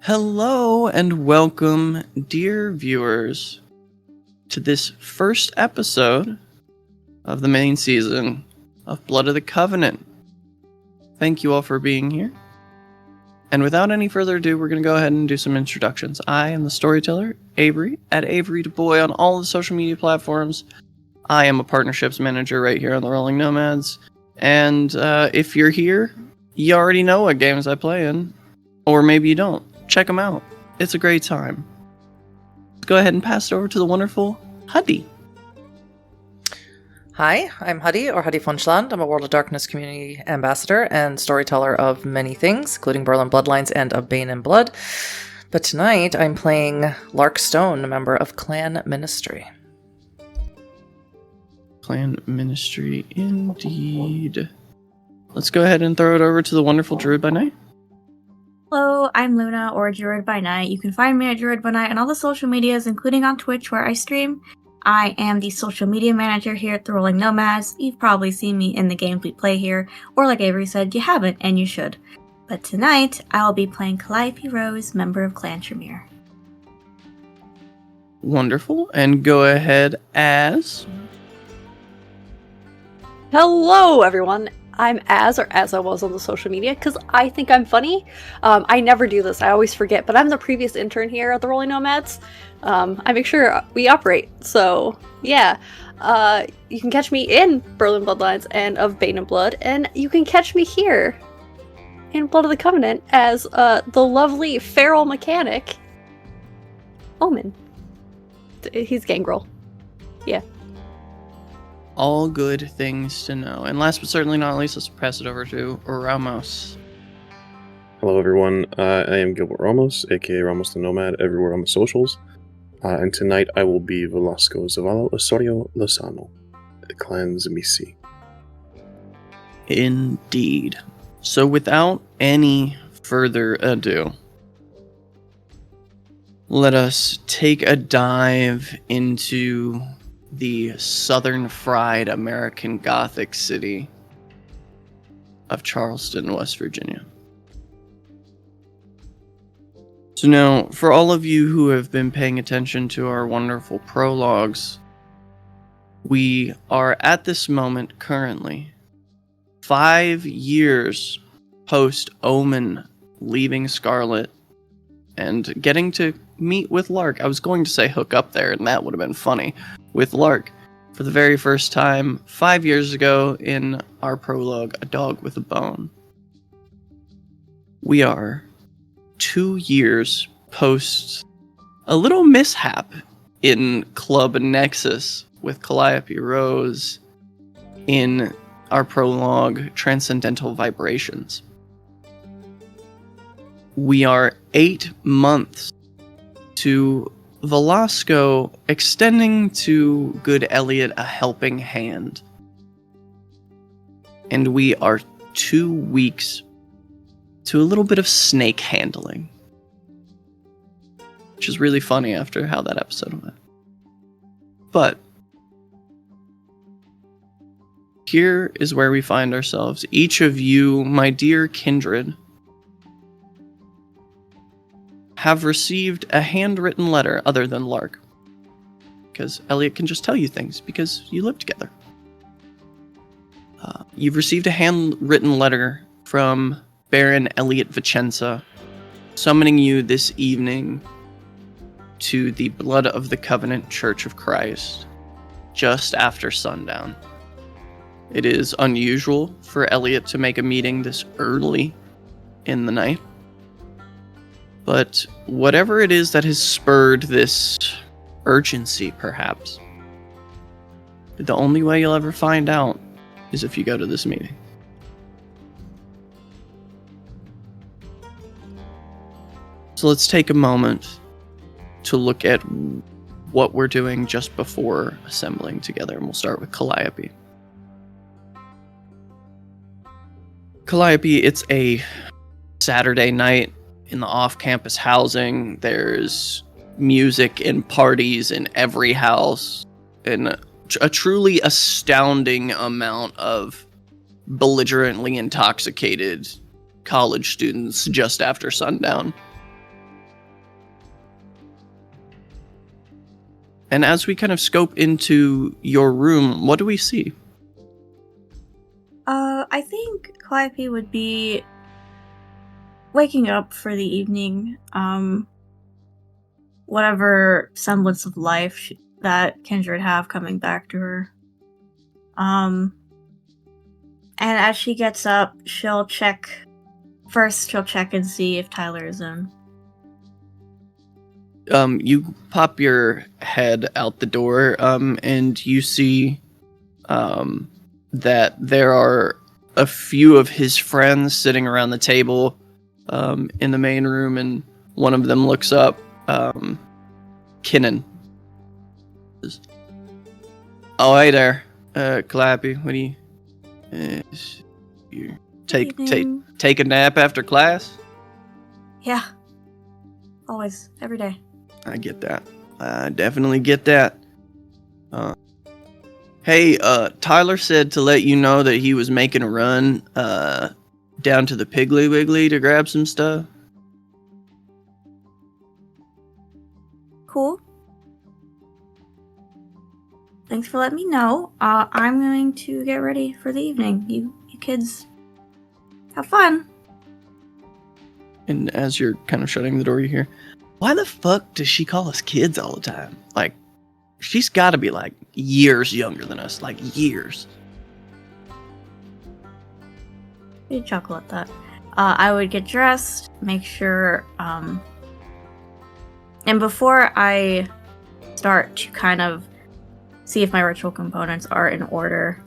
Hello and welcome, dear viewers, to this first episode of the main season of Blood of the Covenant. Thank you all for being here. And without any further ado, we're going to go ahead and do some introductions. I am the storyteller, Avery, at Avery DuBois on all the social media platforms. I am a partnerships manager right here on the Rolling Nomads. And if you're here, you already know what games I play in. Or maybe you don't. Check them out. It's a great time. Let's go ahead and pass it over to the wonderful Huddy. Hi, I'm Huddy, or Huddy Funchland. I'm a World of Darkness community ambassador and storyteller of many things, including Berlin Bloodlines and of Bane and Blood. But tonight, I'm playing Lark Stone, a member of Clan Ministry. Clan Ministry, indeed. Let's go ahead and throw it over to the wonderful Druid by Night. Hello, I'm Luna, or Druid by Night. You can find me at Druid by Night on all the social medias, including on Twitch, where I stream. I am the social media manager here at the Rolling Nomads. You've probably seen me in the games we play here, or like Avery said, you haven't, and you should. But tonight, I'll be playing Calliope Rose, member of Clan Tremere. Wonderful, and go ahead as... Hello, everyone. I'm as I was on the social media, because I think I'm funny. I never do this, I always forget, but I'm the previous intern here at the Rolling Nomads. I make sure we operate, so yeah. You can catch me in Berlin Bloodlines and of Bane and Blood, and you can catch me here in Blood of the Covenant as the lovely feral mechanic, Omen. He's Gangrel. Yeah. All good things to know. And last but certainly not least, let's pass it over to Ramos. Hello everyone, I am Gilbert Ramos, aka Ramos the Nomad, everywhere on the socials. And tonight I will be Velasco Zavala Osorio Lozano, the clan's Misi. Indeed. So without any further ado, let us take a dive into the southern fried American Gothic city of Charleston, West Virginia. So now, for all of you who have been paying attention to our wonderful prologues, we are at this moment currently 5 years post Omen leaving Scarlet and getting to meet with Lark. I was going to say hook up there, and that would have been funny. With Lark for the very first time 5 years ago in our prologue, A Dog with a Bone. We are 2 years post a little mishap in Club Nexus with Calliope Rose in our prologue, Transcendental Vibrations. We are 8 months to Velasco extending to good Elliot a helping hand. And we are 2 weeks to a little bit of snake handling. Which is really funny after how that episode went. But here is where we find ourselves. Each of you, my dear Kindred, have received a handwritten letter other than Lark. Because Elliot can just tell you things because you live together. You've received a handwritten letter from Baron Elliot Vicenza summoning you this evening to the Blood of the Covenant Church of Christ just after sundown. It is unusual for Elliot to make a meeting this early in the night. But whatever it is that has spurred this urgency, perhaps, the only way you'll ever find out is if you go to this meeting. So let's take a moment to look at what we're doing just before assembling together, and we'll start with Calliope. Calliope, it's a Saturday night in the off-campus housing. There's music and parties in every house, and a truly astounding amount of belligerently intoxicated college students just after sundown. And as we kind of scope into your room, what do we see? I think Calliope would be waking up for the evening. Whatever semblance of life that Kindred have coming back to her. And as she gets up, she'll check and see if Tyler is in. You pop your head out the door, and you see that there are a few of his friends sitting around the table in the main room, and one of them looks up. Kinnan. Oh, hey there, Calliope. What do you take a nap after class? Yeah. Always. Every day. I get that. I definitely get that. Hey, Tyler said to let you know that he was making a run down to the Piggly Wiggly to grab some stuff. Cool. Thanks for letting me know. I'm going to get ready for the evening. You kids have fun. And as you're kind of shutting the door, you hear, why the fuck does she call us kids all the time? Like, she's got to be like years younger than us. Like, years. You chuckle at that. I would get dressed, make sure, and before I start to kind of see if my ritual components are in order,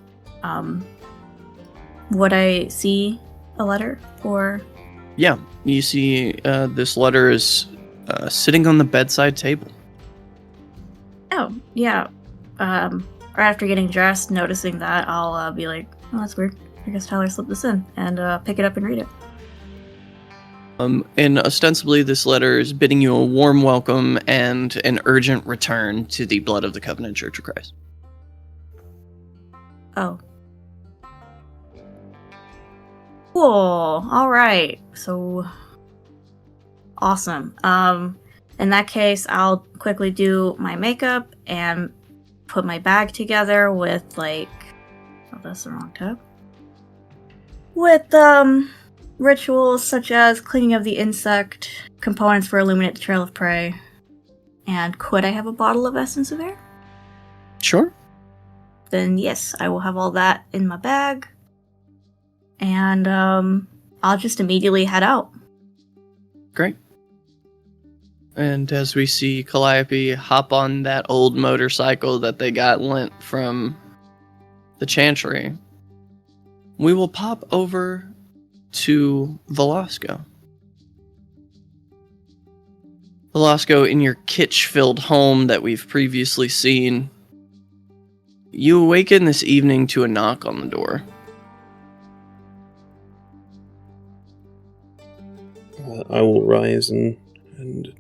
would I see a letter, or? Yeah, you see this letter is sitting on the bedside table. Oh, yeah. Right after getting dressed, noticing that, I'll be like, oh, that's weird. I guess Tyler slipped this in, and pick it up and read it. And ostensibly this letter is bidding you a warm welcome and an urgent return to the Blood of the Covenant Church of Christ. Oh. Cool. Alright. So, awesome. In that case, I'll quickly do my makeup and put my bag together with, like... Oh, that's the wrong tab. With, rituals such as cleaning of the insect, components for Illuminate the Trail of Prey, and could I have a bottle of Essence of Air? Sure. Then yes, I will have all that in my bag, and I'll just immediately head out. Great. And as we see Calliope hop on that old motorcycle that they got lent from the Chantry, we will pop over to Velasco. Velasco, in your kitsch-filled home that we've previously seen, you awaken this evening to a knock on the door. I will rise and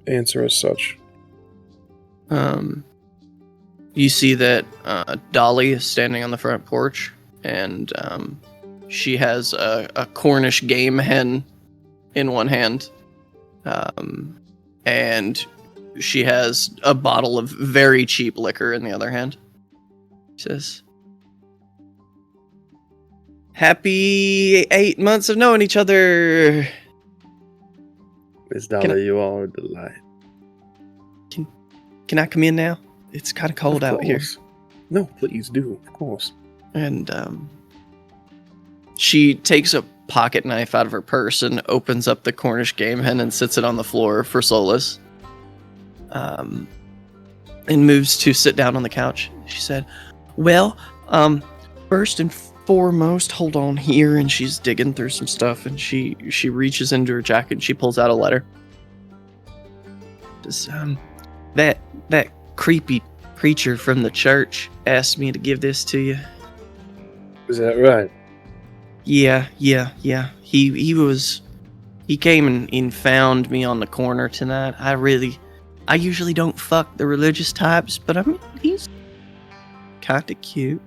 answer as such. You see that Dolly is standing on the front porch, and she has a Cornish game hen in one hand, and she has a bottle of very cheap liquor in the other hand. She says, "Happy 8 months of knowing each other." Miss Dolly, you are a delight. Can I come in now? It's kind of cold out here. No, please do, of course. And she takes a pocket knife out of her purse and opens up the Cornish game hen and sits it on the floor for solace. And moves to sit down on the couch. She said, "Well, first and foremost, hold on here." And she's digging through some stuff, and she reaches into her jacket and she pulls out a letter. Just, that creepy preacher from the church asked me to give this to you. Is that right? Yeah. He came and found me on the corner tonight. I usually don't fuck the religious types, but I mean, he's kinda cute.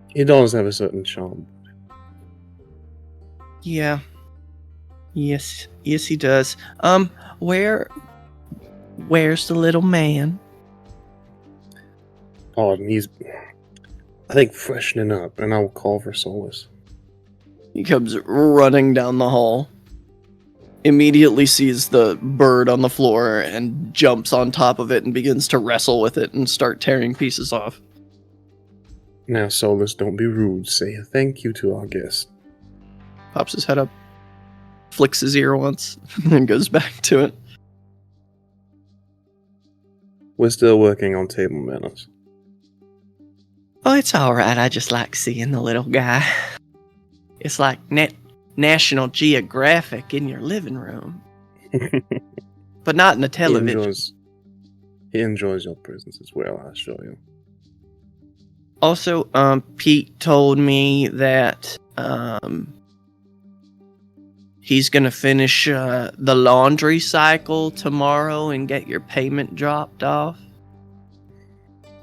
He does have a certain charm. Yeah. Yes, he does. Where's the little man? Oh, and he's, I think, freshening up, and I will call for Solus. He comes running down the hall, immediately sees the bird on the floor and jumps on top of it and begins to wrestle with it and start tearing pieces off. Now, Solus, don't be rude. Say a thank you to our guest. Pops his head up, flicks his ear once, and goes back to it. We're still working on table manners. Oh, it's alright. I just like seeing the little guy. It's like National Geographic in your living room. But not in the television. He enjoys your presence as well, I assure you. Also, Pete told me that he's gonna finish the laundry cycle tomorrow and get your payment dropped off.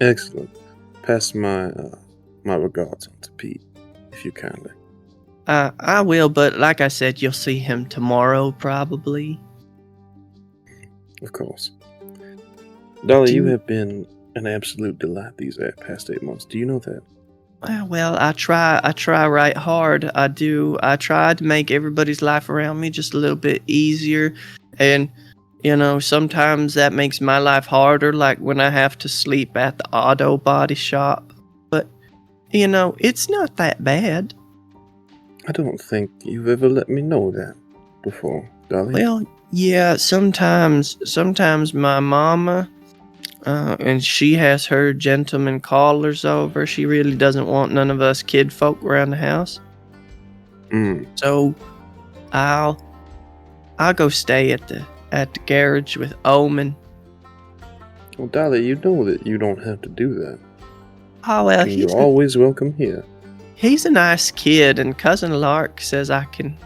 Excellent. Pass my regards on to Pete, if you kindly. I will, but like I said, you'll see him tomorrow, probably. Of course. Dolly, you have been an absolute delight these past 8 months. Do you know that? Well, I try right hard. I do. I try to make everybody's life around me just a little bit easier. And, sometimes that makes my life harder, like when I have to sleep at the auto body shop. But, it's not that bad. I don't think you've ever let me know that before, Dolly. Well, yeah, sometimes my mama, and she has her gentleman callers over. She really doesn't want none of us kid folk around the house. So I'll go stay at the garage with Omen. Well, Dolly, you know that you don't have to do that. Oh well, you're always welcome here. He's a nice kid, and Cousin Lark says I can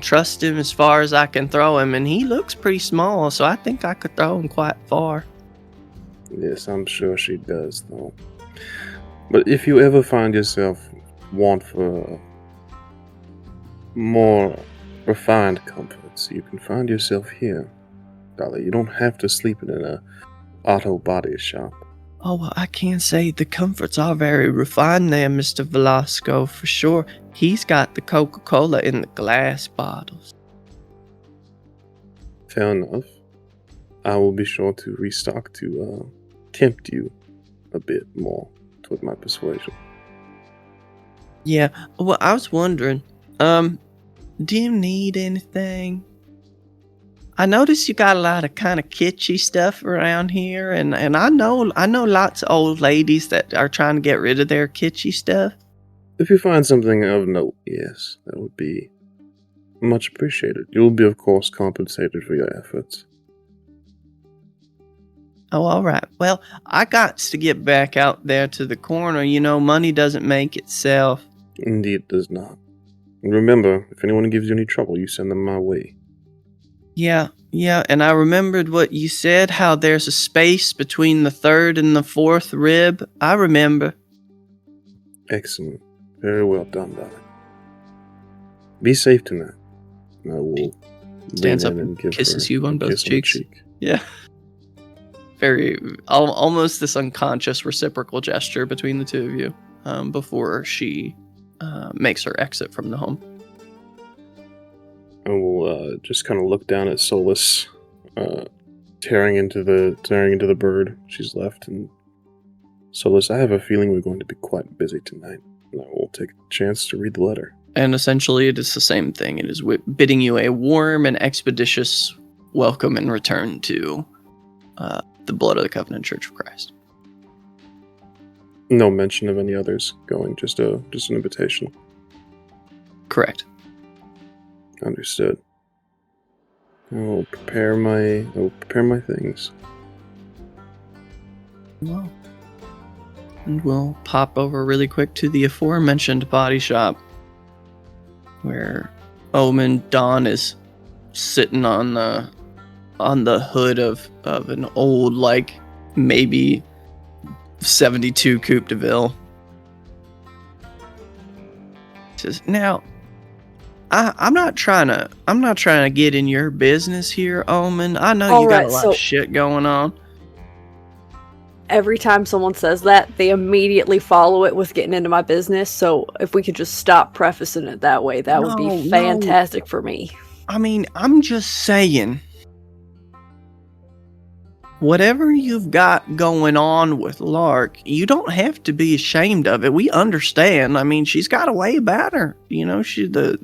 trust him as far as I can throw him, and he looks pretty small, so I think I could throw him quite far. Yes, I'm sure she does, though. But if you ever find yourself want for more refined comforts, you can find yourself here, Dolly. You don't have to sleep in an auto body shop. Oh, well, I can't say the comforts are very refined there, Mr. Velasco, for sure. He's got the Coca-Cola in the glass bottles. Fair enough. I will be sure to restock to tempt you a bit more toward my persuasion. Yeah, well, I was wondering, do you need anything? I noticed you got a lot of kind of kitschy stuff around here, and I know lots of old ladies that are trying to get rid of their kitschy stuff. If you find something of note, yes, that would be much appreciated. You will be, of course, compensated for your efforts. Oh, all right. Well, I got to get back out there to the corner. Money doesn't make itself. Indeed, it does not. And remember, if anyone gives you any trouble, you send them my way. Yeah, and I remembered what you said, how there's a space between the third and the fourth rib. I remember. Excellent. Very well done, darling. Be safe tonight. I will stands up and kisses you on both cheeks. Yeah. Very, almost this unconscious reciprocal gesture between the two of you before she makes her exit from the home. I will just kind of look down at Solus, tearing into the bird she's left, and Solus, I have a feeling we're going to be quite busy tonight, and I will take a chance to read the letter. And essentially, it is the same thing. It is bidding you a warm and expeditious welcome and return to the Blood of the Covenant Church of Christ. No mention of any others going, just an invitation. Correct. Understood. I will prepare my things. Well, and we'll pop over really quick to the aforementioned body shop, where Omen Dawn is sitting on the hood of an old, like, maybe 72 Coupe de Ville. Says, now, I'm not trying to get in your business here, Omen. I know you got a lot of shit going on. every time someone says that, they immediately follow it with getting into my business. So if we could just stop prefacing it that way, that would be fantastic for me. I mean, I'm just saying, whatever you've got going on with Lark, you don't have to be ashamed of it. We understand. I mean, she's got a way about her. You know, the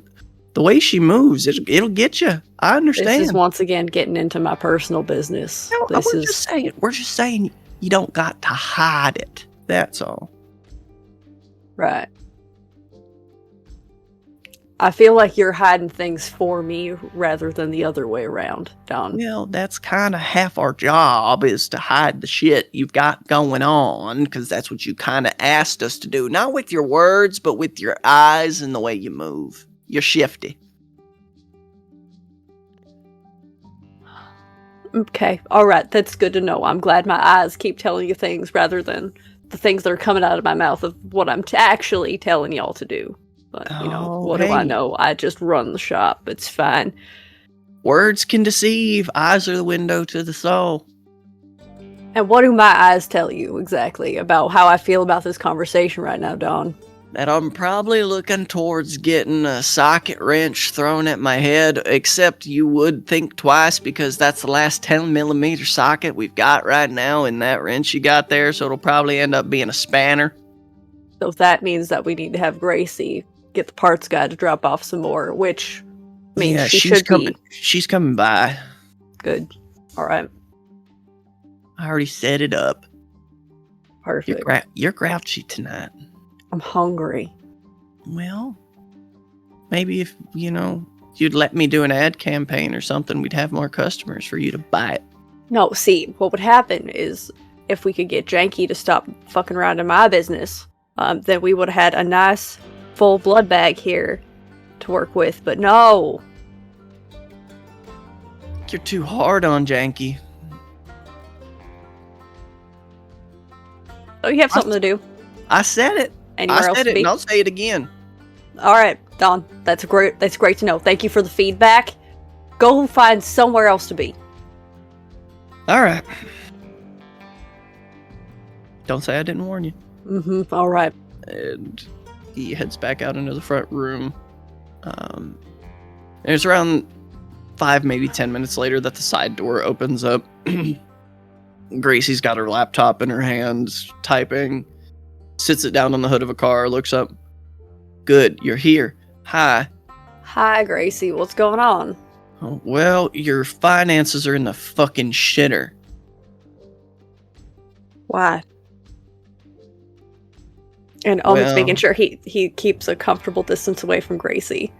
way she moves, it'll get you. I understand. This is once again getting into my personal business. No, we're just saying you don't got to hide it. That's all. Right. I feel like you're hiding things for me rather than the other way around, Don. Well, that's kind of half our job, is to hide the shit you've got going on, because that's what you kind of asked us to do. Not with your words, but with your eyes and the way you move. You're shifty. Okay, alright, that's good to know. I'm glad my eyes keep telling you things rather than the things that are coming out of my mouth of what I'm actually telling y'all to do. But, you know, what do I know? I just run the shop. It's fine. Words can deceive. Eyes are the window to the soul. And what do my eyes tell you exactly about how I feel about this conversation right now, Dawn? That I'm probably looking towards getting a socket wrench thrown at my head, except you would think twice because that's the last 10mm socket we've got right now in that wrench you got there, so it'll probably end up being a spanner. So that means that we need to have Gracie get the parts guy to drop off some more, which means she's coming by. Good. Alright. I already set it up. Perfect. You're grouchy tonight. I'm hungry. Well, maybe if, you'd let me do an ad campaign or something, we'd have more customers for you to buy it. No, see, what would happen is if we could get Janky to stop fucking around in my business, then we would have had a nice full blood bag here to work with, but no. You're too hard on Janky. Oh, you have something to do. I said it. Anywhere else to be? And I'll say it again. All right, Don. That's great to know. Thank you for the feedback. Go find somewhere else to be. All right. Don't say I didn't warn you. Mm-hmm. All right. And he heads back out into the front room. And it's around 5, maybe 10 minutes later that the side door opens up. Gracie's got her laptop in her hands, typing. Sits it down on the hood of a car, looks up. Good, you're here. Hi. Hi, Gracie. What's going on? Oh, well, your finances are in the fucking shitter. Why? And Omen's making sure he keeps a comfortable distance away from Gracie.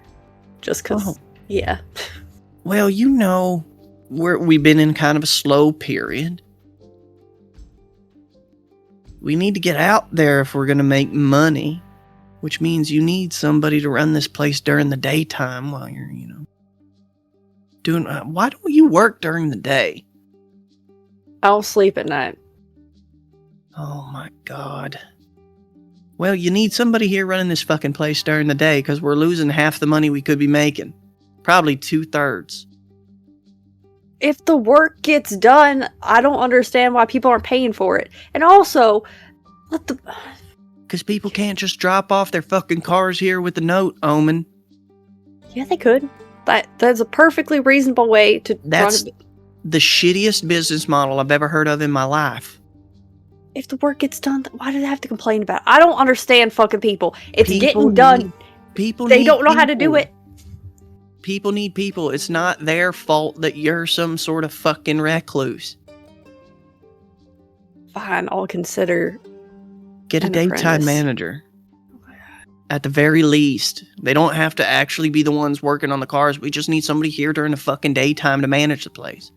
Just because, yeah. Well, we've been in kind of a slow period. We need to get out there if we're going to make money, which means you need somebody to run this place during the daytime while you're, doing... why don't you work during the day? I'll sleep at night. Oh my god. Well, you need somebody here running this fucking place during the day because we're losing half the money we could be making. Probably 2/3. If the work gets done, I don't understand why people aren't paying for it. And also, because people can't just drop off their fucking cars here with a note, Omen. Yeah, they could. That's a perfectly reasonable way to That's the shittiest business model I've ever heard of in my life. If the work gets done, why do they have to complain about it? I don't understand fucking people. It's getting done. They don't know how to do it. People need people. It's not their fault that you're some sort of fucking recluse. Fine, I'll consider. Get a daytime manager. At the very least. They don't have to actually be the ones working on the cars. We just need somebody here during the fucking daytime to manage the place.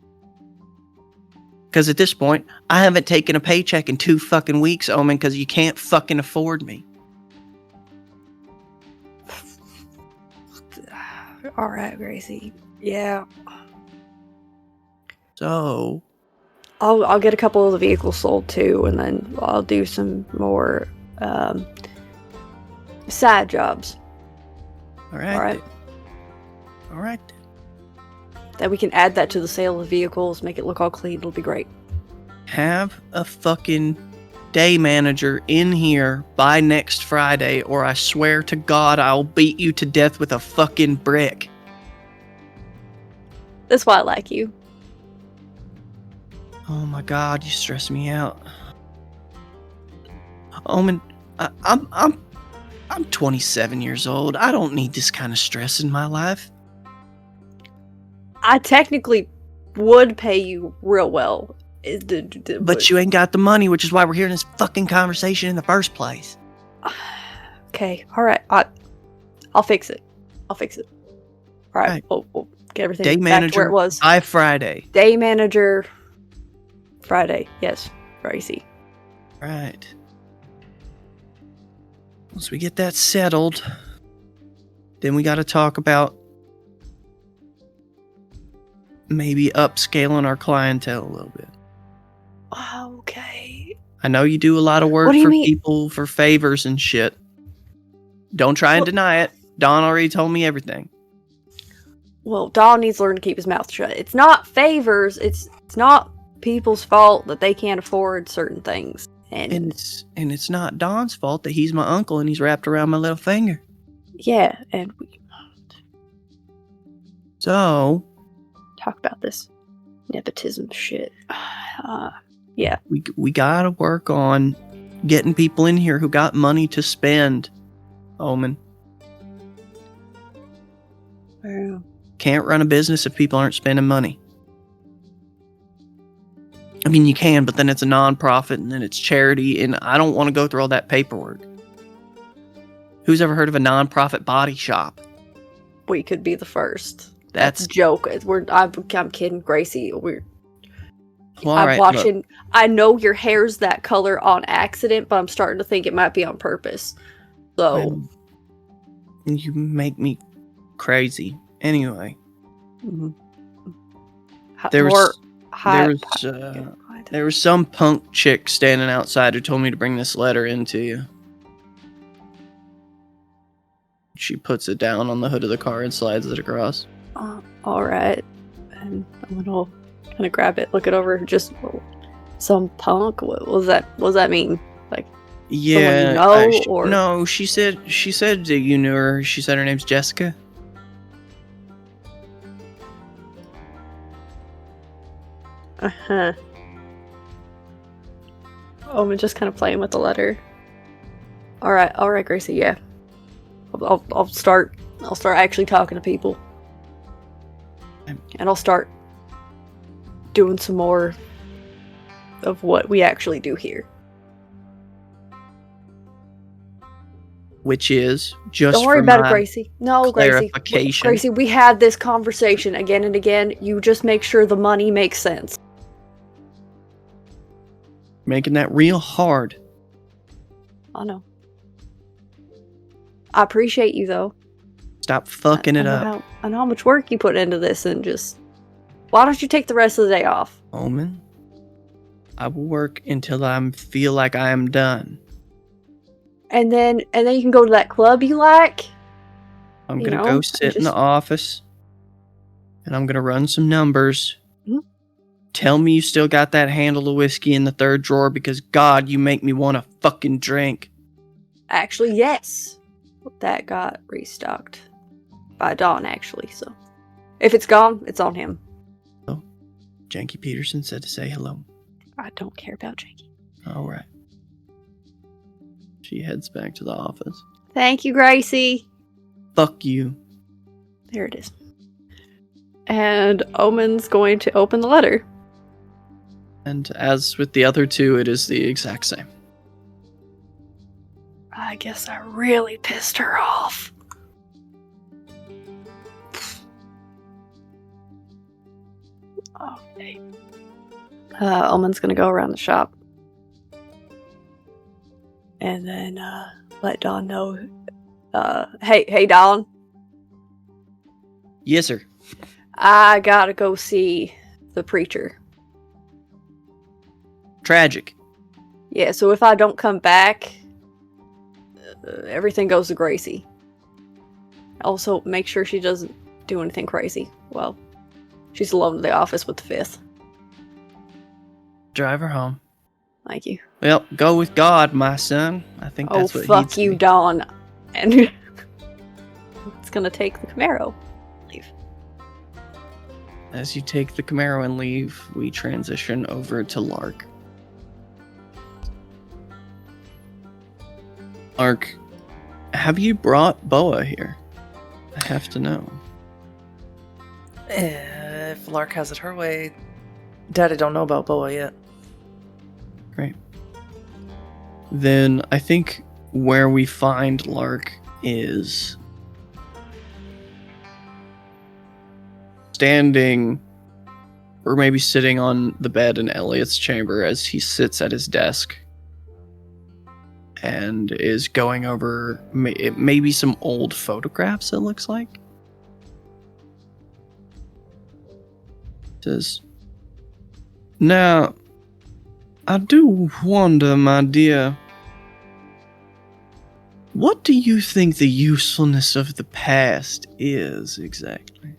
Because at this point, I haven't taken a paycheck in 2 fucking weeks, Omen, because you can't fucking afford me. Alright, Gracie. Yeah. So... I'll get a couple of the vehicles sold too, and then I'll do some more side jobs. Alright. Alright. Then we can add that to the sale of vehicles, make it look all clean. It'll be great. Have a fucking day manager in here by next Friday, or I swear to God I'll beat you to death with a fucking brick. That's why I like you. Oh my God, you stress me out. Omen, I'm 27 years old. I don't need this kind of stress in my life. I technically would pay you real well. But you ain't got the money, which is why we're hearing this fucking conversation in the first place. Okay, alright. I'll fix it. Alright, Right. we'll get everything Day back manager to where it was. by Friday. Day manager Friday. Yes, Gracie. Right. Once we get that settled, then we got to talk about maybe upscaling our clientele a little bit. Okay. I know you do a lot of work What do you for mean? people for favors and shit. Don't try and deny it. Don already told me everything. Well, Don needs to learn to keep his mouth shut. It's not favors. It's not people's fault that they can't afford certain things. And it's not Don's fault that he's my uncle and he's wrapped around my little finger. yeah, and we So talk about this nepotism shit. Yeah. we gotta work on getting people in here who got money to spend. Omen. Well, Can't run a business if people aren't spending money. I mean, you can, but then it's a non-profit and then it's charity, and I don't want to go through all that paperwork. Who's ever heard of a non-profit body shop? we could be the first. That's a joke. I'm kidding, Gracie. well, I'm alright, watching. look. I know your hair's that color on accident, but I'm starting to think it might be on purpose. So, Well, you make me crazy. Anyway, there was some punk chick standing outside who told me to bring this letter into you. She puts it down on the hood of the car and slides it across. All right, and I'm gonna kind of grab it, look it over. Just some punk. What was that? What does that mean? Like, Yeah, someone you know, or no? She said that you knew her. She said her name's Jessica. Uh-huh. I'm just kind of playing with the letter. All right, Gracie. Yeah, I'll start actually talking to people, and I'll start doing some more of what we actually do here. Which is just Don't worry for about it, my Gracie. No, Gracie. clarification. Gracie, we had this conversation again and again. You just make sure the money makes sense. Making that real hard. I know. I appreciate you, though. Stop fucking it up. I know how much work you put into this, and just... Why don't you take the rest of the day off? Omen, I will work until I feel like I am done. And then you can go to that club you like. I'm gonna go sit in the office, and I'm gonna run some numbers. Mhm. Tell me you still got that handle of whiskey in the third drawer, because God, you make me want to fucking drink. Actually, yes. That got restocked by Dawn, actually, so... If it's gone, it's on him. Oh, Janky Peterson said to say hello. I don't care about Janky. Alright. She heads back to the office. Thank you, Gracie. Fuck you. There it is. And Omen's going to open the letter. And as with the other two, it is the exact same. I guess I really pissed her off. Okay. Omen's gonna go around the shop. And then, let Dawn know. Hey, Dawn. Yes, sir. I gotta go see the preacher. Tragic. Yeah, so if I don't come back, everything goes to Gracie. Also, make sure she doesn't do anything crazy. Well, she's alone in the office with the fifth. drive her home. Thank you. Well, go with God, my son. I think Oh, that's what fuck he'd you, say. Dawn. And it's gonna take the Camaro. Leave. As you take the Camaro and leave, we transition over to Lark. Lark, have you brought Boa here? I have to know. If Lark has it her way, Daddy don't know about Boa yet. Great. Then I think where we find Lark is standing, or maybe sitting on the bed in Elliot's chamber as he sits at his desk and is going over maybe some old photographs, it looks like. Says, now, I do wonder, my dear, what do you think the usefulness of the past is exactly?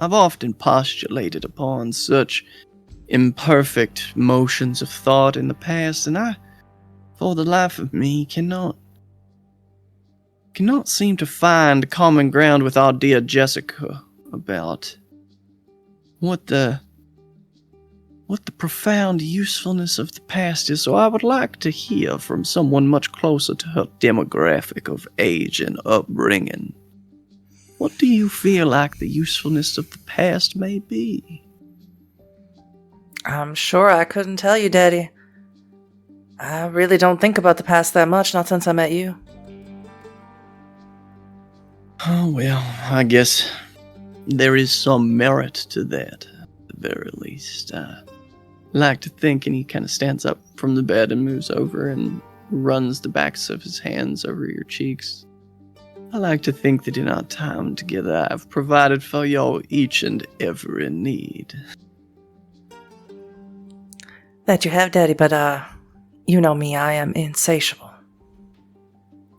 I've often postulated upon such imperfect motions of thought in the past, and I, for the life of me, cannot seem to find common ground with our dear Jessica about what the profound usefulness of the past is. So I would like to hear from someone much closer to her demographic of age and upbringing. What do you feel like the usefulness of the past may be? I'm sure I couldn't tell you, Daddy. I really don't think about the past that much, not since I met you. Oh, well, I guess there is some merit to that, at the very least. I like to think, and he kind of stands up from the bed and moves over and runs the backs of his hands over your cheeks. I like to think that in our time together I've provided for your each and every need. That you have, Daddy, but, you know me, I am insatiable.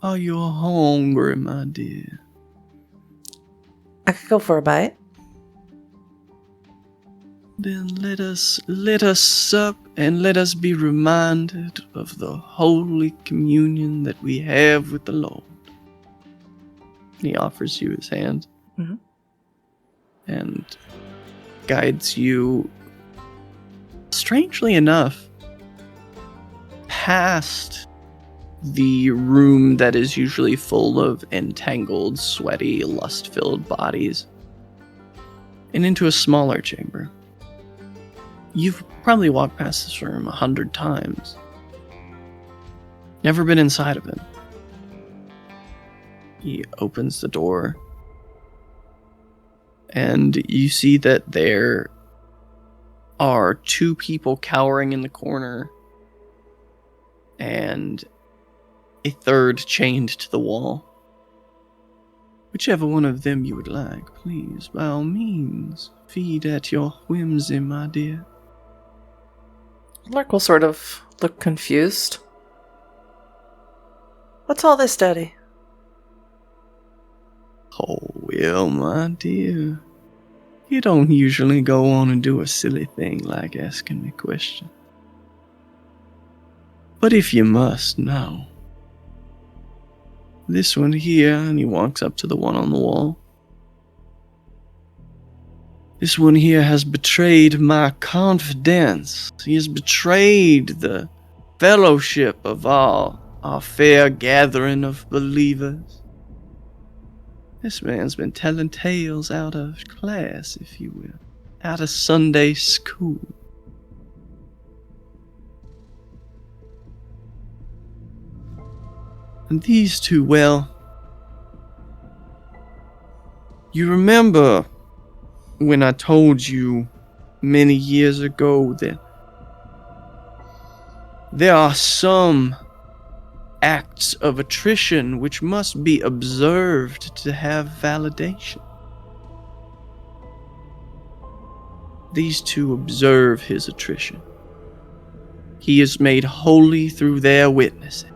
Are you hungry, my dear? I could go for a bite. Then let us sup and let us be reminded of the holy communion that we have with the Lord. He offers you his hand and guides you, strangely enough, past the room that is usually full of entangled, sweaty, lust-filled bodies, and into a smaller chamber. You've probably walked past this room 100 times. Never been inside of it. He opens the door, and you see that there are two people cowering in the corner, and a third chained to the wall. Whichever one of them you would like, please, by all means, feed at your whimsy, my dear. Lark will sort of look confused. What's all this, Daddy? Oh, well, my dear, you don't usually go on and do a silly thing like asking me questions. But if you must know, this one here, and he walks up to the one on the wall, this one here has betrayed my confidence. He has betrayed the fellowship of our fair gathering of believers. This man's been telling tales out of class, if you will, out of Sunday school. And these two, well, you remember when I told you many years ago that there are some acts of attrition which must be observed to have validation. These two observe his attrition. He is made holy through their witnessing.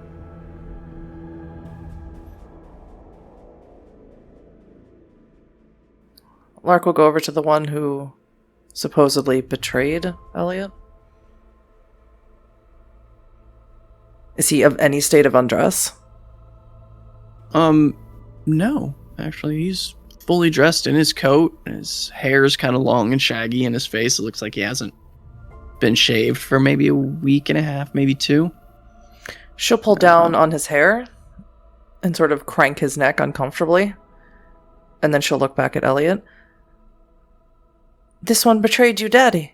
Lark will go over to the one who supposedly betrayed Elliot. Is he of any state of undress? No. Actually, he's fully dressed in his coat. His hair is kind of long and shaggy, and his face, it looks like he hasn't been shaved for maybe a week and a half, maybe 2. She'll pull down on his hair and sort of crank his neck uncomfortably. And then she'll look back at Elliot. This one betrayed you, Daddy.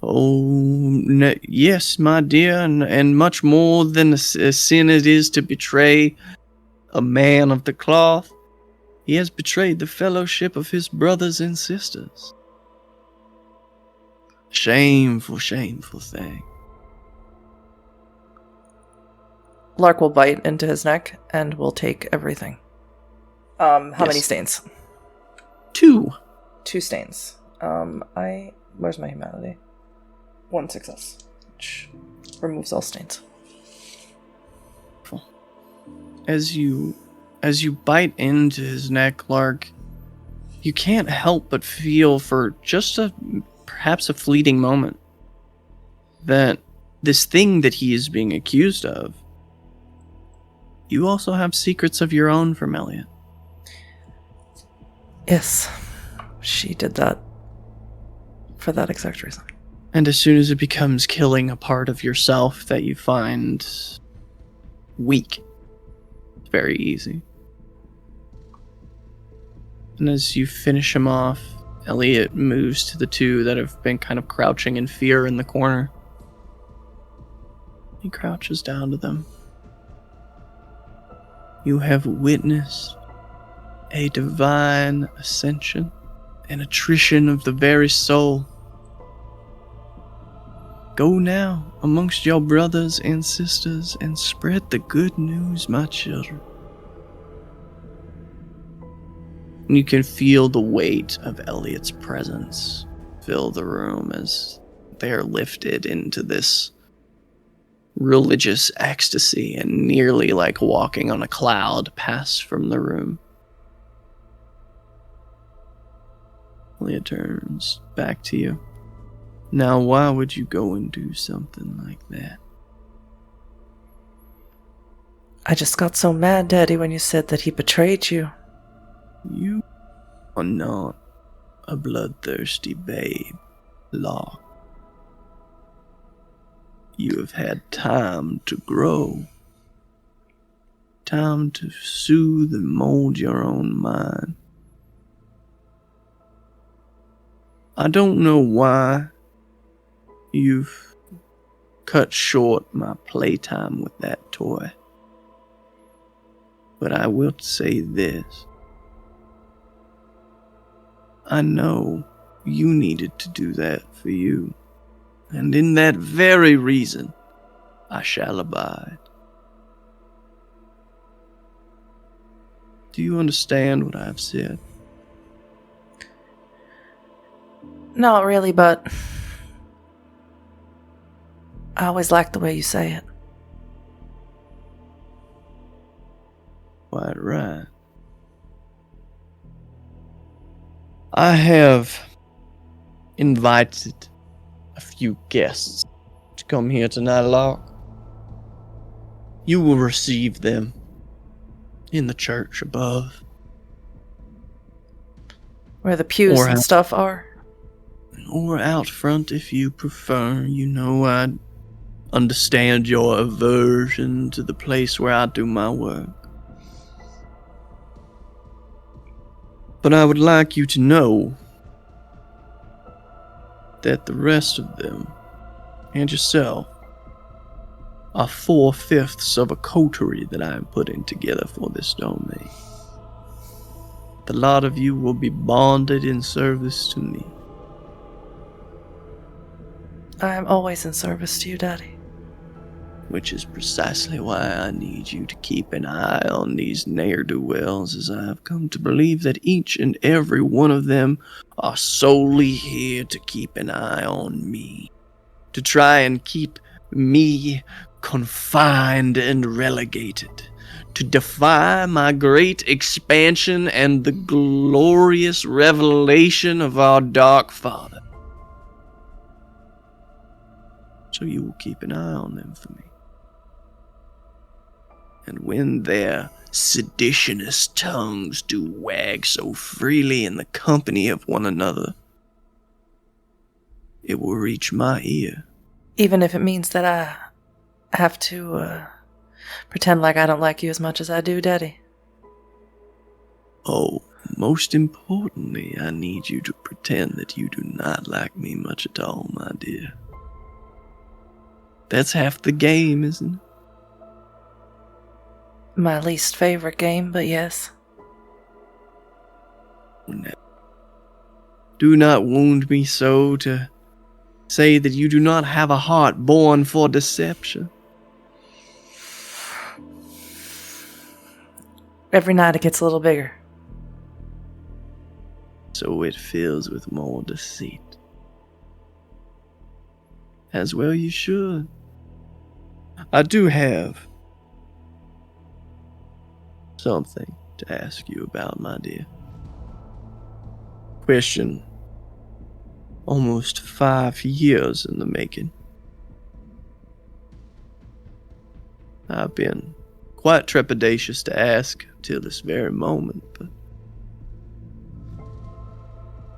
Oh, yes, my dear, and much more than a sin it is to betray a man of the cloth. He has betrayed the fellowship of his brothers and sisters. Shameful, shameful thing. Lark will bite into his neck and will take everything. How many stains? 2. 2 stains. Where's my humanity? 1 success, which removes all stains. As you bite into his neck, Lark, you can't help but feel for just perhaps a fleeting moment that this thing that he is being accused of, you also have secrets of your own from Elliot. Yes, she did that for that exact reason. And as soon as it becomes killing a part of yourself that you find weak, it's very easy. And as you finish him off, Elliot moves to the 2 that have been kind of crouching in fear in the corner. He crouches down to them. You have witnessed a divine ascension, an attrition of the very soul. Go now amongst your brothers and sisters and spread the good news, my children. And you can feel the weight of Elliot's presence fill the room as they are lifted into this religious ecstasy and nearly like walking on a cloud pass from the room. Elliot turns back to you. Now, why would you go and do something like that? I just got so mad, Daddy, when you said that he betrayed you. You are not a bloodthirsty babe, Law. You have had time to grow. Time to soothe and mold your own mind. I don't know why you've cut short my playtime with that toy. But I will say this. I know you needed to do that for you. And in that very reason, I shall abide. Do you understand what I have said? Not really, but I always like the way you say it. Quite right. I have invited a few guests to come here tonight, Locke. You will receive them in the church above. Where the pews Or and out- stuff are. Or out front if you prefer. You know, I understand your aversion to the place where I do my work. But I would like you to know that the rest of them, and yourself, are 4/5 of a coterie that I am putting together for this domain. The lot of you will be bonded in service to me. I am always in service to you, Daddy. Which is precisely why I need you to keep an eye on these ne'er-do-wells, as I have come to believe that each and every one of them are solely here to keep an eye on me, to try and keep me confined and relegated, to defy my great expansion and the glorious revelation of our Dark Father. So you will keep an eye on them for me. And when their seditionous tongues do wag so freely in the company of one another, it will reach my ear. Even if it means that I have to pretend like I don't like you as much as I do, Daddy. Oh, most importantly, I need you to pretend that you do not like me much at all, my dear. That's half the game, isn't it? My least favorite game, but yes. Now, do not wound me so to say that you do not have a heart born for deception. Every night it gets a little bigger. So it fills with more deceit. As well you should. I do have something to ask you about, my dear. Question. Almost 5 years in the making. I've been quite trepidatious to ask till this very moment, but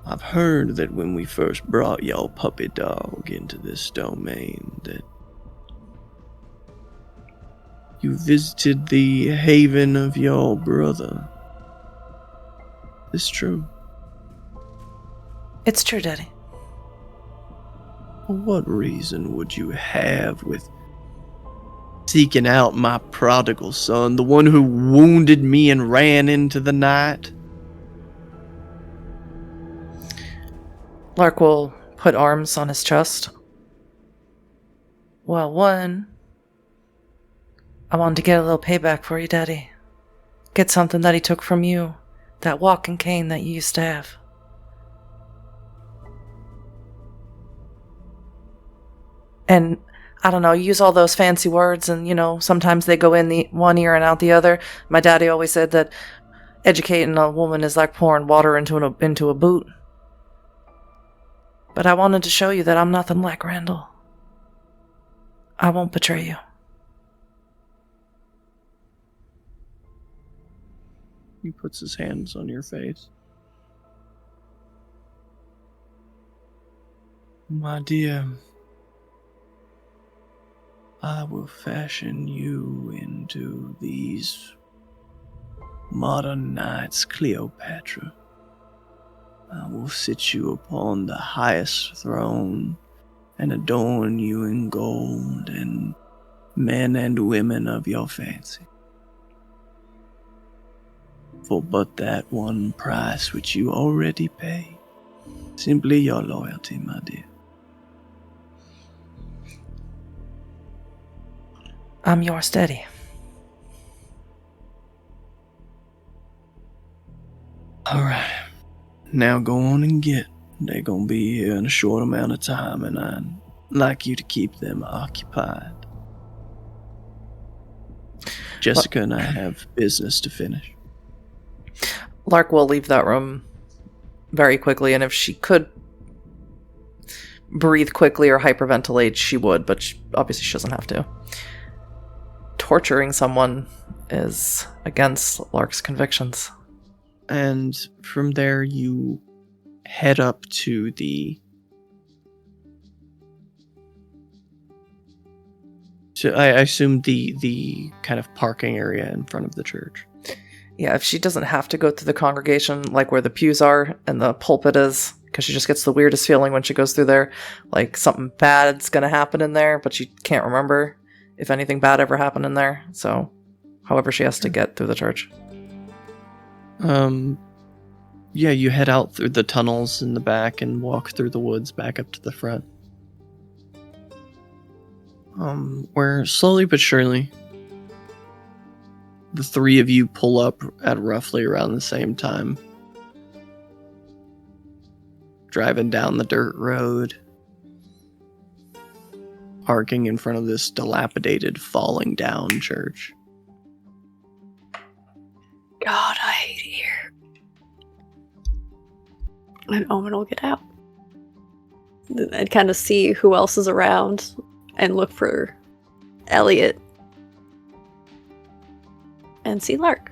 I've heard that when we first brought your puppy dog into this domain, that you visited the haven of your brother. Is true? It's true, Daddy. What reason would you have with seeking out my prodigal son, the one who wounded me and ran into the night? Lark will put arms on his chest. Well, one, I wanted to get a little payback for you, Daddy. Get something that he took from you. That walking cane that you used to have. And, I don't know, you use all those fancy words and, sometimes they go in the one ear and out the other. My daddy always said that educating a woman is like pouring water into a boot. But I wanted to show you that I'm nothing like Randall. I won't betray you. He puts his hands on your face. My dear, I will fashion you into these modern knights, Cleopatra. I will sit you upon the highest throne and adorn you in gold and men and women of your fancy. For but that one price which you already pay, simply your loyalty, my dear. I'm yours, Daddy. Alright. Now go on and get. They're gonna be here in a short amount of time, and I'd like you to keep them occupied. Jessica and I have business to finish. Lark will leave that room very quickly, and if she could breathe quickly or hyperventilate, she would, but obviously she doesn't have to. Torturing someone is against Lark's convictions. And from there, you head up to I assume the kind of parking area in front of the church. Yeah, if she doesn't have to go through the congregation, like where the pews are and the pulpit is, because she just gets the weirdest feeling when she goes through there, like something bad's gonna happen in there, but she can't remember if anything bad ever happened in there. So, however, she has to get through the church. Yeah, you head out through the tunnels in the back and walk through the woods back up to the front. Where slowly but surely, the three of you pull up at roughly around the same time. Driving down the dirt road. Parking in front of this dilapidated, falling down church. God, I hate it here. And Omen will get out. And kind of see who else is around and look for Elliot. and see Lark.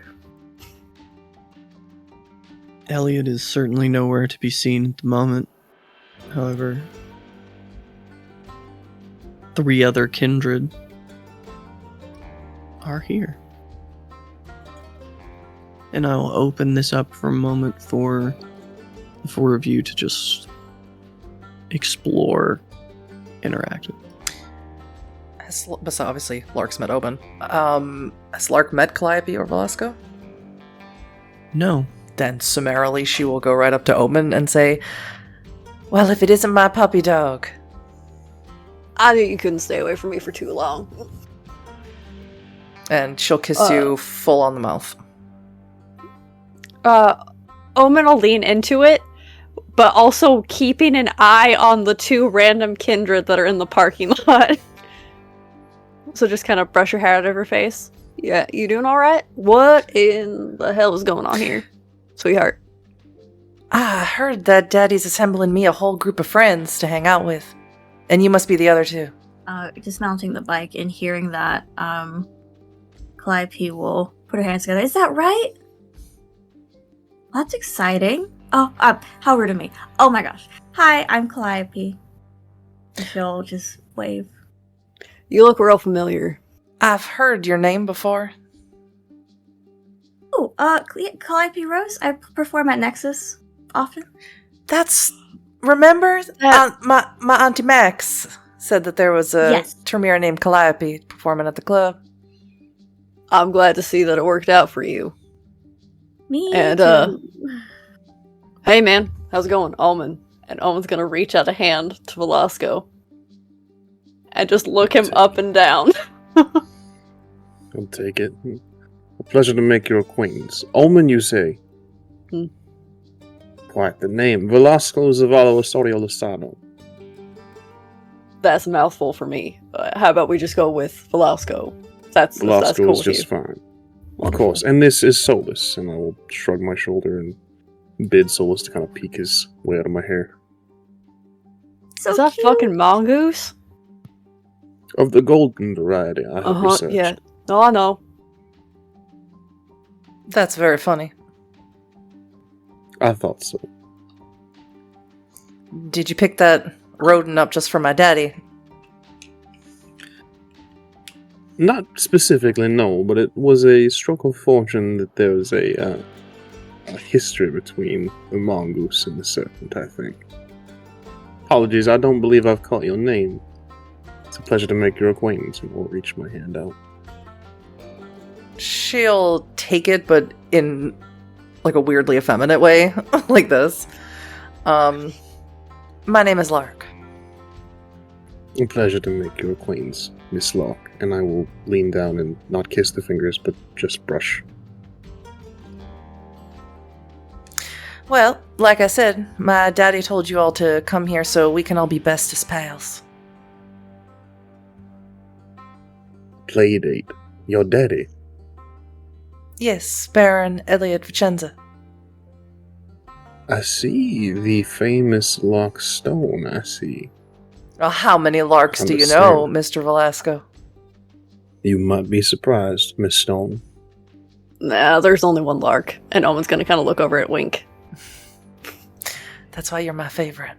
Elliot is certainly nowhere to be seen at the moment. However, 3 other kindred are here. And I'll open this up for a moment for the 4 of you to just explore, interact with. So obviously, Lark's met Oben. Has Lark met Calliope or Velasco? No. Then summarily she will go right up to Oben and say, "Well, if it isn't my puppy dog." I knew you couldn't stay away from me for too long. And she'll kiss you full on the mouth. Omen will lean into it, but also keeping an eye on the 2 random kindred that are in the parking lot. So just kind of brush your hair out of her face. Yeah, you doing alright? What in the hell is going on here, sweetheart? I heard that Daddy's assembling me a whole group of friends to hang out with. And you must be the other 2. Dismounting the bike and hearing that, Calliope will put her hands together. Is that right? That's exciting. Oh, how rude of me. Oh my gosh. Hi, I'm Calliope. And she'll just wave. You look real familiar. I've heard your name before. Oh, Calliope Rose. I perform at Nexus often. That's... Remember? My Auntie Max said that there was a Tremere named Calliope performing at the club. I'm glad to see that it worked out for you. Me and, too. Hey man, how's it going? Omen. And Omen's gonna reach out a hand to Velasco. And just look him up and down. I'll take it. A pleasure to make your acquaintance. Omen, you say? Quite the name. Velasco Zavala Osorio Lozano. That's a mouthful for me. How about we just go with Velasco? That's Velasco cool is with just you. fine. Wonderful. Of course. And this is Solus, and I will shrug my shoulder and bid Solus to kind of peek his way out of my hair. So is that cute. fucking mongoose? Of the golden variety, I have researched. Yeah. No, I know. That's very funny. I thought so. Did you pick that rodent up just for my daddy? Not specifically, no, but it was a stroke of fortune that there was a history between the mongoose and the serpent, I think. Apologies, I don't believe I've caught your name. It's a pleasure to make your acquaintance, and I'll reach my hand out. She'll take it, but in like a weirdly effeminate way, like this. My name is Lark. A pleasure to make your acquaintance, Miss Lark, and I will lean down and not kiss the fingers, but just brush. Well, like I said, my daddy told you all to come here so we can all be bestest pals. Playdate. Your daddy. Yes, Baron Elliot Vicenza. I see the famous Lark Stone, I see. Well, how many Larks do you know, Mr. Velasco? You might be surprised, Miss Stone. Nah, there's only one Lark. And Omen's gonna kind of look over at Wink. That's why you're my favorite.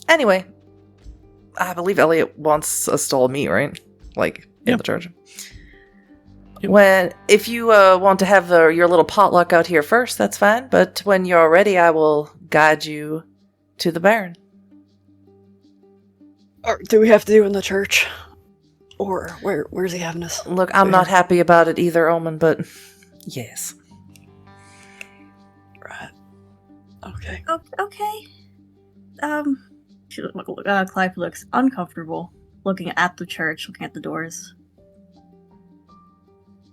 Anyway, I believe Elliot wants us to all meet, right? Like, in the church. Yep. If you want to have your little potluck out here first, that's fine. But when you're ready, I will guide you to the Baron. Or do we have to do it in the church? Or where's he having us? Look, I'm not happy about it either, Omen, but yes. Right. Okay. Okay. Clive looks uncomfortable looking at the church, looking at the doors.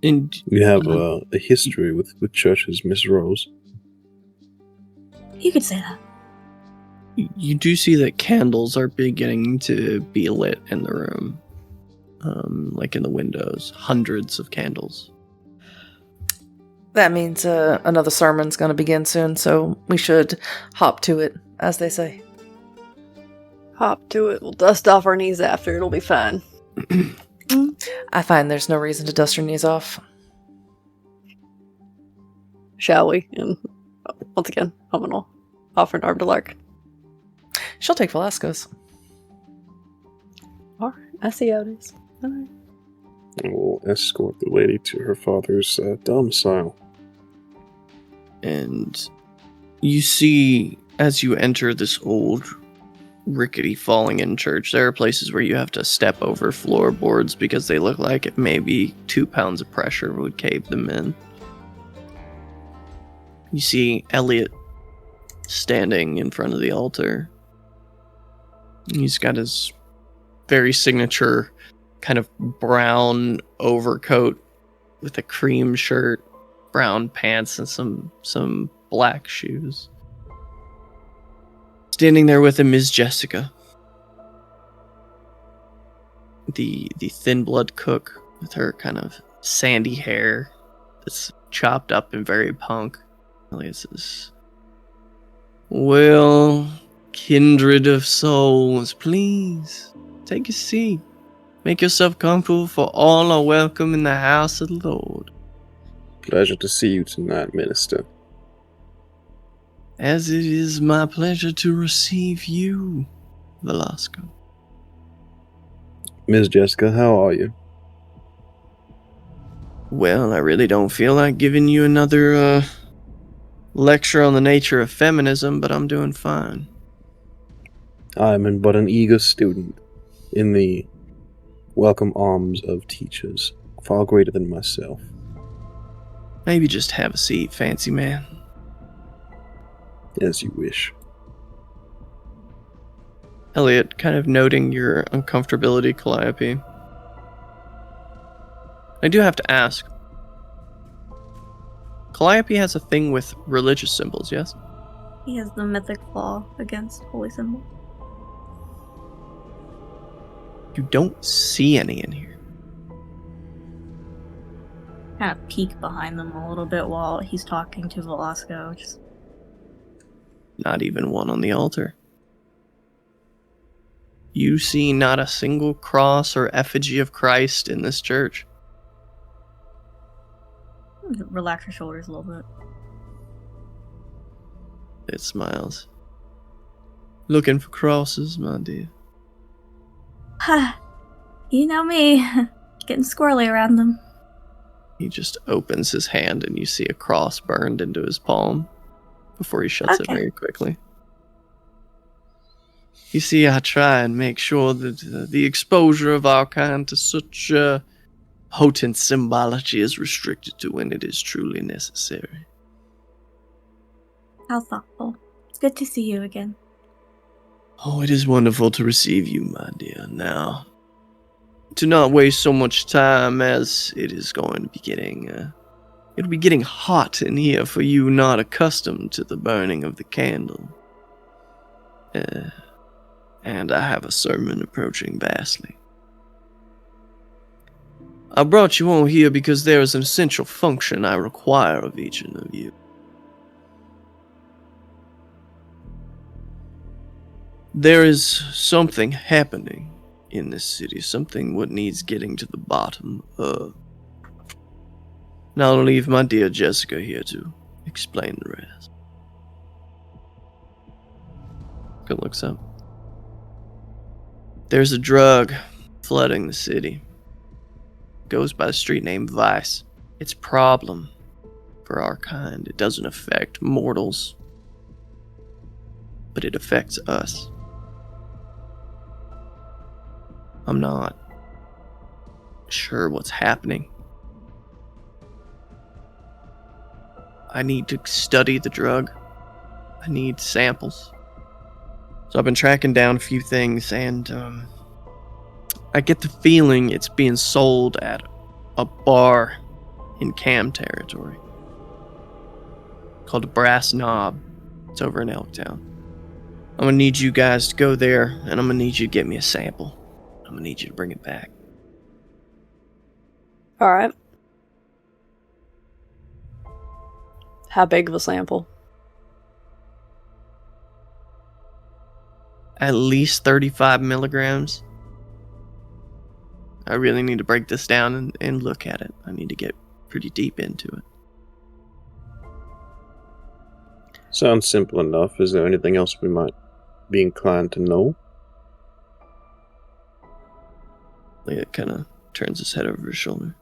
And We have a history with churches, Miss Rose. You could say that. you do see that candles are beginning to be lit in the room. Like in the windows. Hundreds of candles. That means another sermon's going to begin soon, so we should hop to it, as they say. Hop to it. We'll dust off our knees after. It'll be fine. I find there's no reason to dust your knees off. shall we? And once again, I'm gonna offer an arm to Lark. She'll take Velasco's. Alright, I see how it is. Alright. And we'll escort the lady to her father's domicile. And you see, as you enter this old, rickety, falling-in church, there are places where you have to step over floorboards because they look like maybe 2 pounds of pressure would cave them in. You see Elliot standing in front of the altar. He's got his very signature kind of brown overcoat with a cream shirt, brown pants, and some black shoes. Standing there with him is Jessica, the thin blood cook with her kind of sandy hair that's chopped up and very punk. Elliot says, "Well, kindred of souls, please take a seat. Make yourself comfortable, for all are welcome in the house of the Lord." Pleasure to see you tonight, Minister. "As it is my pleasure to receive you, Velasco." Miss Jessica, how are you? "Well, I really don't feel like giving you another lecture on the nature of feminism, but I'm doing fine." I am but an eager student in the welcome arms of teachers, far greater than myself. "Maybe just have a seat, fancy man." As you wish. Elliot, kind of noting your uncomfortability, Calliope, I do have to ask. Calliope has a thing with religious symbols, yes? He has the mythic law against holy symbol. You don't see any in here. Kind of peek behind them a little bit while he's talking to Velasco. Just Not even one on the altar. You see not a single cross or effigy of Christ in this church. relax your shoulders a little bit. It smiles. "Looking for crosses, my dear?" You know me. Getting squirrely around them. He just opens his hand and you see a cross burned into his palm before he shuts it Okay. very quickly. "You see, I try and make sure that the exposure of our kind to such potent symbology is restricted to when it is truly necessary." How thoughtful. It's good to see you again. "Oh, it is wonderful to receive you, my dear. Now, to not waste so much time, as it is going to be it'll be getting hot in here for you not accustomed to the burning of the candle. And I have a sermon approaching vastly. I brought you all here because there is an essential function I require of each of you. There is something happening in this city, something what needs getting to the bottom of. And I'll leave my dear Jessica here to explain the rest." Good looks up. "There's a drug flooding the city. Goes by the street name Vice. It's a problem for our kind. It doesn't affect mortals, but it affects us. I'm not sure what's happening. I need to study the drug. I need samples. So I've been tracking down a few things, and I get the feeling it's being sold at a bar in Cam territory called the Brass Knob. It's over in Elktown. I'm gonna need you guys to go there, and I'm gonna need you to get me a sample. I'm gonna need you to bring it back." Alright. How big of a sample? At least 35 milligrams. I really need to break this down and look at it. I need to get pretty deep into it. Sounds simple enough. Is there anything else we might be inclined to know? Elliot kind of turns his head over his shoulder.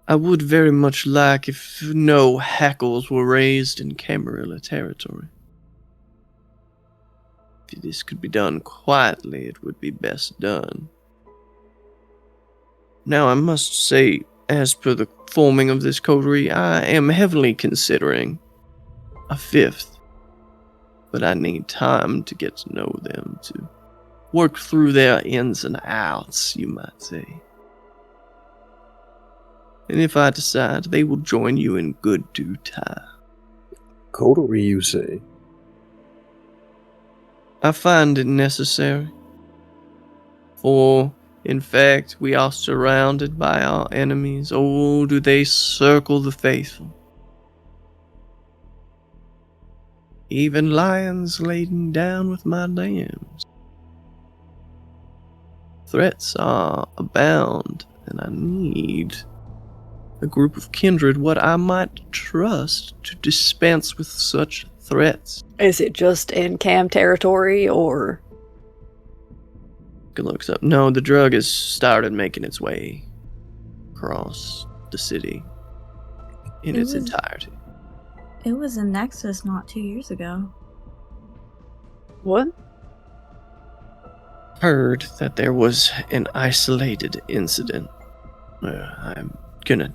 I would very much like if no hackles were raised in Camarilla territory. If this could be done quietly, it would be best done. Now, I must say, as per the forming of this coterie, I am heavily considering a fifth. But I need time to get to know them, to work through their ins and outs, you might say. And if I decide, they will join you in good due time. Coterie, you say? I find it necessary. For, in fact, we are surrounded by our enemies. Oh, do they circle the faithful. Even lions laden down with my lambs. Threats are abound, and I need a group of kindred what I might trust to dispense with such threats. Is it just in Cam territory, or? Good looks up. No, the drug has started making its way across the city in its entirety. It was in Nexus not 2 years ago. What? Heard that there was an isolated incident. I'm gonna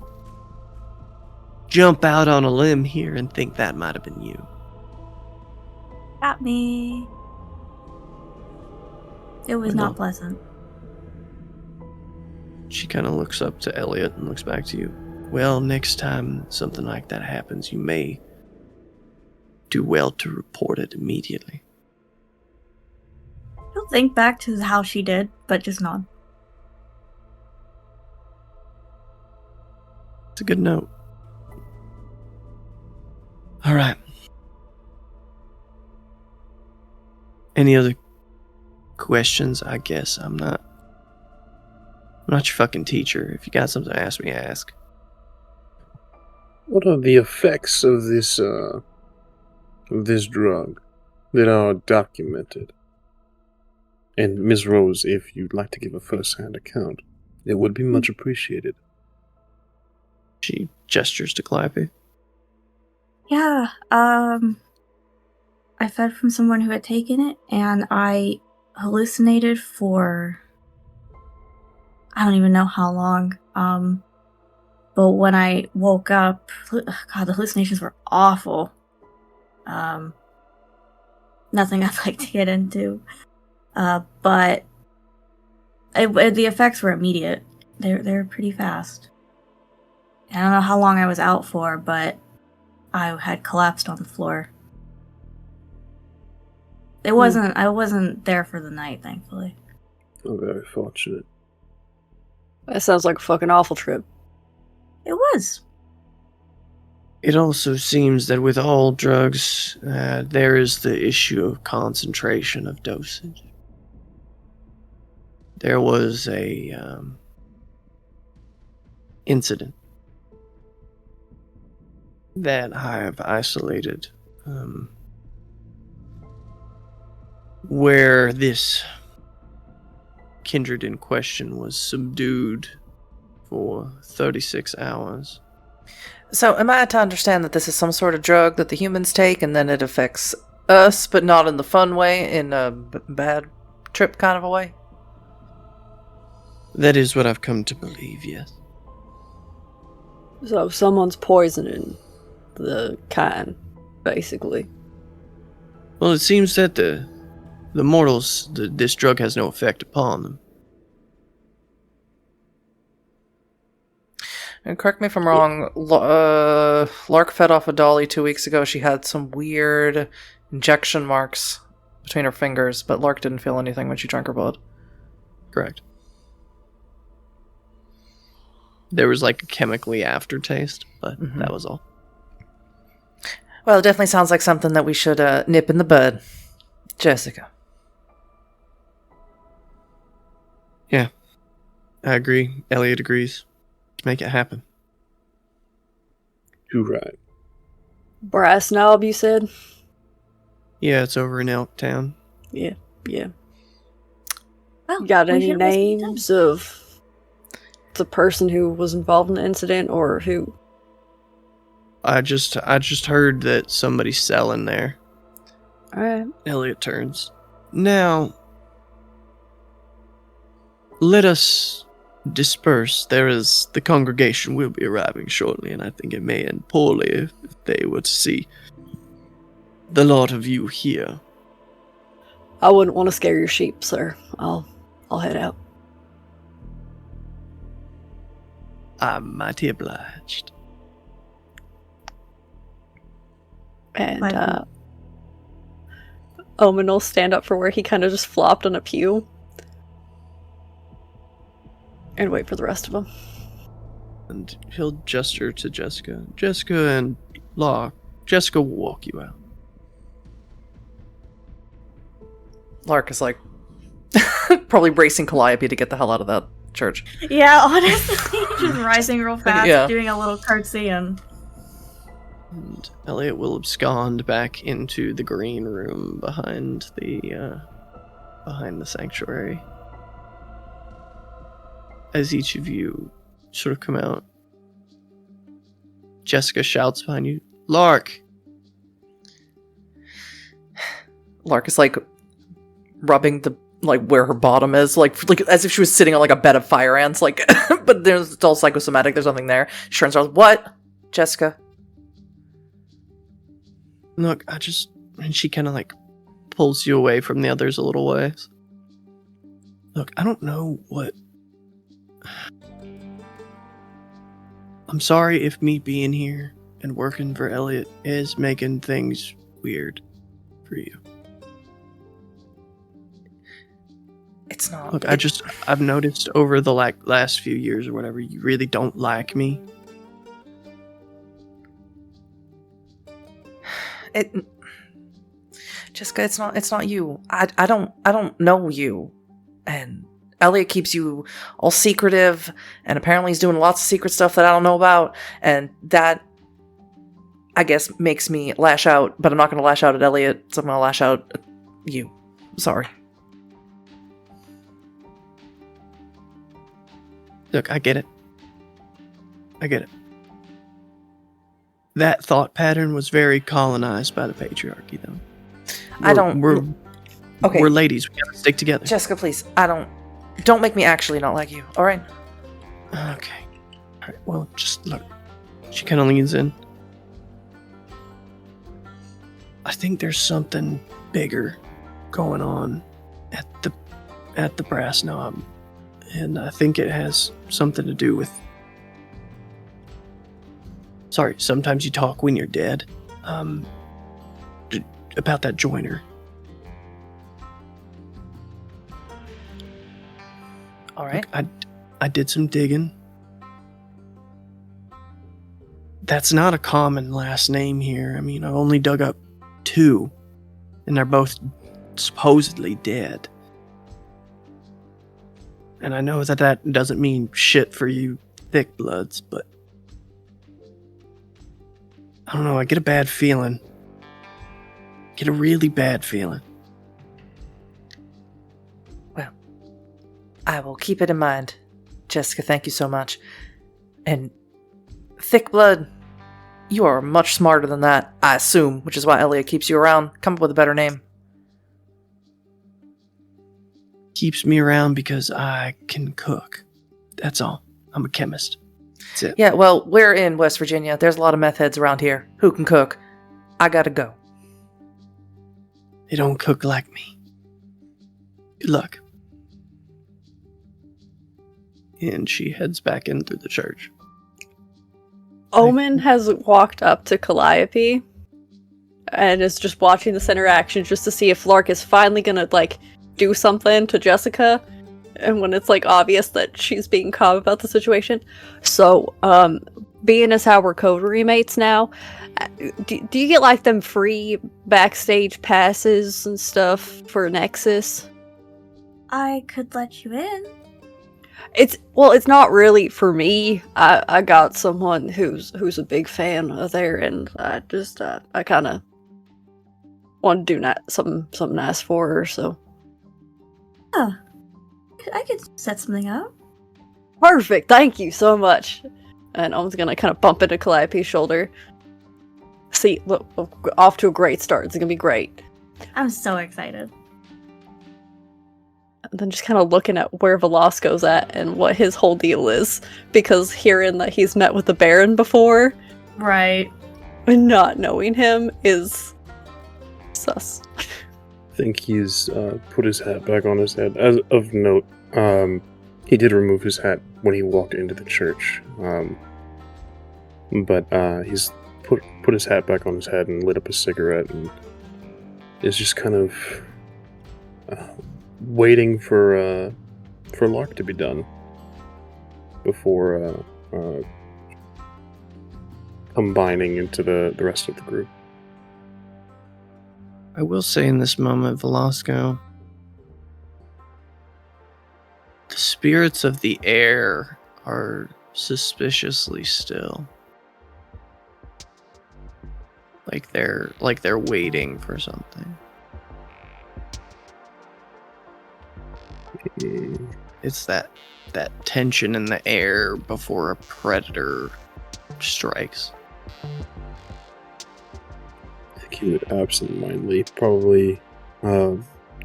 jump out on a limb here and think that might have been you. Got me. It was No. not pleasant. She kind of looks up to Elliot and looks back to you. Well, next time something like that happens, you may do well to report it immediately. I'll think back to how she did, but just nod. It's a good note. All right. Any other questions? I guess I'm not your fucking teacher. If you got something to ask me, ask. What are the effects of this drug that are documented? And Ms. Rose, if you'd like to give a first-hand account, it would be much appreciated. She gestures to Clappy. Yeah, I fed from someone who had taken it, and I hallucinated for I don't even know how long. But when I woke up, God, the hallucinations were awful. Nothing I'd like to get into. But the effects were immediate. They're pretty fast. I don't know how long I was out for, but I had collapsed on the floor. I wasn't there for the night, thankfully. Oh, very fortunate. That sounds like a fucking awful trip. It was. It also seems that with all drugs, there is the issue of concentration of dosage. There was a incident that I have isolated, where this kindred in question was subdued for 36 hours. So, am I to understand that this is some sort of drug that the humans take and then it affects us, but not in the fun way, in a bad trip kind of a way? That is what I've come to believe, yes. So someone's poisoning the kind, basically. Well, it seems that the mortals, this drug has no effect upon them. And correct me if I'm wrong, Lark fed off a dolly 2 weeks ago. She had some weird injection marks between her fingers, but Lark didn't feel anything when she drank her blood. Correct. There was like a chemically aftertaste, but that was all. Well, it definitely sounds like something that we should nip in the bud. Jessica. Yeah, I agree. Elliot agrees. Let's make it happen. Too right. Brass Knob, you said? Yeah, it's over in Elktown. Yeah. Well, Got we any should waste any time. names of the person who was involved in the incident, or who? I just heard that somebody's selling there. Alright. Elliot turns. Now, let us disperse. The congregation will be arriving shortly, and I think it may end poorly if they were to see the lot of you here. I wouldn't want to scare your sheep, sir. I'll head out. I'm mighty obliged. And Omen will stand up for where he kind of just flopped on a pew. And wait for the rest of them. And he'll gesture to Jessica. Jessica and Locke. Jessica will walk you out. Lark is like probably bracing Calliope to get the hell out of that church. Yeah, honestly, just rising real fast, Yeah. doing a little curtsy, and Elliot will abscond back into the green room behind the sanctuary. As each of you sort of come out, Jessica shouts behind you, Lark! Lark is like rubbing the where her bottom is, like as if she was sitting on like a bed of fire ants, like but it's all psychosomatic, there's nothing there. She turns around, what? Jessica? Look, and she kind of like pulls you away from the others a little ways. Look, I don't know what... I'm sorry if me being here and working for Elliot is making things weird for you. It's not. Look, I've noticed over the last few years or whatever, you really don't like me. Jessica, it's not you. I don't know you. And Elliot keeps you all secretive, and apparently he's doing lots of secret stuff that I don't know about, and that, I guess, makes me lash out, but I'm not going to lash out at Elliot, so I'm going to lash out at you. Sorry. Look, I get it. That thought pattern was very colonized by the patriarchy, though. Okay. We're ladies. We gotta stick together. Jessica, please. Don't make me actually not like you, alright? Okay. Alright, well, just look. She kind of leans in. I think there's something bigger going on at the brass knob. And I think it has something to do with... Sorry, sometimes you talk when you're dead. About that joiner. Alright. Look, I did some digging. That's not a common last name here. I mean, I've only dug up 2. And they're both supposedly dead. And I know that doesn't mean shit for you thick bloods, but I don't know, I get a bad feeling. Get a really bad feeling. Well, I will keep it in mind. Jessica, thank you so much. And thick blood, you are much smarter than that, I assume, which is why Elliot keeps you around. Come up with a better name. Keeps me around because I can cook. That's all. I'm a chemist. That's it. Yeah, well, we're in West Virginia. There's a lot of meth heads around here. Who can cook? I gotta go. They don't cook like me. Good luck. And she heads back in through the church. Omen has walked up to Calliope and is just watching this interaction just to see if Lark is finally gonna, do something to Jessica, and when it's, obvious that she's being calm about the situation. So, being as how we're coterie mates now, do you get, them free backstage passes and stuff for Nexus? I could let you in. It's not really for me. I got someone who's a big fan of there, and I kind of want to do something nice for her. So Oh, I could set something up. perfect. Thank you so much. And I was gonna kind of bump into Calliope's shoulder. See, look, off to a great start. It's gonna be great. I'm so excited. And then just kind of looking at where Velasco's at and what his whole deal is, because hearing that he's met with the Baron before, Right. and not knowing him is sus. I think he's put his hat back on his head. As of note, he did remove his hat when he walked into the church. But he's put his hat back on his head and lit up a cigarette and is just kind of waiting for Lark to be done before combining into the rest of the group. I will say in this moment, Velasco, the spirits of the air are suspiciously still. Like they're waiting for something. It's that tension in the air before a predator strikes. I think he would absentmindedly probably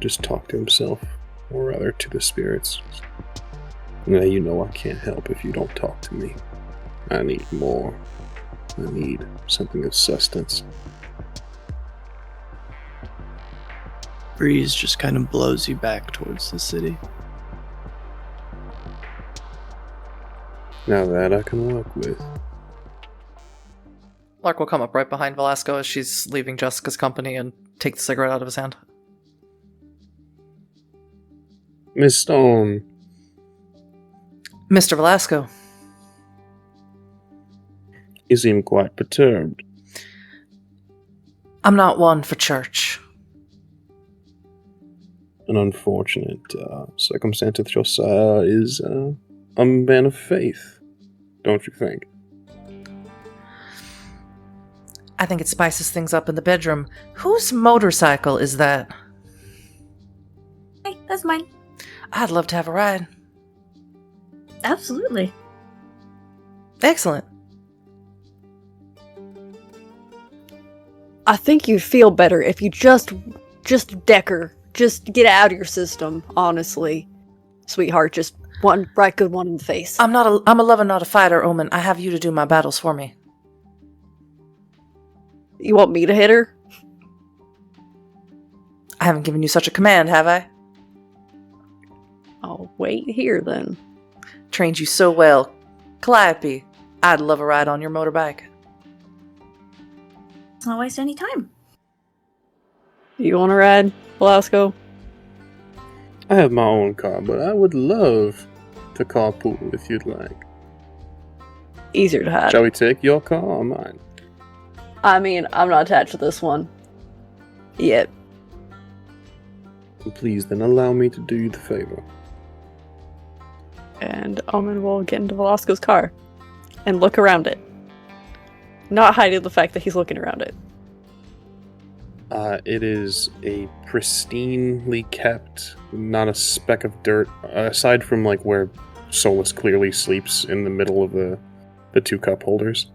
just talk to himself, or rather to the spirits. Now you know I can't help if you don't talk to me. I need more. I need something of sustenance. Breeze just kind of blows you back towards the city. Now that I can work with. Lark will come up right behind Velasco as she's leaving Jessica's company and take the cigarette out of his hand. Miss Stone. Mr. Velasco. You seem quite perturbed. I'm not one for church. An unfortunate circumstance with Josiah is a man of faith, don't you think? I think it spices things up in the bedroom. Whose motorcycle is that? Hey, that's mine. I'd love to have a ride. Absolutely. Excellent. I think you'd feel better if you just decker. Just get it out of your system, honestly. Sweetheart, just one right good one in the face. I'm a lover, not a fighter, Omen. I have you to do my battles for me. You want me to hit her? I haven't given you such a command, have I? I'll wait here then. Trained you so well. Calliope, I'd love a ride on your motorbike. Let's not waste any time. You want to ride, Velasco? I have my own car, but I would love to carpool if you'd like. Easier to have. Shall we take your car or mine? I mean, I'm not attached to this one. Yet. Please then allow me to do you the favor. And Omen will get into Velasco's car and look around it. Not hiding the fact that he's looking around it. It is a pristinely kept, not a speck of dirt, aside from like where Solus clearly sleeps in the middle of the two cup holders.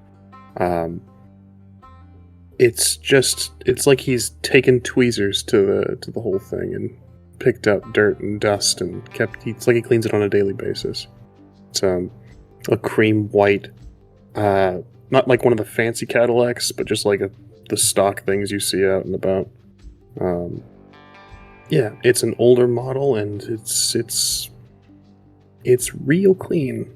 It's like he's taken tweezers to the whole thing and picked up dirt and dust and it's like he cleans it on a daily basis. It's a cream white, not like one of the fancy Cadillacs, but just like the stock things you see out and about. Yeah, it's an older model and it's real clean.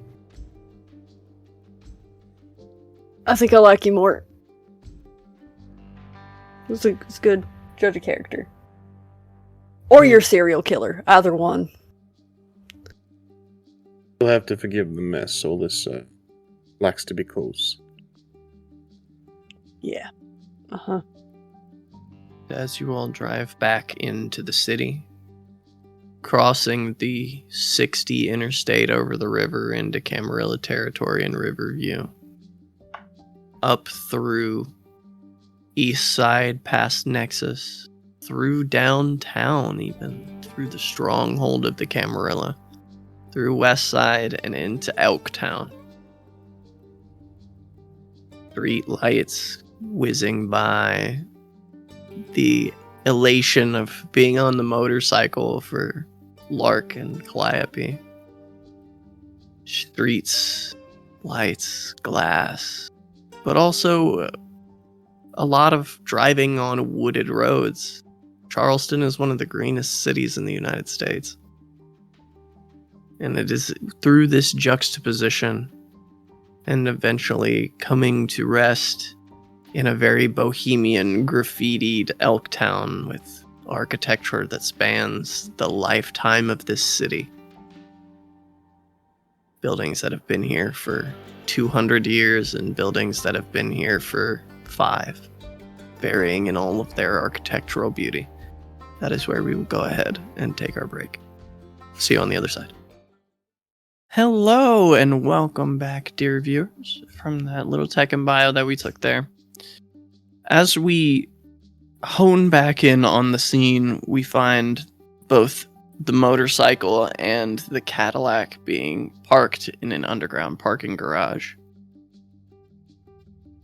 I think I like you more. It's good. Judge a character. Or your serial killer. Either one. You'll have to forgive the mess. Solus likes to be close. Yeah. Uh-huh. As you all drive back into the city, crossing the 60 interstate over the river into Camarilla territory and Riverview. Up through East Side past Nexus, through downtown even, through the stronghold of the Camarilla, through West Side and into Elktown. Street lights whizzing by, the elation of being on the motorcycle for Lark and Calliope. Streets, lights, glass, but also a lot of driving on wooded roads. Charleston is one of the greenest cities in the United States. And it is through this juxtaposition and eventually coming to rest in a very bohemian, graffitied Elktown with architecture that spans the lifetime of this city. Buildings that have been here for 200 years and buildings that have been here for 5, varying in all of their architectural beauty. That is where we will go ahead and take our break. See you on the other side. Hello and welcome back, dear viewers, from that little tech and bio that we took there. As we hone back in on the scene, we find both the motorcycle and the Cadillac being parked in an underground parking garage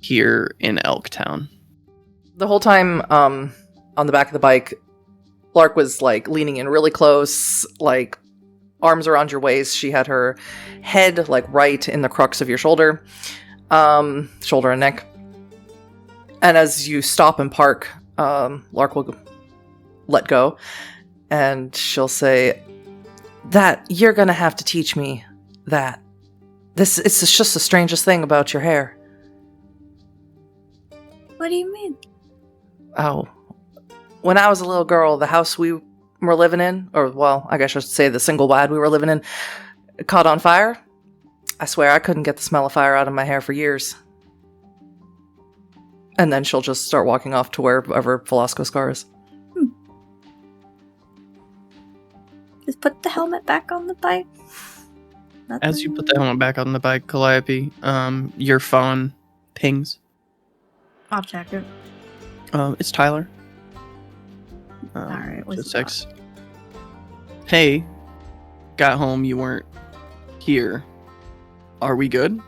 here in Elktown. The whole time on the back of the bike, Lark was like leaning in really close, like arms around your waist. She had her head like right in the crux of your shoulder and neck. And as you stop and park, Lark will let go, and she'll say, "That you're gonna have to teach me that. It's just the strangest thing about your hair." What do you mean? Oh, when I was a little girl, the house we were living in, or well, I guess I should say the single wide we were living in, caught on fire. I swear I couldn't get the smell of fire out of my hair for years. And then she'll just start walking off to wherever Velasco Scar is. Just put the helmet back on the bike. Nothing. As you put the helmet back on the bike, Calliope, your phone pings. I'll check it. It's Tyler. Alright, what's just text. Hey, got home, you weren't here. Are we good?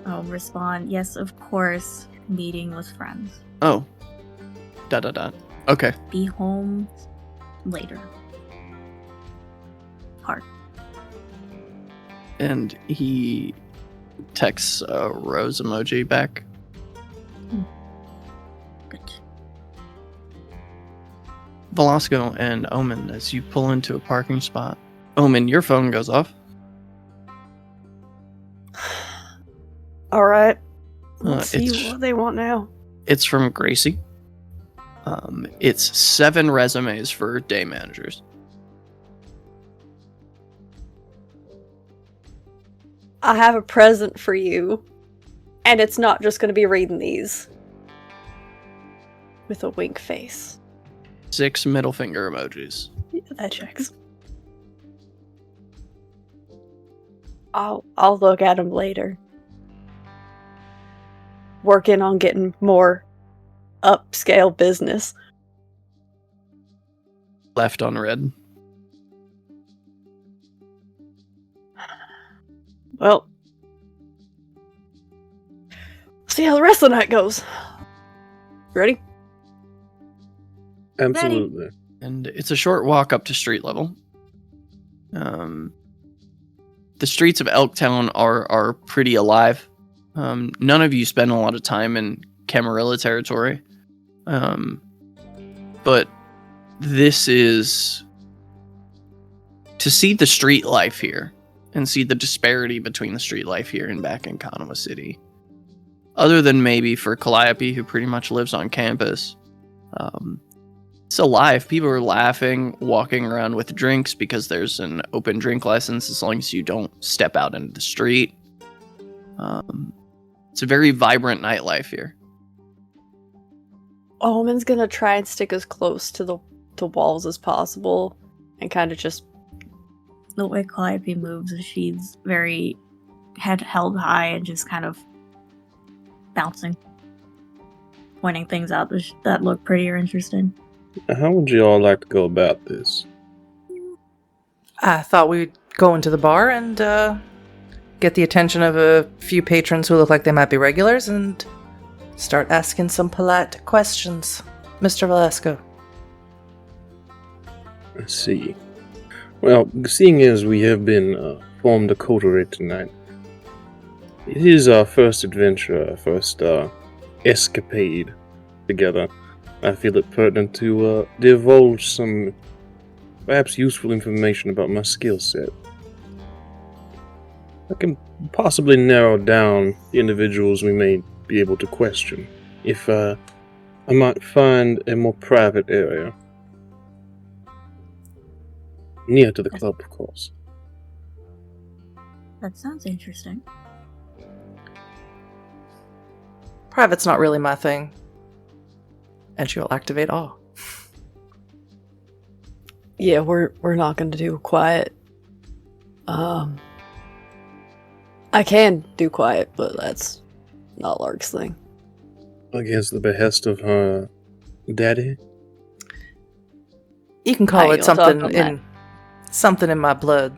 I'll respond, yes, of course. Meeting with friends. Oh. ... Okay. Be home later. Heart. And he texts a rose emoji back. Good. Velasco and Omen, as you pull into a parking spot. Omen, your phone goes off. Alright. Let's see what they want now. It's from Gracie. It's 7 resumes for day managers. I have a present for you. And it's not just going to be reading these. With a wink face. 6 middle finger emojis. Yeah, that checks. I'll look at them later. Working on getting more upscale business. Left unread. Well, see how the rest of the night goes. Ready? Absolutely. And it's a short walk up to street level. The streets of Elktown are pretty alive. None of you spend a lot of time in Camarilla territory. But this is to see the street life here and see the disparity between the street life here and back in Kanawha City. Other than maybe for Calliope, who pretty much lives on campus, it's alive. People are laughing, walking around with drinks because there's an open drink license as long as you don't step out into the street. It's a very vibrant nightlife here. Omen's gonna try and stick as close to the walls as possible and kind of just... The way Calliope moves is she's very head held high and just kind of bouncing, pointing things out that look pretty or interesting. How would you all like to go about this? I thought we'd go into the bar and get the attention of a few patrons who look like they might be regulars and start asking some polite questions. Mr. Velasco. I see. Well, seeing as we have been formed a coterie tonight, it is our first adventure, our first escapade together. I feel it pertinent to divulge some perhaps useful information about my skill set. I can possibly narrow down the individuals we may be able to question, if I might find a more private area. Near to the club, of course. That sounds interesting. Private's not really my thing. And she'll activate awe. Yeah, we're not going to do quiet. I can do quiet, but that's not Lark's thing. Against the behest of her daddy? You can call I it don't talk on something in my blood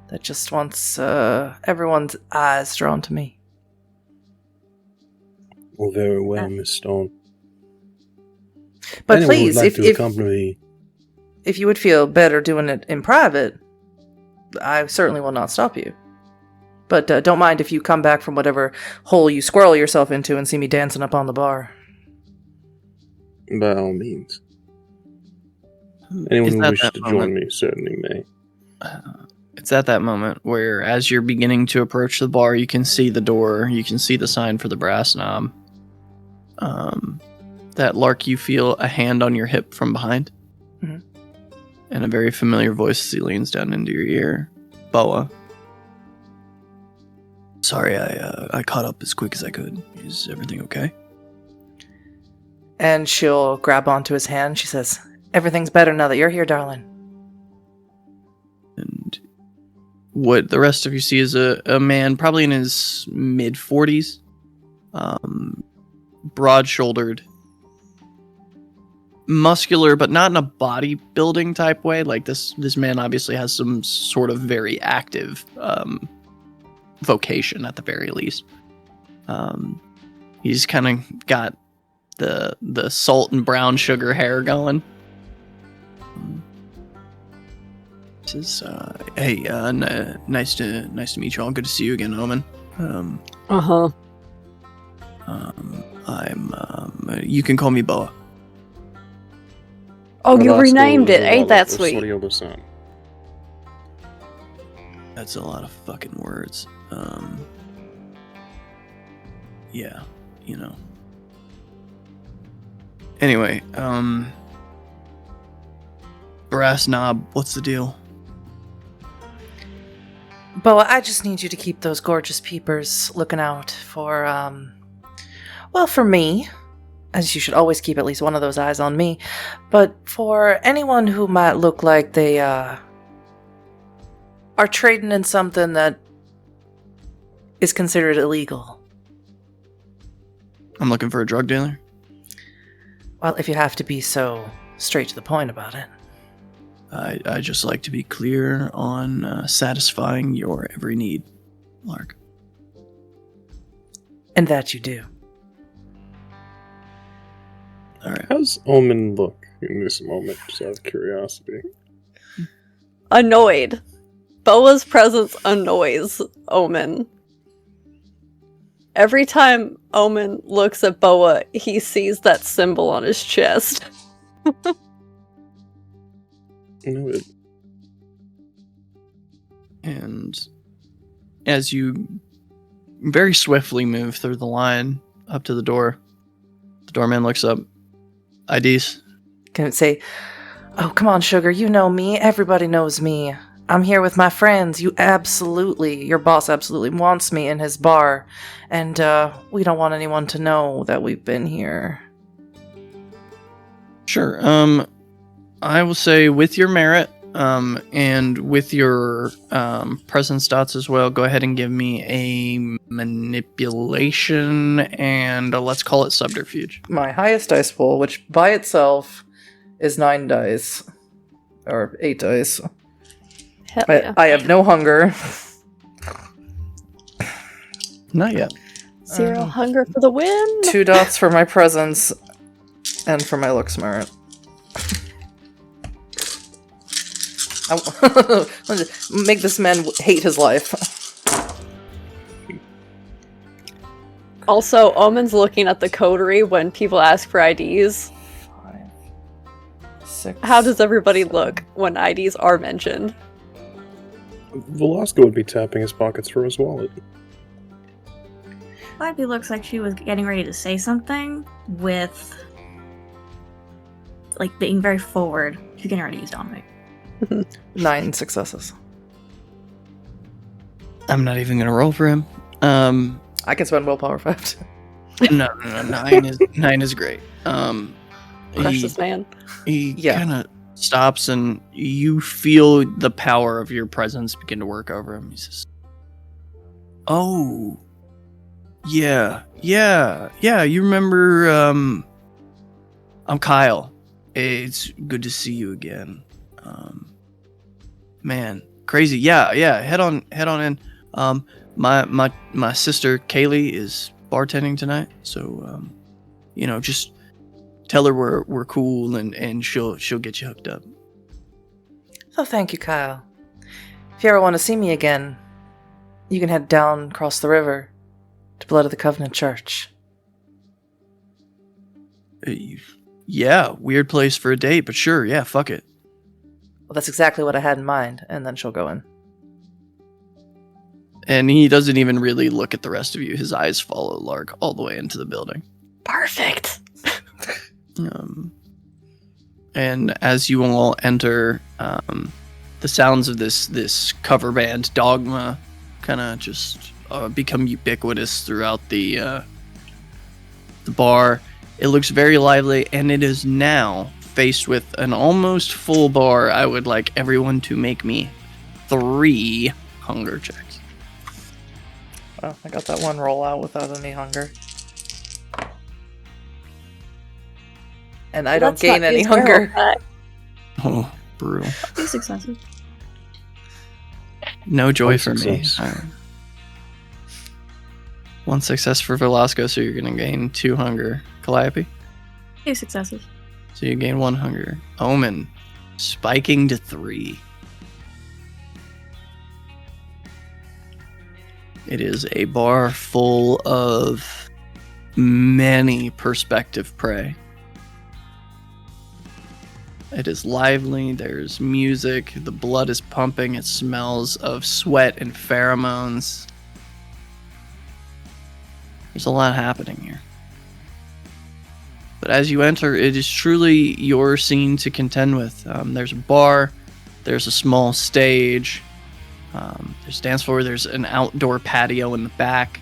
that just wants everyone's eyes drawn to me. Well, very well, Miss Stone. But Anyone please, would like to if accompany... if you would feel better doing it in private, I certainly will not stop you. But don't mind if you come back from whatever hole you squirrel yourself into and see me dancing up on the bar. By all means. Anyone who Is wishes that to moment? join me certainly may. It's at that moment where, as you're beginning to approach the bar, you can see the door, you can see the sign for the brass knob. That Lark, you feel a hand on your hip from behind. Mhm. And a very familiar voice leans down into your ear. Boa. Sorry, I caught up as quick as I could. Is everything okay? And she'll grab onto his hand. She says, "Everything's better now that you're here, darling." And what the rest of you see is a man probably in his mid-40s. Broad-shouldered. Muscular, but not in a bodybuilding type way. Like this man obviously has some sort of very active vocation at the very least. He's kind of got the salt and brown sugar hair going. Says, "Hey, nice to meet you all. Good to see you again, Omen. You can call me Boa." Oh, you Velasco renamed it. Ain't that Zavala sweet? Osorio-Lozano. That's a lot of fucking words. Yeah, you know. Anyway, brass knob, what's the deal? Boa, I just need you to keep those gorgeous peepers looking out for, well, for me, as you should always keep at least one of those eyes on me, but for anyone who might look like they, are trading in something that is considered illegal. I'm looking for a drug dealer. Well, if you have to be so straight to the point about it. I just like to be clear on satisfying your every need, Lark. And that you do. All right. How's Omen look in this moment, just out of curiosity? Annoyed. Boa's presence annoys Omen. Every time Omen looks at Boa, he sees that symbol on his chest. Noted. And as you very swiftly move through the line up to the door, the doorman looks up. IDs? Can it say, "Oh, come on, sugar, you know me. Everybody knows me. I'm here with my friends. Your boss absolutely wants me in his bar. And we don't want anyone to know that we've been here." Sure. I will say, with your merit, And with your presence dots as well, go ahead and give me a manipulation and let's call it subterfuge. My highest dice pool, which by itself is 9 dice. Or 8 dice. Hell yeah. I have no hunger. Not yet. 0 hunger for the win. 2 dots for my presence and for my look smart. Let's make this man hate his life. Also, Omen's looking at the coterie when people ask for IDs. 5, 6. How does everybody look when IDs are mentioned? Velasco would be tapping his pockets for his wallet. Flappy looks like she was getting ready to say something with, like, being very forward. She's getting ready to use dominate. 9 successes. I'm not even gonna roll for him. I can spend willpower 5. No. 9 is great. Crush this man. He Yeah. kind of stops, and you feel the power of your presence begin to work over him. He says, "Oh, yeah. You remember? I'm Kyle. It's good to see you again. Man, crazy. Yeah. Head on in. My sister Kaylee is bartending tonight, so just tell her we're cool and she'll get you hooked up." Oh, thank you, Kyle. If you ever want to see me again, you can head down across the river to Blood of the Covenant Church. Yeah, weird place for a date, but sure, yeah, fuck it. Well, that's exactly what I had in mind, and then she'll go in. And he doesn't even really look at the rest of you. His eyes follow Lark all the way into the building. Perfect. And as you all enter, the sounds of this cover band Dogma kind of just become ubiquitous throughout the bar. It looks very lively, and it is now faced with an almost full bar. I would like everyone to make me 3 hunger checks. Well, I got that one roll out without any hunger. And I don't Let's gain not any use barrel hunger. pack. Oh, brutal. 2 successes. No joy One for success. me. All right. 1 success for Velasco, so you're going to gain 2 hunger. Calliope? 2 successes. So you gain 1 hunger. Omen, spiking to 3. It is a bar full of many perspective prey. It is lively, there's music, the blood is pumping, it smells of sweat and pheromones. There's a lot happening here. But as you enter, it is truly your scene to contend with. There's a bar, there's a small stage, there's a dance floor, there's an outdoor patio in the back.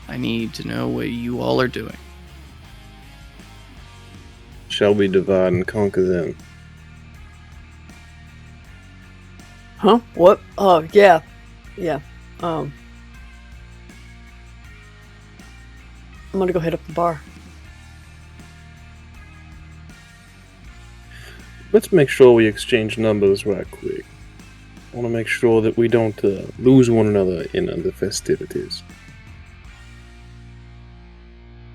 I need to know what you all are doing. Shall we divide and conquer them? Huh? What? Oh, yeah. Yeah. I'm gonna go hit up the bar. Let's make sure we exchange numbers right quick. I want to make sure that we don't lose one another in the festivities.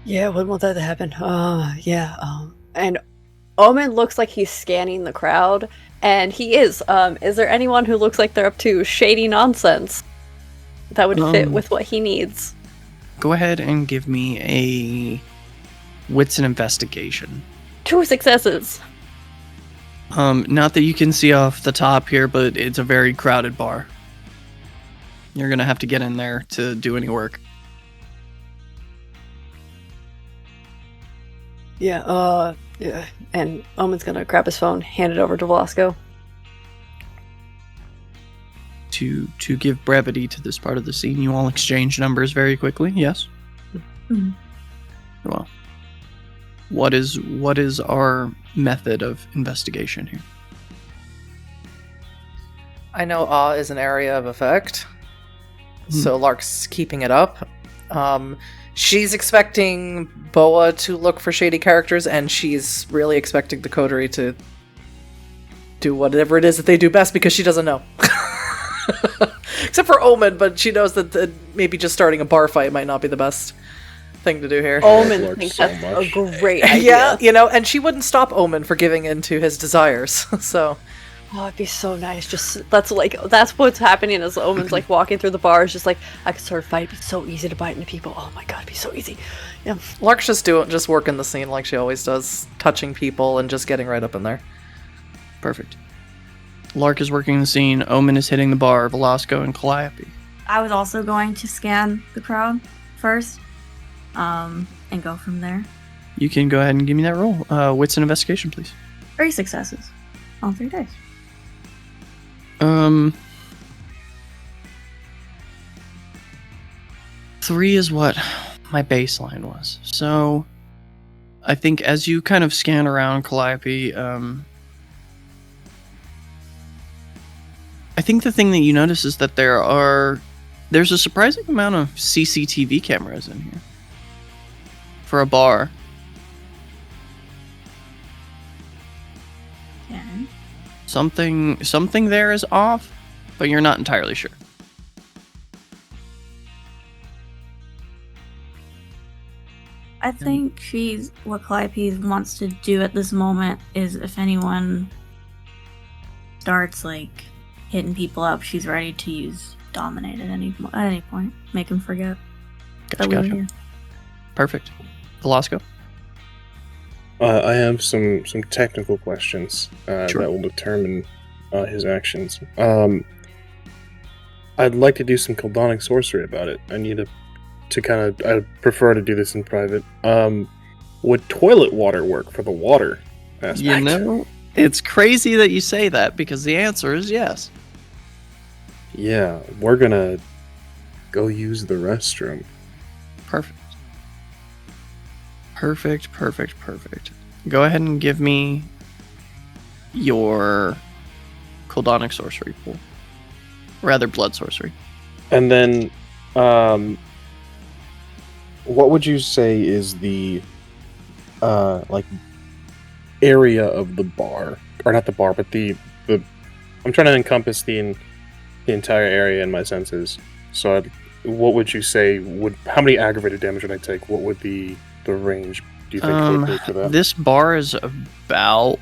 Yeah, wouldn't want that to happen. And Omen looks like he's scanning the crowd, and he is. Is there anyone who looks like they're up to shady nonsense that would fit with what he needs? Go ahead and give me a wits and investigation. 2 successes. Not that you can see off the top here, but it's a very crowded bar. You're gonna have to get in there to do any work. Yeah, and Omen's gonna grab his phone, hand it over to Velasco. To give brevity to this part of the scene, you all exchange numbers very quickly. Yes. Mhm. Well, what is our method of investigation here? I know awe is an area of effect, so Lark's keeping it up. She's expecting Boa to look for shady characters, and she's really expecting the coterie to do whatever it is that they do best because she doesn't know. Except for Omen, but she knows that maybe just starting a bar fight might not be the best thing to do here. Omen thinks that's a great idea. Yeah, and she wouldn't stop Omen for giving in to his desires, so... Oh, it'd be so nice. That's what's happening as Omen's like walking through the bars, just like, I could start a fight, it'd be so easy to bite into people. Oh my god, it'd be so easy. Yeah. Lark's just working the scene like she always does, touching people and just getting right up in there. Perfect. Lark is working the scene, Omen is hitting the bar, Velasco and Calliope. I was also going to scan the crowd first, and go from there. You can go ahead and give me that roll. Wits and investigation, please. 3 successes on 3 days. 3 is what my baseline was. So, I think as you kind of scan around Calliope, I think the thing that you notice is that there's a surprising amount of CCTV cameras in here. For a bar. Okay. Something there is off, but you're not entirely sure. I think what Calliope wants to do at this moment is if anyone starts like hitting people up, she's ready to use dominate at any point. Make them forget that we were here. Perfect. Velasco? I have some technical questions Sure. that will determine his actions. I'd like to do some Caldonic sorcery about it. I need I prefer to do this in private. Would toilet water work for the water aspect? You know, it's crazy that you say that because the answer is yes. Yeah, we're gonna go use the restroom. Perfect. Go ahead and give me your Caldonic sorcery pool. Rather, blood sorcery. And then, what would you say is the, area of the bar? Or not the bar, but the I'm trying to encompass the entire area in my senses. So what would you say how many aggravated damage would I take? What would the range do you think would be for that? This bar is about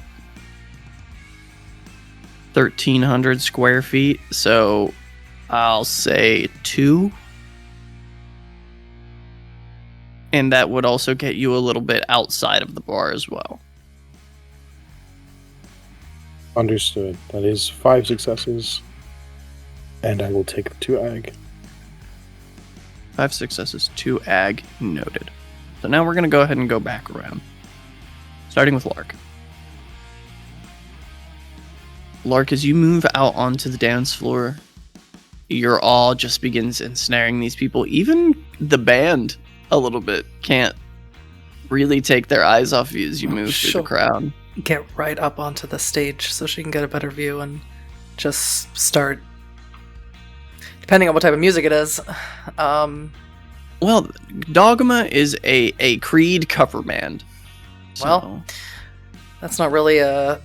1,300 square feet, so I'll say 2. And that would also get you a little bit outside of the bar as well. Understood. That is 5 successes. And I will take 2 ag. 5 successes, 2 ag, noted. So now we're going to go ahead and go back around. Starting with Lark. Lark, as you move out onto the dance floor, your awe just begins ensnaring these people. Even the band, a little bit, can't really take their eyes off you as you move through the crowd. Get right up onto the stage so she can get a better view and just start, depending on what type of music it is. Well, Dogma is a Creed cover band. So. Well, that's not really a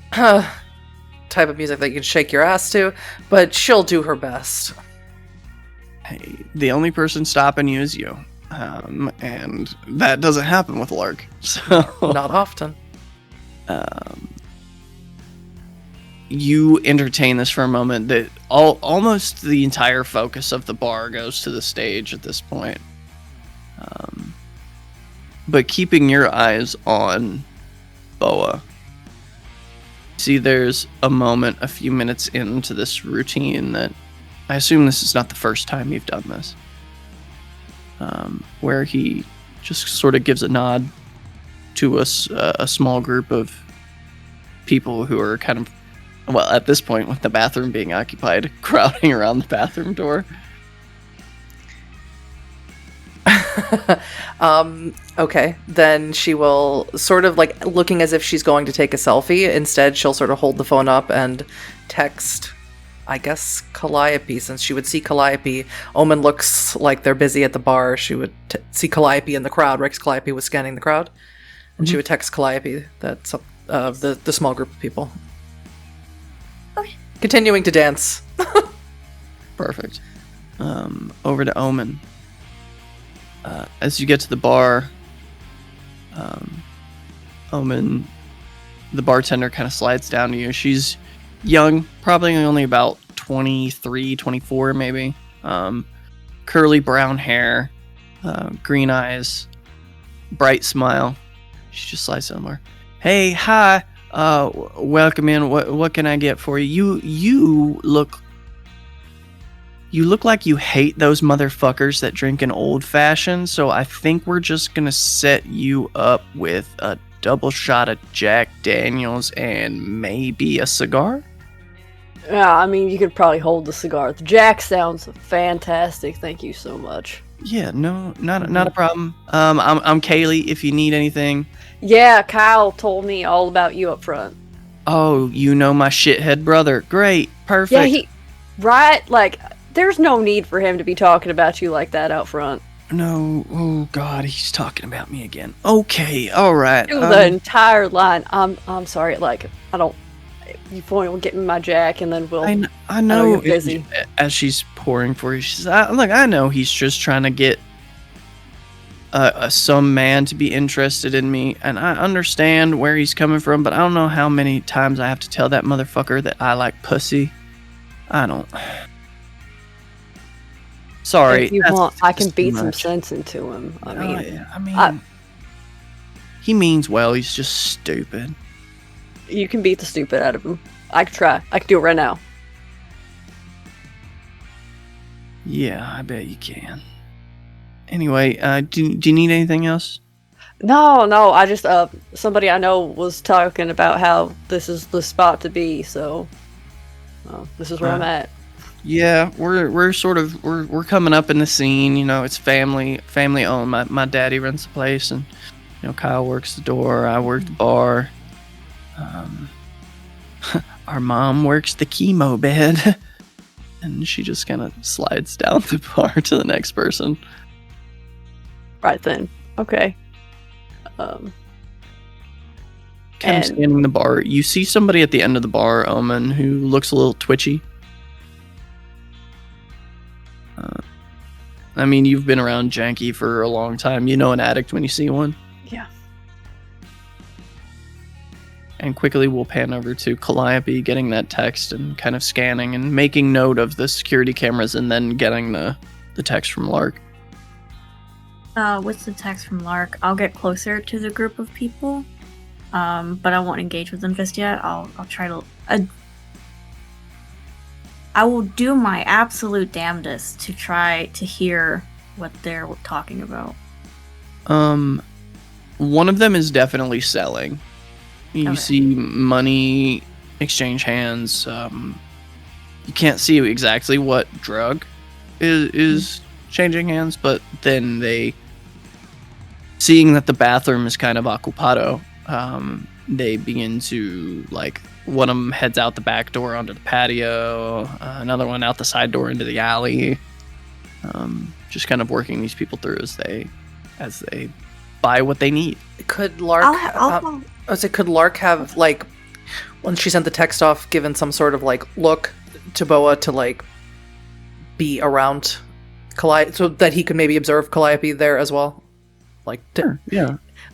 type of music that you can shake your ass to, but she'll do her best. Hey, the only person stopping you is you. And that doesn't happen with Lark. So Not often. You entertain this for a moment. That almost the entire focus of the bar goes to the stage at this point. But keeping your eyes on Boa. See, there's a moment a few minutes into this routine that I assume this is not the first time you've done this. Where he just sort of gives a nod to a small group of people who are kind of, well, at this point, with the bathroom being occupied, crowding around the bathroom door. Okay, then she will sort of like looking as if she's going to take a selfie. Instead, she'll sort of hold the phone up and text I guess Calliope, since she would see Calliope. Omen looks like they're busy at the bar. She would see Calliope in the crowd, right? 'Cause Calliope was scanning the crowd. And she would text Calliope that the small group of people. Okay. Continuing to dance. Perfect. Over to Omen. As you get to the bar, Omen, the bartender, kind of slides down to you. She's young, probably only about 23, 24 maybe. Curly brown hair, green eyes, bright smile. She just slides down the bar. Hey, hi. Welcome in. What can I get for you? You look like you hate those motherfuckers that drink an old fashioned, so I think we're just gonna set you up with a double shot of Jack Daniels and maybe a cigar? Yeah, I mean, you could probably hold the cigar. The Jack sounds fantastic. Thank you so much. Yeah, no, not a problem. I'm Kaylee if you need anything. Yeah, Kyle told me all about you up front. Oh, you know my shithead brother. Great, perfect. Yeah, right? Like, there's no need for him to be talking about you like that out front. No, oh god, he's talking about me again. Okay, all right. Do the entire line. I'm sorry. Like, I don't. You will get me my Jack, and then we'll. I know. You're busy. As she's pouring for you, she's look. I know he's just trying to get some man to be interested in me, and I understand where he's coming from, but I don't know how many times I have to tell that motherfucker that I like pussy. I don't. Sorry. If you want, I can beat some sense into him. I mean, he means well. He's just stupid. You can beat the stupid out of him. I can try. I can do it right now. Yeah, I bet you can. Anyway, do you need anything else? No. I just somebody I know was talking about how this is the spot to be. So this is where I'm at. Yeah, we're sort of we're coming up in the scene. You know, it's family owned. My daddy runs the place, and you know Kyle works the door. I work the bar. Our mom works the chemo bed, and she just kind of slides down the bar to the next person. Right then. Okay. Kind of scanning the bar. You see somebody at the end of the bar, Omen, who looks a little twitchy. I mean, you've been around Janky for a long time. You know an addict when you see one. Yeah. And quickly we'll pan over to Calliope getting that text and kind of scanning and making note of the security cameras and then getting the text from Lark. What's the text from Lark? I'll get closer to the group of people, but I won't engage with them just yet. I'll try to... I will do my absolute damnedest to try to hear what they're talking about. One of them is definitely selling. You see money exchange hands. You can't see exactly what drug is changing hands, but then seeing that the bathroom is kind of occupado, they begin to, like, one of them heads out the back door onto the patio, another one out the side door into the alley. Just kind of working these people through as they buy what they need. Could Lark? Could Lark have, like, when she sent the text off, given some sort of like look to Boa to like be around Calliope, so that he could maybe observe Calliope there as well, like to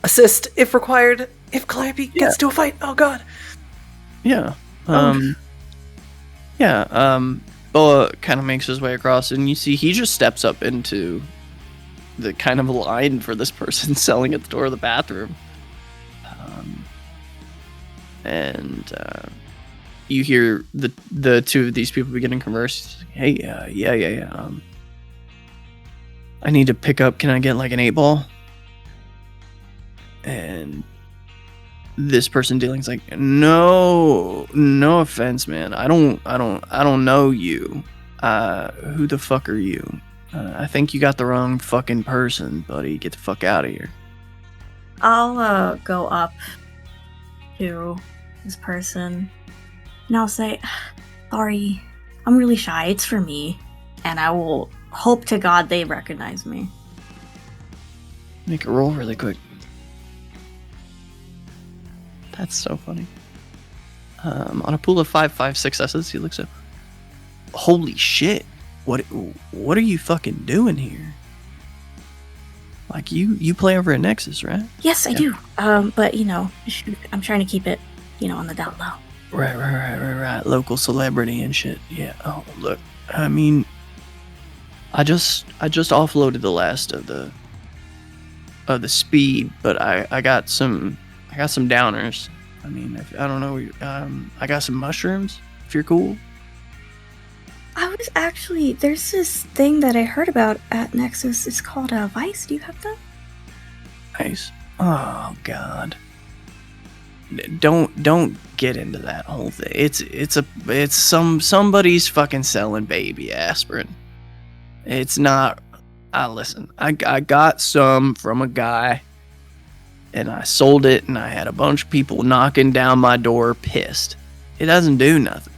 assist if required if Calliope gets to a fight. Oh God. Yeah. Boa kind of makes his way across, and you see he just steps up into the kind of line for this person selling at the door of the bathroom. And you hear the two of these people beginning to converse. Hey, yeah. I need to pick up. Can I get like an 8-ball? And this person dealing's like, no offense, man. I don't know you. Who the fuck are you? I think you got the wrong fucking person, buddy. Get the fuck out of here. I'll go up to this person and I'll say, sorry, I'm really shy. It's for me. And I will hope to God they recognize me. Make a roll really quick. That's so funny. On a pool of 5 successes, he looks up. Holy shit! What are you fucking doing here? Like you play over at Nexus, right? Yes, I do. But I'm trying to keep it, on the down low. Right. Local celebrity and shit. Yeah. Oh, look. I mean, I just offloaded the last of the speed, but I got some downers. I mean, I don't know. I got some mushrooms. If you're cool. There's this thing that I heard about at Nexus. It's called Vice. Do you have that? Vice. Oh God. Don't get into that whole thing. It's somebody's fucking selling baby aspirin. It's not. Listen. I got some from a guy, and I sold it, and I had a bunch of people knocking down my door, pissed. It doesn't do nothing.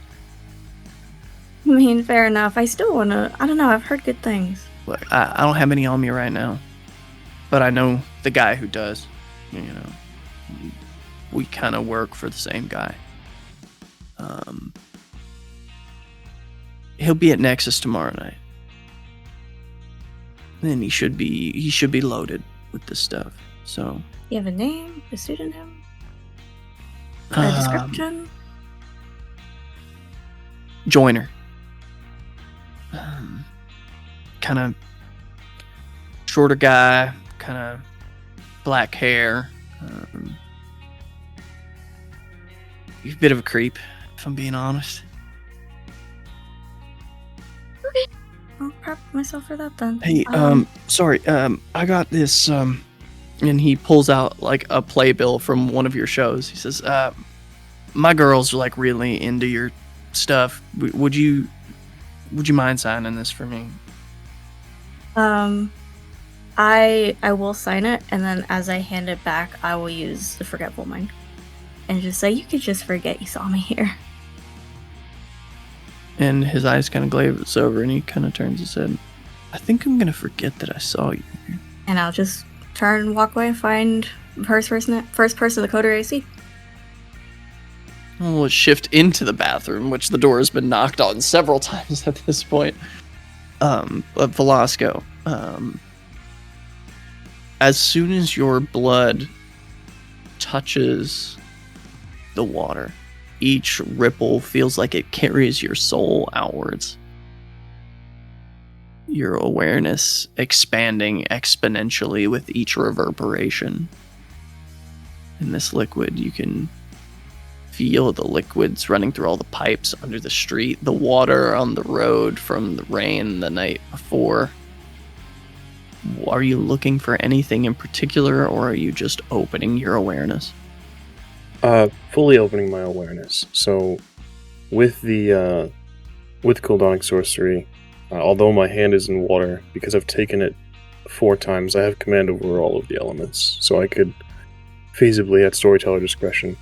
I mean, fair enough. I still wanna. I don't know. I've heard good things. Look, I don't have any on me right now, but I know the guy who does. We kind of work for the same guy. He'll be at Nexus tomorrow night. Then he should be loaded with this stuff. So. You have a name, a pseudonym, a description. Joiner. Kind of shorter guy, kind of black hair. He's a bit of a creep, if I'm being honest. Okay, I'll prep myself for that then. Hey, sorry, I got this, and he pulls out like a playbill from one of your shows. He says, my girls are like really into your stuff. Would you mind signing this for me? I will sign it, and then as I hand it back, I will use the Forgetful Mind and just say, you could just forget you saw me here. And his eyes kind of glaze over, and he kind of turns his head. I think I'm gonna forget that I saw you here. And I'll just turn and walk away and find first person of the coterie AC. We'll shift into the bathroom, which the door has been knocked on several times at this point. But Velasco, as soon as your blood touches the water, each ripple feels like it carries your soul outwards. Your awareness expanding exponentially with each reverberation. In this liquid, you can feel the liquids running through all the pipes under the street, the water on the road from the rain the night before. Are you looking for anything in particular, or are you just opening your awareness? Fully opening my awareness. So, with Coldonic Sorcery, although my hand is in water, because I've taken it 4 times, I have command over all of the elements. So I could feasibly, at storyteller discretion,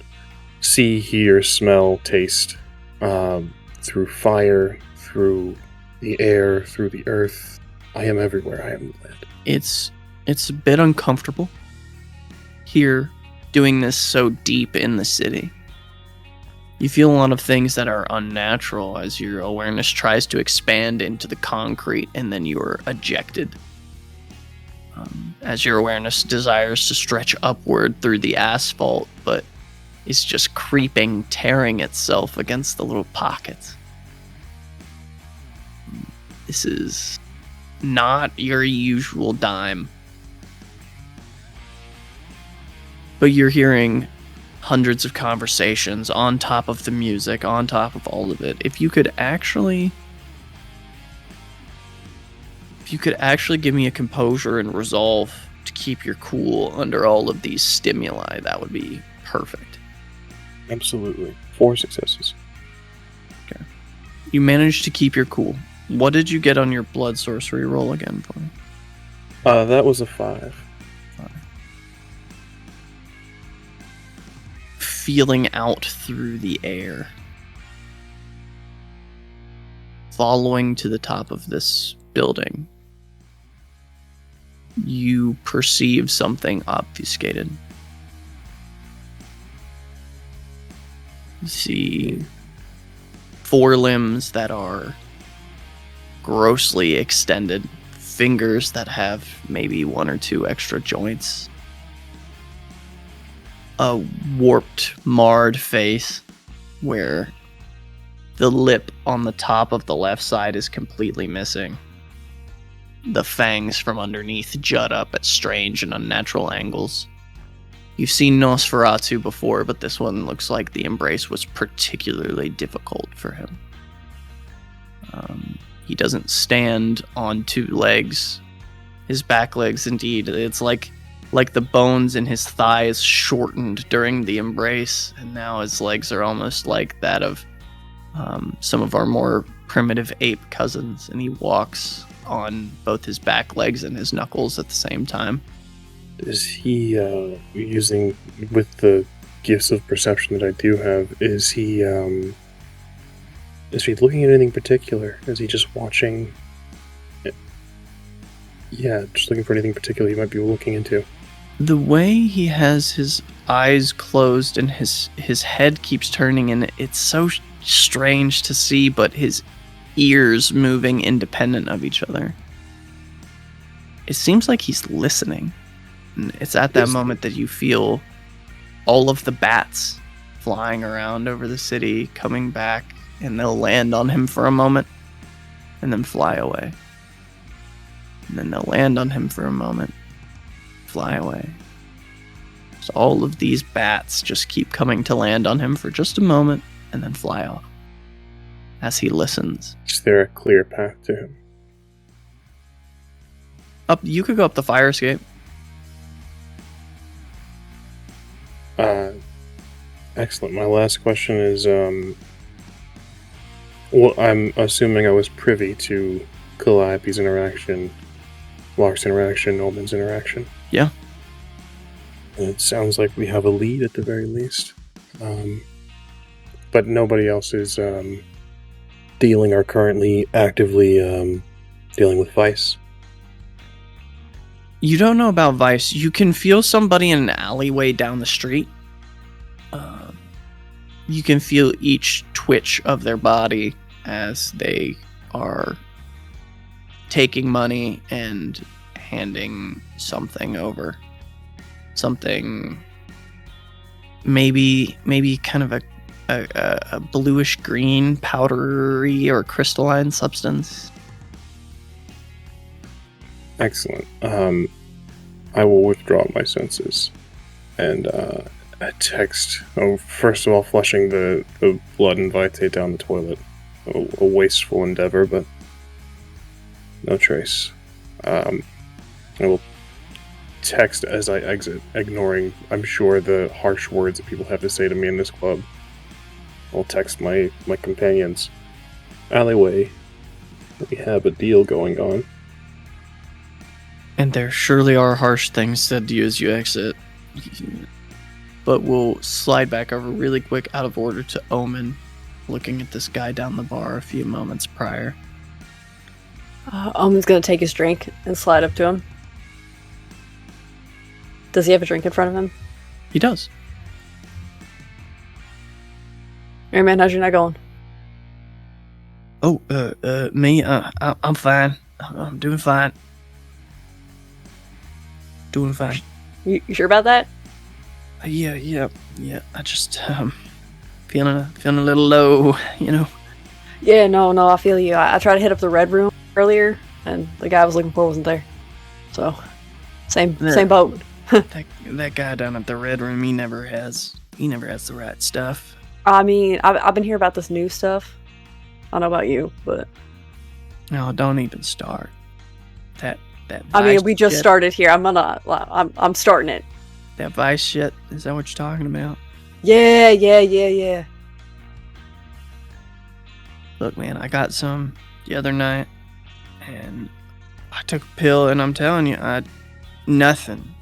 see, hear, smell, taste, through fire, through the air, through the earth. I am everywhere. I am the land. It's a bit uncomfortable here, doing this so deep in the city. You feel a lot of things that are unnatural as your awareness tries to expand into the concrete, and then you are ejected. As your awareness desires to stretch upward through the asphalt, but it's just creeping, tearing itself against the little pockets. This is not your usual dime. But you're hearing hundreds of conversations on top of the music, on top of all of it. If you could actually give me a composure and resolve to keep your cool under all of these stimuli, that would be perfect. Absolutely. 4 successes. Okay. You managed to keep your cool. What did you get on your blood sorcery roll again for me? That was a 5. Feeling out through the air. following to the top of this building, you perceive something obfuscated. You see forelimbs that are grossly extended, fingers that have maybe 1 or 2 extra joints, a warped, marred face where the lip on the top of the left side is completely missing. The fangs from underneath jut up at strange and unnatural angles. You've seen Nosferatu before, but this one looks like the embrace was particularly difficult for him. He doesn't stand on 2 legs. His back legs, indeed, it's like the bones in his thighs shortened during the embrace, and now his legs are almost like that of some of our more primitive ape cousins, and he walks on both his back legs and his knuckles at the same time. Is he, using, with the gifts of perception that I do have, is he looking at anything particular? Is he just watching? Yeah, just looking for anything particular he might be looking into. The way he has his eyes closed and his head keeps turning, and it's so strange to see, but his ears moving independent of each other. It seems like he's listening. And it's at that moment that you feel all of the bats flying around over the city coming back, and they'll land on him for a moment and then fly away. And then they'll land on him for a moment, fly away. So all of these bats just keep coming to land on him for just a moment and then fly off as he listens. Is there a clear path to him? You could go up the fire escape. Excellent. My last question is, well, I'm assuming I was privy to Calliope's interaction, Lark's interaction, Norman's interaction. Yeah. It sounds like we have a lead at the very least. But nobody else is dealing or currently actively dealing with Vice. You don't know about Vice. You can feel somebody in an alleyway down the street. You can feel each twitch of their body as they are taking money and handing something over. Something maybe kind of a bluish green, powdery or crystalline substance. Excellent. I will withdraw my senses and text. First of all, flushing the blood and vitae down the toilet. A wasteful endeavor, but no trace. I will text as I exit, ignoring, I'm sure, the harsh words that people have to say to me in this club. I'll text my companions. Alleyway, we have a deal going on. And there surely are harsh things said to you as you exit. But we'll slide back over really quick out of order to Omen, looking at this guy down the bar a few moments prior. Omen's gonna take his drink and slide up to him. Does he have a drink in front of him? He does. Hey man, how's your night going? Oh, me? I'm fine. I'm doing fine. Doing fine. You sure about that? Yeah. I just, feeling a little low, you know? Yeah, no, I feel you. I tried to hit up the red room earlier, and the guy I was looking for wasn't there. So, same boat. that guy down at the red room, he never has the right stuff. I mean, I've been hearing about this new stuff. I don't know about you, but No, don't even start. That I mean, we just shit, started here. I'm starting it. That Vice shit, is that what you're talking about? Yeah. Look, man, I got some the other night, and I took a pill, and I'm telling you, nothing.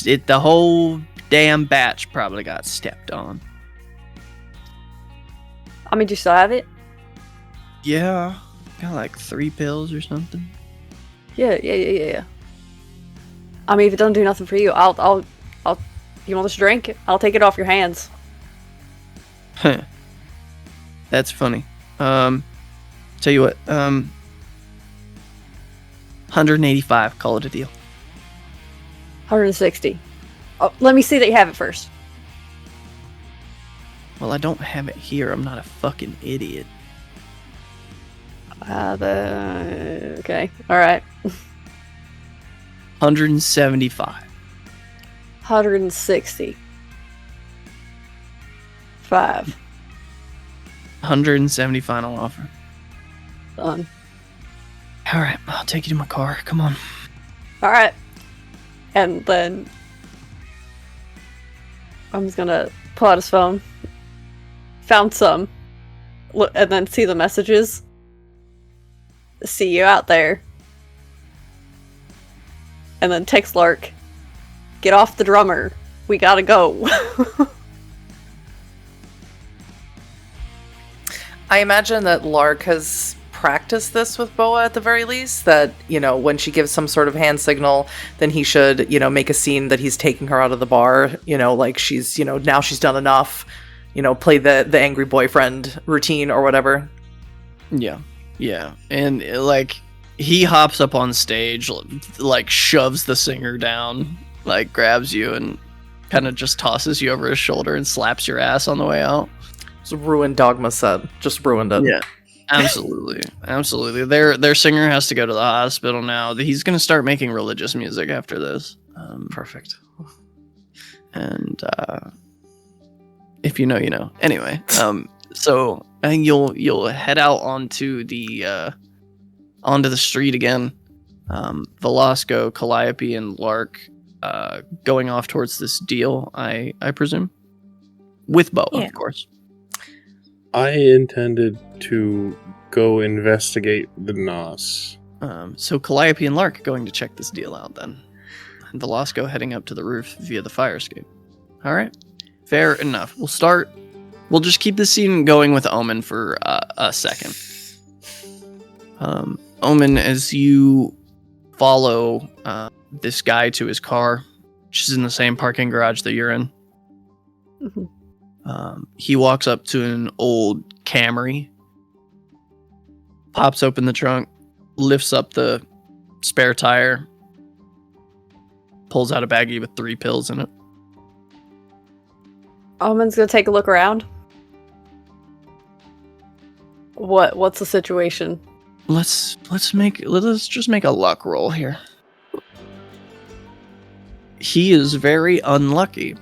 The whole damn batch probably got stepped on. I mean, do you still have it? Yeah, Got like 3 pills or something. Yeah. I mean, if it doesn't do nothing for you, I'll. You want this drink? I'll take it off your hands. Huh. That's funny. Tell you what. 185. Call it a deal. 160. Oh, let me see that you have it first. Well, I don't have it here. I'm not a fucking idiot. Okay. All right. 175. 160. 5. 170 final offer. Done. All right, I'll take you to my car. Come on. All right. And then I'm just gonna pull out his phone. Found some. Look, and then see the messages. See you out there. And then text Lark. Get off the drummer. We gotta go. I imagine that Lark has practiced this with Boa at the very least, that, you know, when she gives some sort of hand signal, then he should, you know, make a scene that he's taking her out of the bar, you know, like she's, you know, now she's done enough, you know, play the angry boyfriend routine or whatever. Yeah. And, like, he hops up on stage, like, shoves the singer down, like, grabs you and kind of just tosses you over his shoulder and slaps your ass on the way out. It's a ruined Dogma set. Just ruined it. Yeah. Absolutely. Their singer has to go to the hospital now. He's going to start making religious music after this. Perfect. And if you know, you know. Anyway, so I think you'll head out onto the street again. Velasco, Calliope, and Lark going off towards this deal, I presume, with Boa, of course. I intended to go investigate the NOS. So Calliope and Lark going to check this deal out then. And Velasco heading up to the roof via the fire escape. All right. Fair enough. We'll just keep the scene going with Omen for a second. Omen, as you follow this guy to his car, which is in the same parking garage that you're in. Mm-hmm. He walks up to an old Camry, pops open the trunk, lifts up the spare tire, pulls out a baggie with 3 pills in it. Omen's gonna take a look around. What's the situation? Let's just make a luck roll here. He is very unlucky.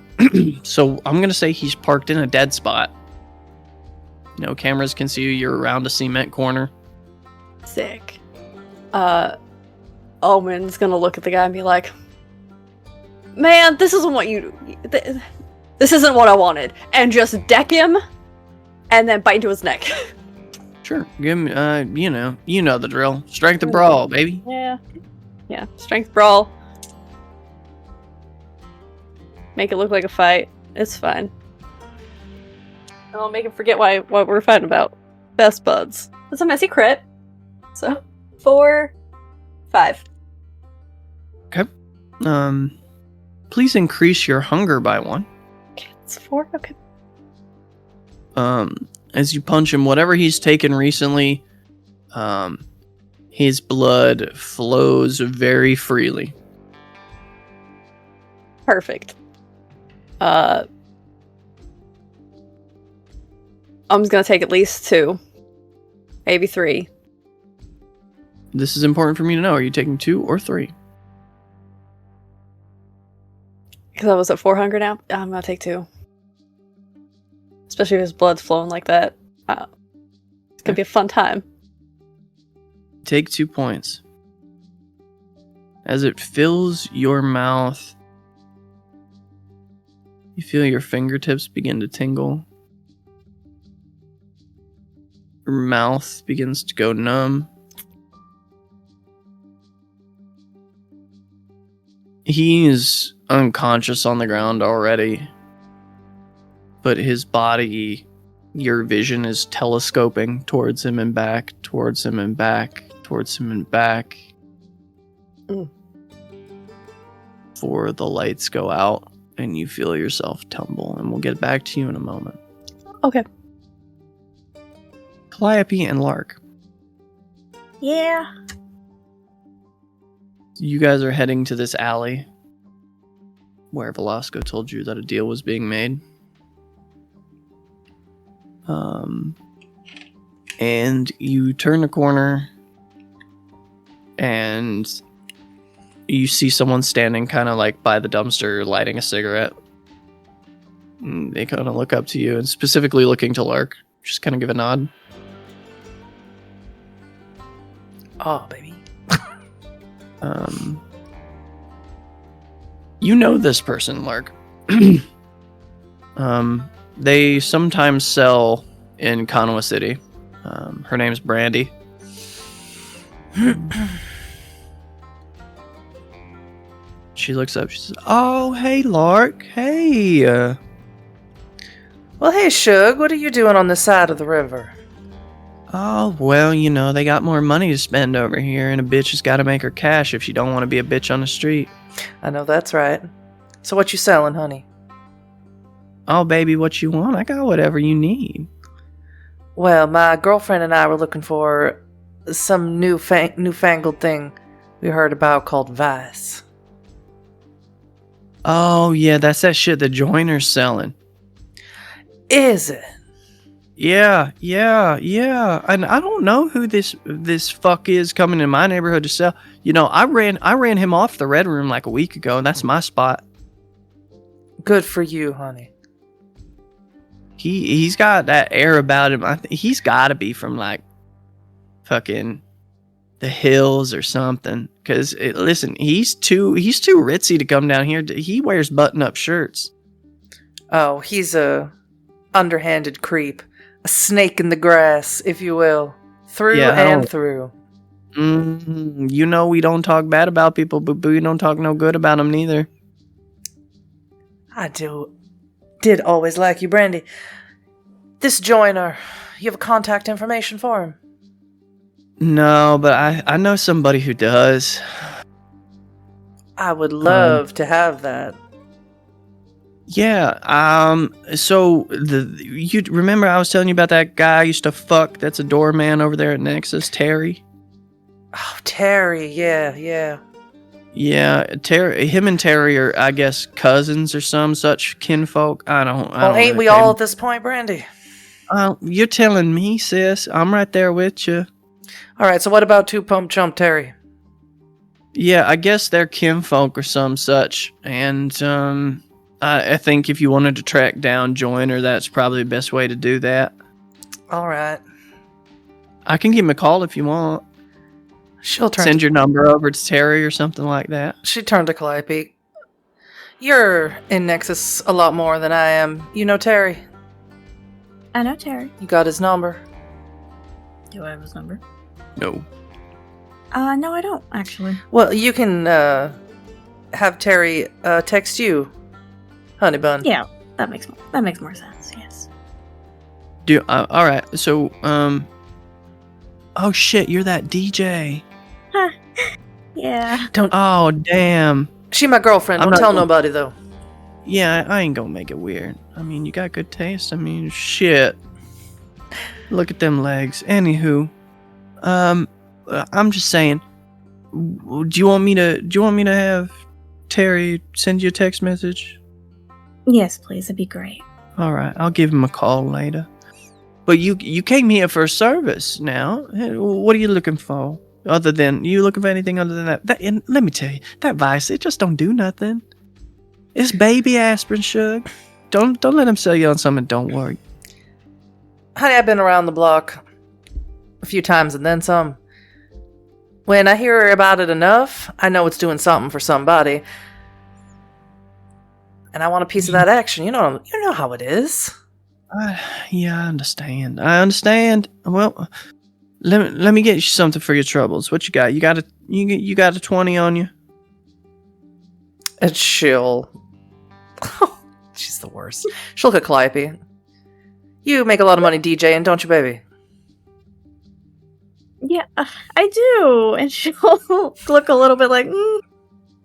So I'm gonna say he's parked in a dead spot. No cameras can see you. You're around a cement corner. Sick. Omen's gonna look at the guy and be like, "Man, this isn't what this isn't what I wanted," and just deck him, and then bite into his neck. Sure. Give him, you know the drill. Strength of brawl, baby. Yeah. Strength brawl. Make it look like a fight. It's fine. I'll make him forget what we're fighting about. Best buds. That's a messy crit. So 4, 5. Okay. Please increase your hunger by 1. Okay, it's 4. Okay. As you punch him, whatever he's taken recently, his blood flows very freely. Perfect. I'm just gonna take at least 2, maybe 3. This is important for me to know. Are you taking 2 or 3? Because I was at 400 now. I'm gonna take 2. Especially if his blood's flowing like that. It's gonna be a fun time. Take 2 points. As it fills your mouth, you feel your fingertips begin to tingle. Your mouth begins to go numb. He is unconscious on the ground already, but his body Your vision is telescoping towards him and back, towards him and back, towards him and back. Before the lights go out and you feel yourself tumble, and we'll get back to you in a moment. Okay. Calliope and Lark, Yeah. you guys are heading to this alley where Velasco told you that a deal was being made. And you turn the corner and you see someone standing kind of like by the dumpster lighting a cigarette. And they kind of look up to you and specifically looking to Lark. Just kind of give a nod. Oh, baby. You know this person, Lark. They sometimes sell in Kanawa City. Her name's Brandy. She looks up. She says, "Oh, hey, Lark. Hey." Well, hey, Shug, what are you doing on this side of the river? Oh, well, you know, they got more money to spend over here, and a bitch has got to make her cash if she don't want to be a bitch on the street. I know that's right. So what you selling, honey? Oh, baby, what you want? I got whatever you need. Well, my girlfriend and I were looking for some newfangled thing we heard about called Vice. Oh, yeah, that's that shit the joiner's selling. Is it? Yeah. And I don't know who this fuck is coming in my neighborhood to sell. You know, I ran him off the Red Room like a week ago, and that's my spot. Good for you, honey. He's got that air about him. He's got to be from like fucking the hills or something. Cause listen, he's too ritzy to come down here. He wears button-up shirts. Oh, he's a underhanded creep. A snake in the grass, if you will. Through and through. You know we don't talk bad about people, but we don't talk no good about them neither. I did always like you, Brandy. This joiner, you have contact information for him? No, but I know somebody who does. I would love to have that. Yeah, so you remember I was telling you about that guy I used to fuck that's a doorman over there at Nexus, Terry? Oh, Terry, yeah. Yeah, him and Terry are, I guess, cousins or some such kinfolk. I don't Ain't we all at this point, Brandy? You're telling me, sis. I'm right there with you. Alright, so what about Two Pump Chump Terry? Yeah, I guess they're kinfolk or some such. And, I think if you wanted to track down Joiner, that's probably the best way to do that. Alright. I can give him a call if you want. Send your number over to Terry or something like that. She turned to Calliope. You're in Nexus a lot more than I am. You know Terry? I know Terry. You got his number? Do I have his number? No. No, I don't, actually. Well, you can, have Terry, text you, honey bun. Yeah, that makes more sense, yes. Alright, so, oh shit, you're that DJ. Yeah. Oh, damn. She my girlfriend, don't tell nobody, though. Yeah, I ain't gonna make it weird. I mean, you got good taste. I mean, shit. Look at them legs. Anywho, I'm just saying. Do you want me to have Terry send you a text message? Yes, please. It'd be great. All right, I'll give him a call later. But you came here for a service now. What are you looking for? You looking for anything other than that? And let me tell you, that Vice, it just don't do nothing. It's baby aspirin, Shug. Don't let him sell you on something. Don't worry. Honey, I've been around the block a few times and then some. When I hear about it enough, I know it's doing something for somebody. And I want a piece of that action. You know how it is. Yeah, I understand. Well, let me get you something for your troubles. What you got? You got a 20 on you? And she'll... She's the worst. She'll look at Calliope. You make a lot of money DJing, don't you, baby? Yeah, I do. And she'll look a little bit like,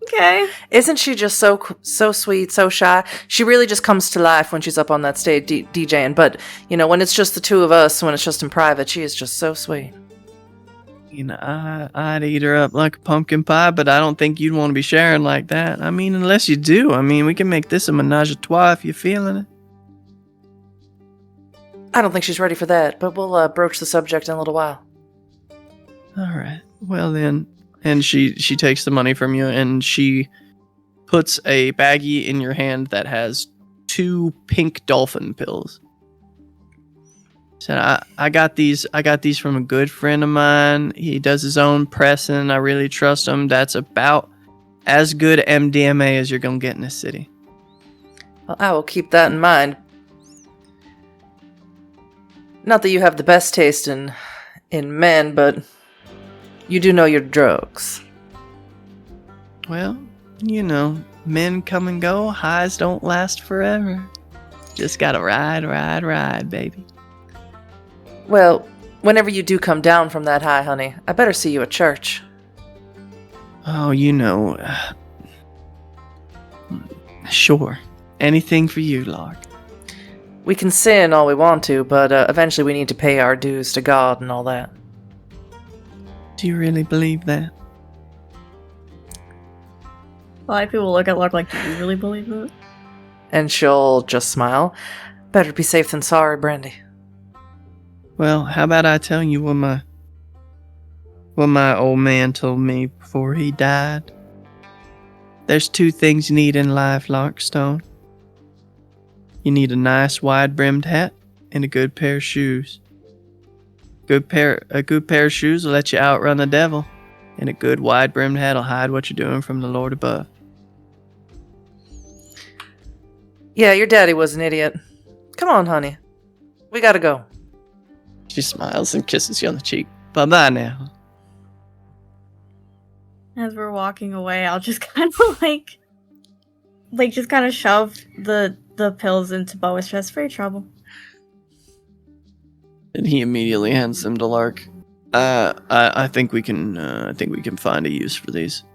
okay. Isn't she just so sweet, so shy? She really just comes to life when she's up on that stage DJing. But, when it's just the two of us, when it's just in private, she is just so sweet. I'd eat her up like a pumpkin pie, but I don't think you'd want to be sharing like that. I mean, unless you do. I mean, we can make this a menage a trois if you're feeling it. I don't think she's ready for that, but we'll broach the subject in a little while. All right. Well, then. And she takes the money from you, and she puts a baggie in your hand that has 2 pink dolphin pills. Said, I got these from a good friend of mine. He does his own pressing. I really trust him. That's about as good MDMA as you're gonna get in this city. Well, I will keep that in mind. Not that you have the best taste in men, but you do know your drugs. Well, men come and go. Highs don't last forever. Just gotta ride, baby. Well, whenever you do come down from that high, honey, I better see you at church. Oh, sure. Anything for you, Lark. We can sin all we want to, but eventually we need to pay our dues to God and all that. Do you really believe that? A lot of people look at Lark like, do you really believe that? And she'll just smile. Better be safe than sorry, Brandy. Well, how about I tell you what my old man told me before he died? There's 2 things you need in life, Larkstone. You need a nice wide-brimmed hat and a good pair of shoes. A good pair of shoes will let you outrun the devil, and a good wide-brimmed hat will hide what you're doing from the Lord above. Yeah, your daddy was an idiot. Come on, honey. We gotta go. She smiles and kisses you on the cheek. Bye-bye now. As we're walking away, I'll just kind of just kind of shove the pills into Boa's chest for your trouble. And he immediately hands them to Lark. I think we can find a use for these.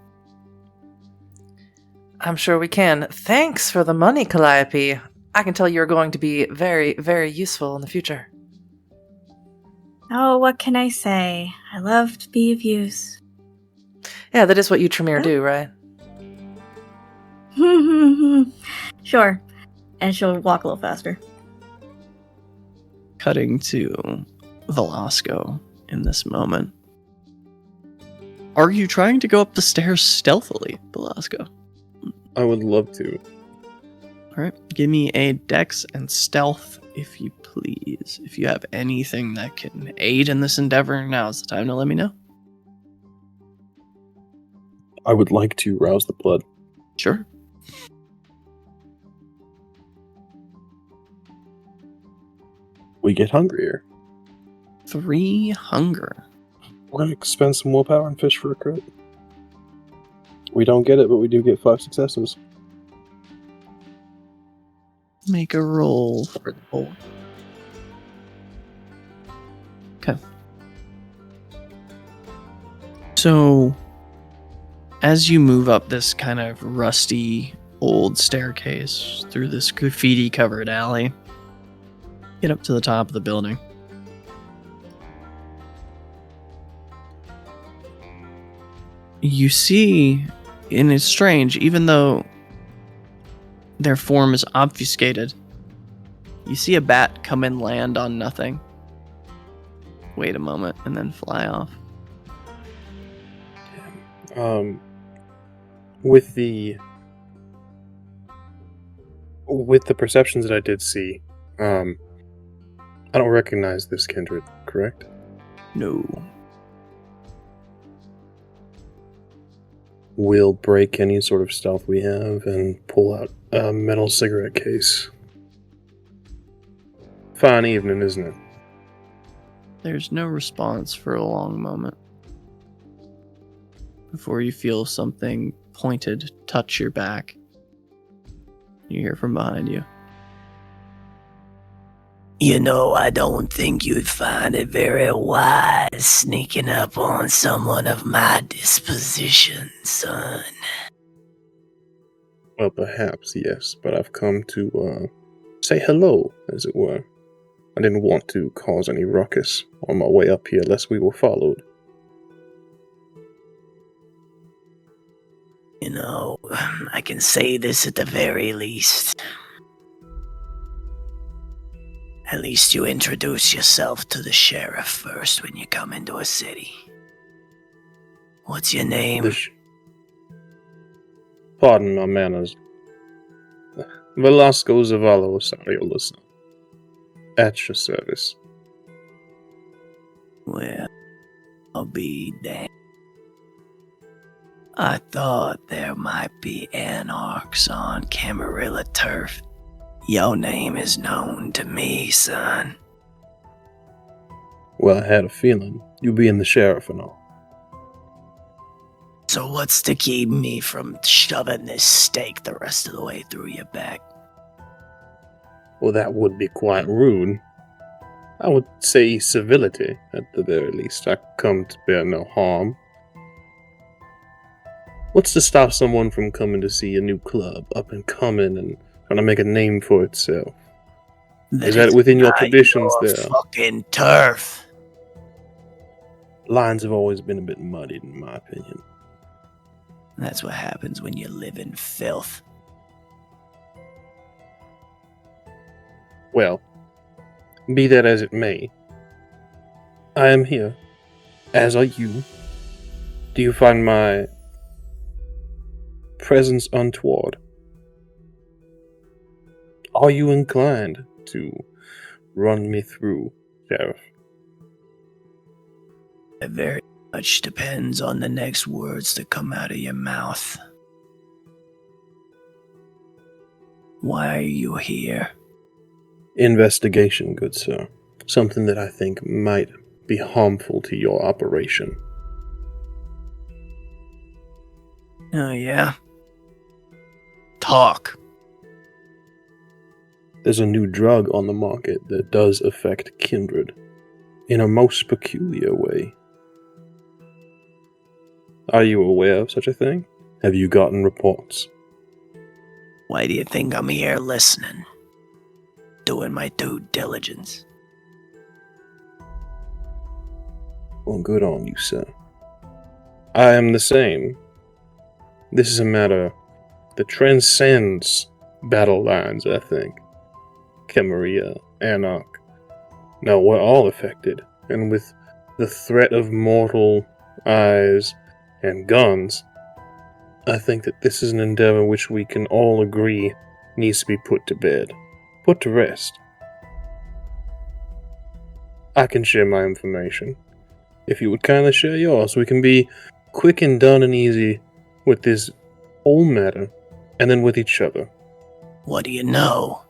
I'm sure we can. Thanks for the money, Calliope. I can tell you're going to be very, very useful in the future. Oh, what can I say? I love to be of use. Yeah, that is what you Tremere do, right? Sure. And she'll walk a little faster. Cutting to Velasco in this moment. Are you trying to go up the stairs stealthily, Velasco? I would love to. Alright, give me a dex and stealth, if you please. If you have anything that can aid in this endeavor, now's the time to let me know. I would like to rouse the blood. Sure. We get hungrier. 3 hunger. We're going to expend some willpower and fish for a crit. We don't get it, but we do get 5 successes. Make a roll for the boy. Okay. So, as you move up this kind of rusty old staircase through this graffiti-covered alley, get up to the top of the building. You see, and it's strange, even though their form is obfuscated, you see a bat come and land on nothing. Wait a moment, and then fly off. With the perceptions that I did see, I don't recognize this Kindred, correct? No. We'll break any sort of stealth we have and pull out a metal cigarette case. Fine evening, isn't it? There's no response for a long moment before you feel something pointed touch your back. You hear from behind you. You know, I don't think you'd find it very wise sneaking up on someone of my disposition, son. Well, perhaps, yes, but I've come to, say hello, as it were. I didn't want to cause any ruckus on my way up here lest we were followed. You know, I can say this at the very least. At least you introduce yourself to the sheriff first when you come into a city. What's your name? Pardon my manners. Velasco Zavala Osario Listen. At your service. Well, I'll be damned. I thought there might be anarchs on Camarilla turf. Your name is known to me, son. Well, I had a feeling you being the sheriff and all. So what's to keep me from shoving this stake the rest of the way through your back? Well, that would be quite rude. I would say civility, at the very least. I come to bear no harm. What's to stop someone from coming to see a new club, up and coming, and trying to make a name for itself? Is that within your traditions there? Fucking turf. Lines have always been a bit muddied, in my opinion. That's what happens when you live in filth. Well, be that as it may, I am here, as are you. Do you find my presence untoward? Are you inclined to run me through, Sheriff? It very much depends on the next words that come out of your mouth. Why are you here? Investigation, good sir. Something that I think might be harmful to your operation. Oh, yeah? Talk. There's a new drug on the market that does affect Kindred in a most peculiar way. Are you aware of such a thing? Have you gotten reports? Why do you think I'm here listening? Doing my due diligence. Well, good on you, sir. I am the same. This is a matter that transcends battle lines, I think. Camarilla, Anarch. No, we're all affected, and with the threat of mortal eyes and guns, I think that this is an endeavor which we can all agree needs to be put to bed, put to rest. I can share my information. If you would kindly share yours, we can be quick and done and easy with this whole matter, and then with each other. What do you know?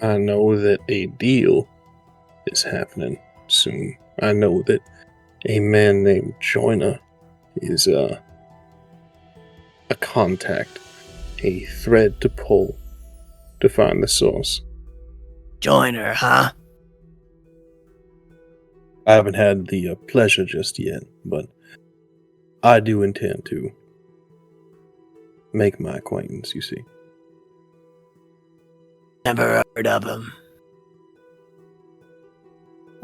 I know that a deal is happening soon. I know that a man named Joyner is a contact, a thread to pull to find the source. Joiner, huh? I haven't had the pleasure just yet, but I do intend to make my acquaintance, you see. Never heard of him.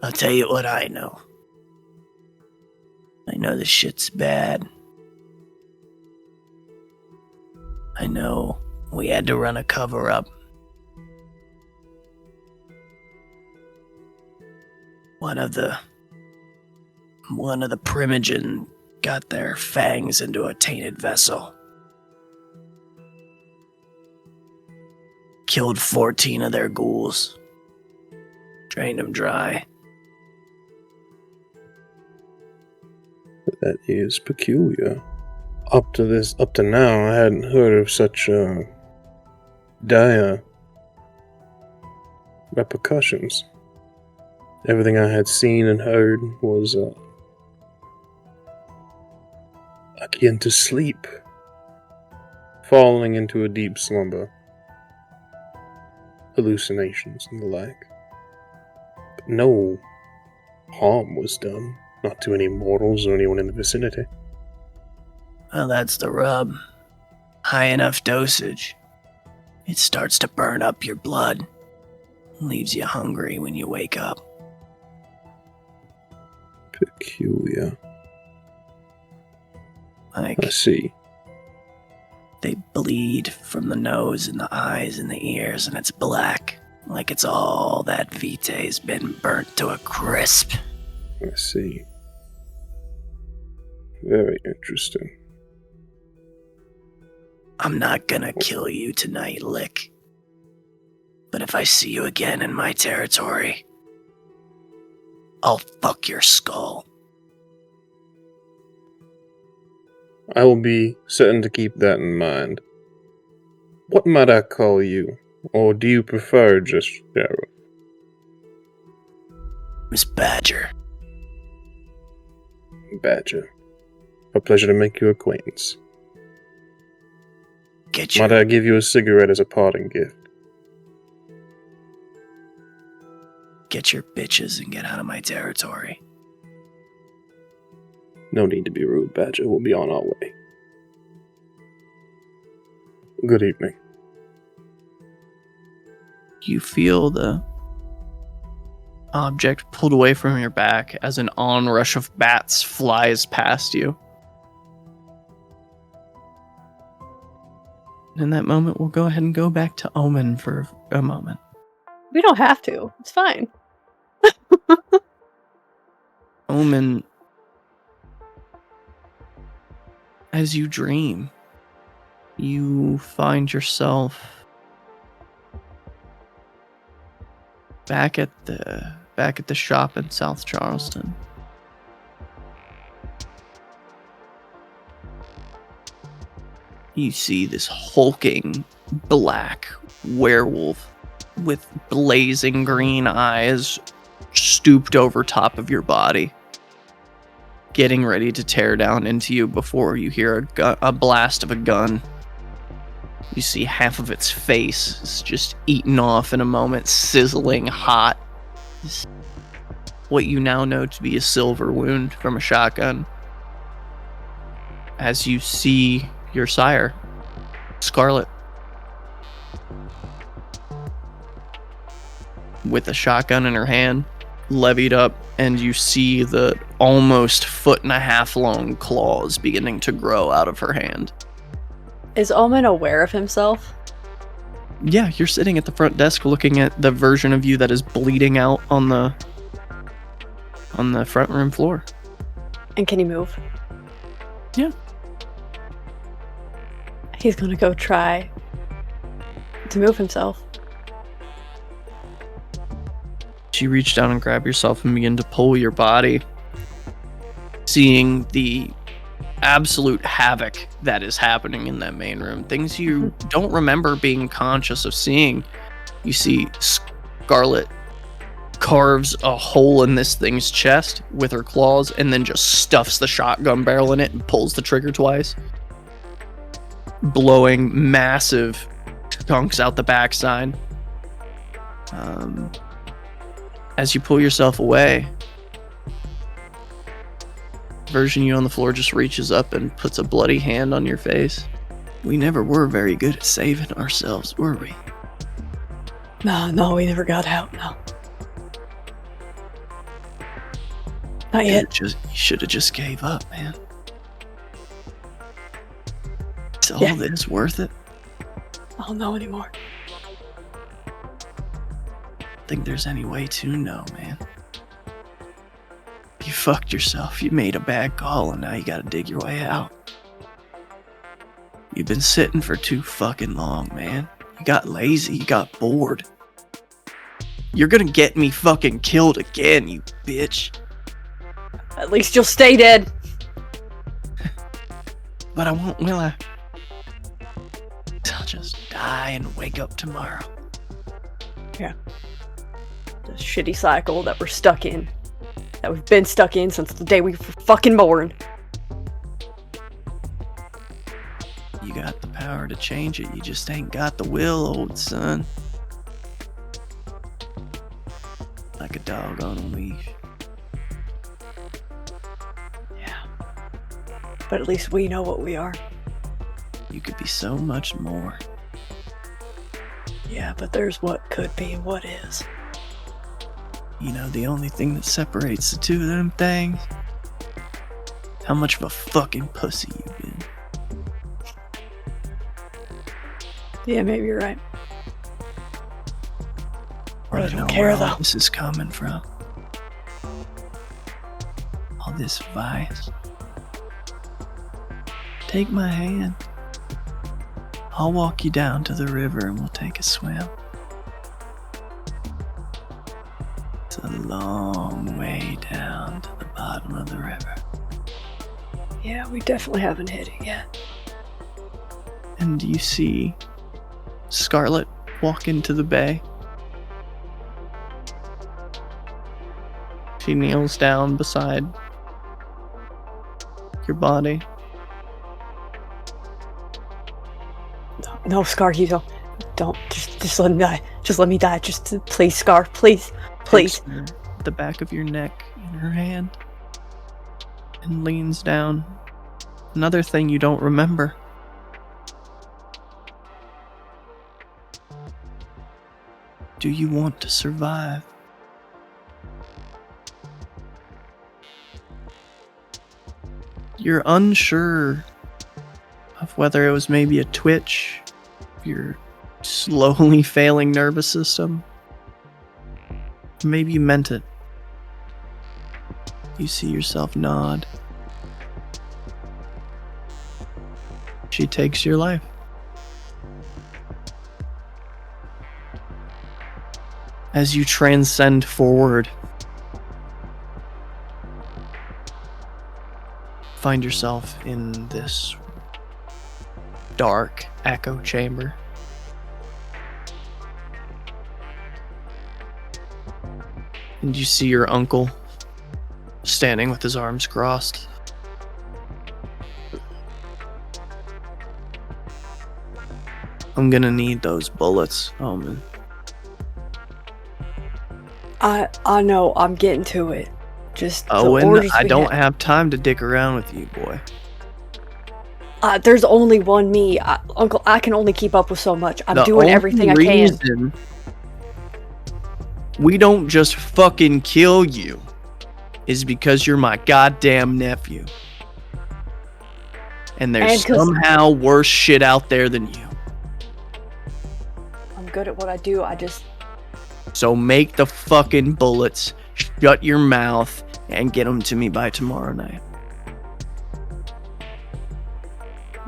I'll tell you what I know. I know this shit's bad. I know we had to run a cover-up. One of the Primogen got their fangs into a tainted vessel. Killed 14 of their ghouls. Drained them dry. That is peculiar. Up to now, I hadn't heard of such dire repercussions. Everything I had seen and heard was akin to sleep, falling into a deep slumber. hallucinations and the like. But no harm was done, not to any mortals or anyone in the vicinity. Well, that's the rub. High enough dosage. It starts to burn up your blood. Leaves you hungry when you wake up. Peculiar. I Like, see. they bleed from the nose and the eyes and the ears, and it's black. Like it's all that vitae's been burnt to a crisp. I see. Very interesting. I'm not gonna kill you tonight, Lick. But if I see you again in my territory, I'll fuck your skull. I will be certain to keep that in mind. What might I call you? Or do you prefer just Sheriff? Miss Badger. Badger. A pleasure to make your acquaintance. Get your Might I give you a cigarette as a parting gift? Get your bitches and get out of my territory. No need to be rude, Badger. We'll be on our way. Good evening. You feel the object pulled away from your back as an onrush of bats flies past you. In that moment, we'll go ahead and go back to Omen for a moment. We don't have to. It's fine. Omen, as you dream, you find yourself back at the shop in South Charleston. You see this hulking black werewolf with blazing green eyes stooped over top of your body, getting ready to tear down into you before you hear a blast of a gun. You see half of its face is just eaten off in a moment, sizzling hot. What you now know to be a silver wound from a shotgun. As you see your sire, Scarlet, with a shotgun in her hand, levied up, and you see the almost 1.5 foot long claws beginning to grow out of her hand. Is Omen aware of himself? Yeah, you're sitting at the front desk looking at the version of you that is bleeding out on the front room floor. And can he move? Yeah. He's gonna go try to move himself. You reach down and grab yourself and begin to pull your body, seeing the absolute havoc that is happening in that main room. Things you don't remember being conscious of seeing. You see Scarlet carves a hole in this thing's chest with her claws and then just stuffs the shotgun barrel in it and pulls the trigger twice, blowing massive chunks out the backside. As you pull yourself away, version you on the floor just reaches up and puts a bloody hand on your face. We never were very good at saving ourselves, were we? No, we never got out, no. Not yet. You should have just gave up, man. Is all Yeah. this worth it? I don't know anymore. Think there's any way to know, man. You fucked yourself. You made a bad call, and now you gotta dig your way out. You've been sitting for too fucking long, man. You got lazy. You got bored. You're gonna get me fucking killed again, you bitch. At least you'll stay dead. But I won't, will I? I'll just die and wake up tomorrow. Yeah. The shitty cycle that we're stuck in. That we've been stuck in since the day we were fucking born. You got the power to change it. You just ain't got the will, old son. like a dog on a leash. Yeah. But at least we know what we are. You could be so much more. Yeah, but there's what could be and what is. You know, the only thing that separates the two of them things? How much of a fucking pussy you've been. Yeah, maybe you're right. Or I to don't know care, where all though. this is coming from. All this vice. Take my hand. I'll walk you down to the river and we'll take a swim. It's a long way down to the bottom of the river. Yeah, we definitely haven't hit it yet. And you see Scarlet walk into the bay. She kneels down beside your body. No, Scar, you don't. Just let me die. Just let me die. Just please, Scar, please. Takes the back of your neck in her hand and leans down. Another thing you don't remember. Do you want to survive? You're unsure of whether it was maybe a twitch of your slowly failing nervous system. Maybe you meant it. You see yourself nod. She takes your life. As you transcend forward, find yourself in this dark echo chamber. And you see your uncle standing with his arms crossed. I'm gonna need those bullets, Omen. I know, I'm getting to it. Just the Owen, orders I we don't have time to dick around with you, boy. There's only one me. Uncle, I can only keep up with so much. I'm doing everything I can. Reason we don't just fucking kill you is because you're my goddamn nephew. And there's somehow worse shit out there than you. I'm good at what I do. So make the fucking bullets, shut your mouth, and get them to me by tomorrow night.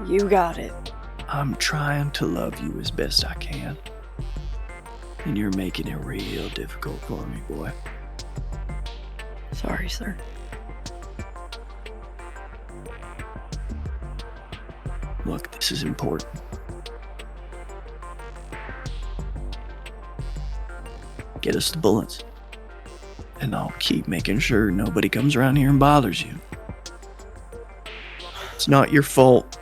You got it. I'm trying to love you as best I can. And you're making it real difficult for me, boy. Sorry, sir. Look, this is important. Get us the bullets. And I'll keep making sure nobody comes around here and bothers you. It's not your fault.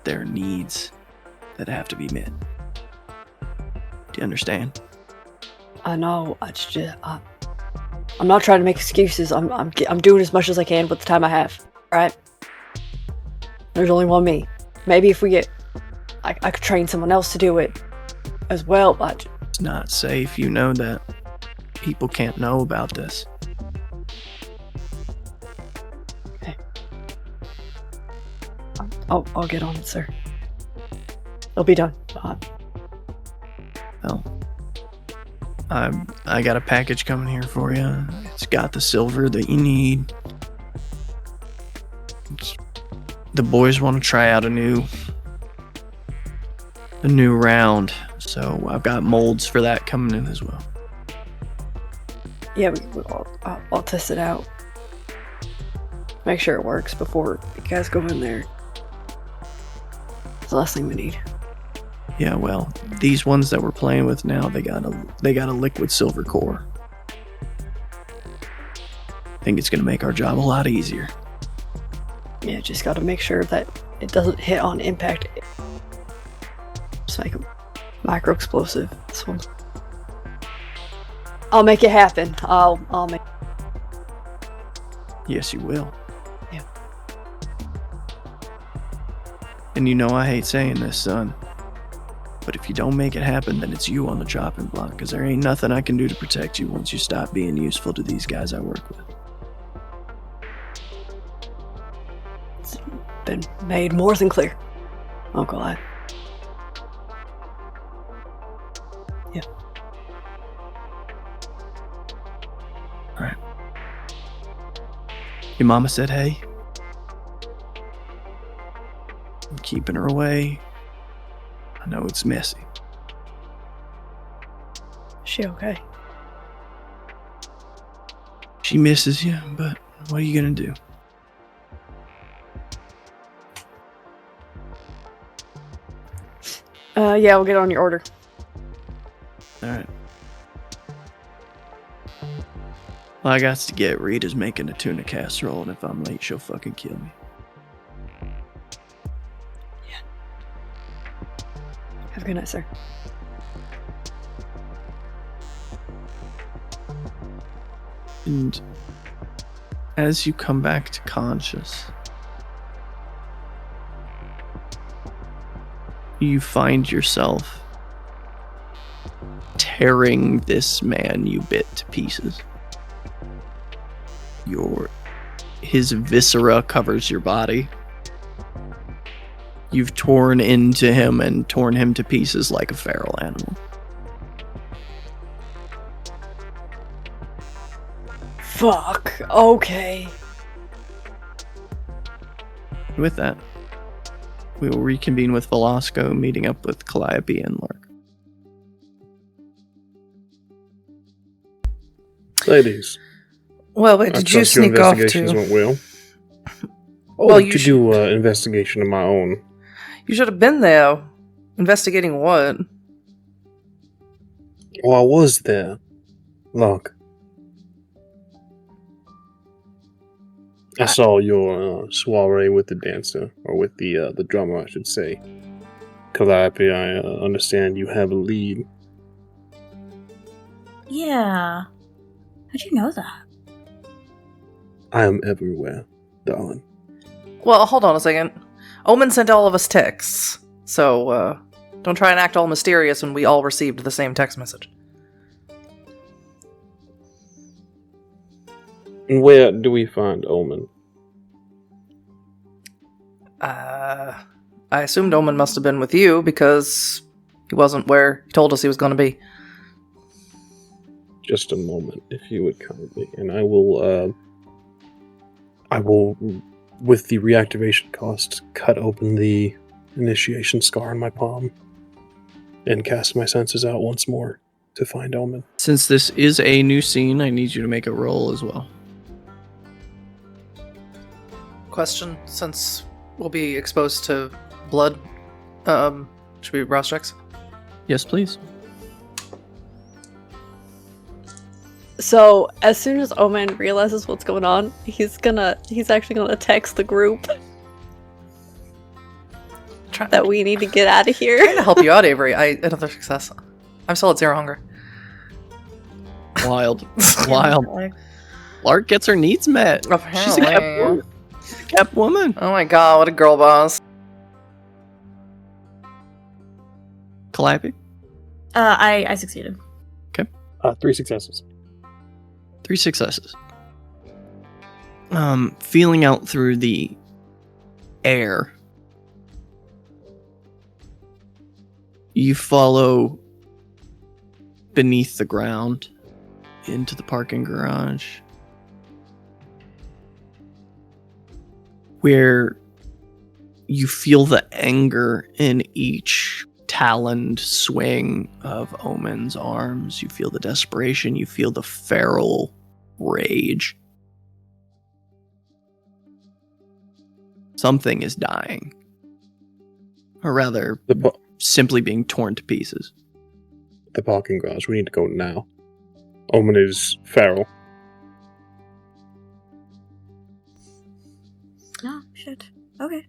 There are needs that have to be met. Do you understand? I know. I'm not trying to make excuses. I'm doing as much as I can with the time I have. Right? There's only one me. Maybe if we get, I could train someone else to do it as well. But it's not safe. You know that. People can't know about this. Okay. I'll get on it, sir. It'll be done. Well, I got a package coming here for you. It's got the silver that you need. The boys want to try out a new round, so I've got molds for that coming in as well. Yeah, I'll test it out. Make sure it works before you guys go in there. It's the last thing we need. Yeah, well, these ones that we're playing with now, they got a liquid silver core. I think it's gonna make our job a lot easier. Yeah, just got to make sure that it doesn't hit on impact. Just like a micro explosive. This one. I'll make it happen. I'll make. Yes, you will. Yeah. And you know I hate saying this, son. But if you don't make it happen, then it's you on the chopping block, because there ain't nothing I can do to protect you once you stop being useful to these guys I work with. It's been made more than clear. Oh God. Yeah. Alright. Your mama said hey? I'm keeping her away. I know it's messy. Is she okay? She misses you, but what are you gonna do? Yeah, we'll get on your order. Alright. Well, I got to get Rita's making a tuna casserole, and if I'm late, she'll fucking kill me. Have a good night, sir. And as you come back to conscious, you find yourself tearing this man you bit to pieces. His viscera covers your body. You've torn into him and torn him to pieces like a feral animal. Fuck. Okay. With that, we will reconvene with Velasco, meeting up with Calliope and Lark. Ladies. Well, wait, I did you trust your sneak off investigations to? went well. Well, To do investigation of my own. You should have been there. Investigating what? Oh, I was there. Look. I saw your soiree with the dancer, or with the drummer, I should say. Calliope, I understand you have a lead. Yeah. How'd you know that? I am everywhere, darling. Well, hold on a second. Omen sent all of us texts, so don't try and act all mysterious when we all received the same text message. And where do we find Omen? I assumed Omen must have been with you because he wasn't where he told us he was going to be. Just a moment, if you would kindly, and I will, with the reactivation cost, cut open the initiation scar on my palm and cast my senses out once more to find Omen. Since this is a new scene, I need you to make a roll as well. Question, since we'll be exposed to blood, should we Rouse checks? Yes, please. So as soon as Omen realizes what's going on, he's actually gonna text the group that we need to get out of here. Trying to help you out, Avery. Another success. I'm still at 0 hunger. Wild. Wild. Lark gets her needs met. She's a kept woman. She's a kept woman. Oh my god, what a girl boss. Calliope? I succeeded. 3 successes. 3 successes. Feeling out through the air, you follow beneath the ground into the parking garage, where you feel the anger in each taloned swing of Omen's arms. You feel the desperation. You feel the feral rage. Something is dying. Or rather, simply being torn to pieces. The parking garage. We need to go now. Omen is feral. Oh, shit. Okay.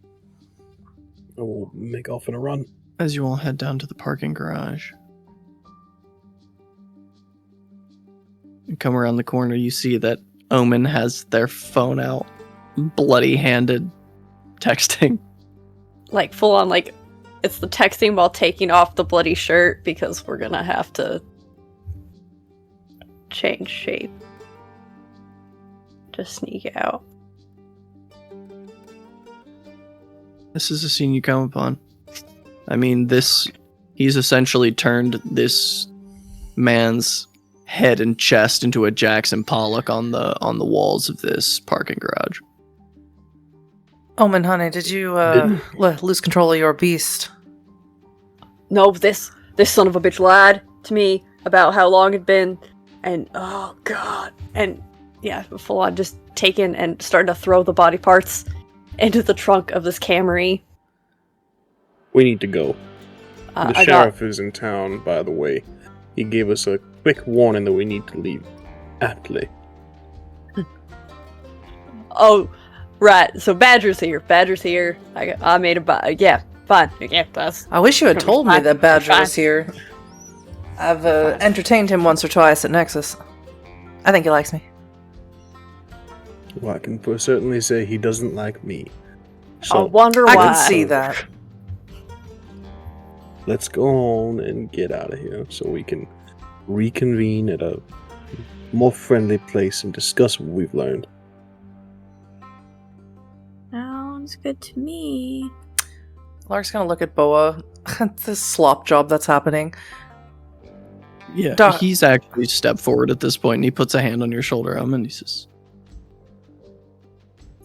I will make off in a run. As you all head down to the parking garage, You come around the corner, you see that Omen has their phone out, bloody-handed, texting. Like, full on, like, it's the texting while taking off the bloody shirt because we're gonna have to change shape. Just sneak out. This is a scene you come upon. I mean, he's essentially turned this man's head and chest into a Jackson Pollock on the walls of this parking garage. Omen, honey, did you lose control of your beast? No, this son of a bitch lied to me about how long it'd been, and oh god, and yeah, full on just taking and starting to throw the body parts into the trunk of this Camry. We need to go. The sheriff is in town, by the way. He gave us a quick warning that we need to leave aptly. Oh, right. So Badger's here. I made a yeah, fine. Yeah, that's. I wish you had told me that Badger fine. was here. I've entertained him once or twice at Nexus. I think he likes me. Well, I can certainly say he doesn't like me. I So wonder I why. can see that. let's go on and get out of here so we can reconvene at a more friendly place and discuss what we've learned. Sounds good to me. Lark's gonna look at Boa. This slop job that's happening. Yeah, Doc- he's actually stepped forward at this point, and he puts a hand on your shoulder, and he says,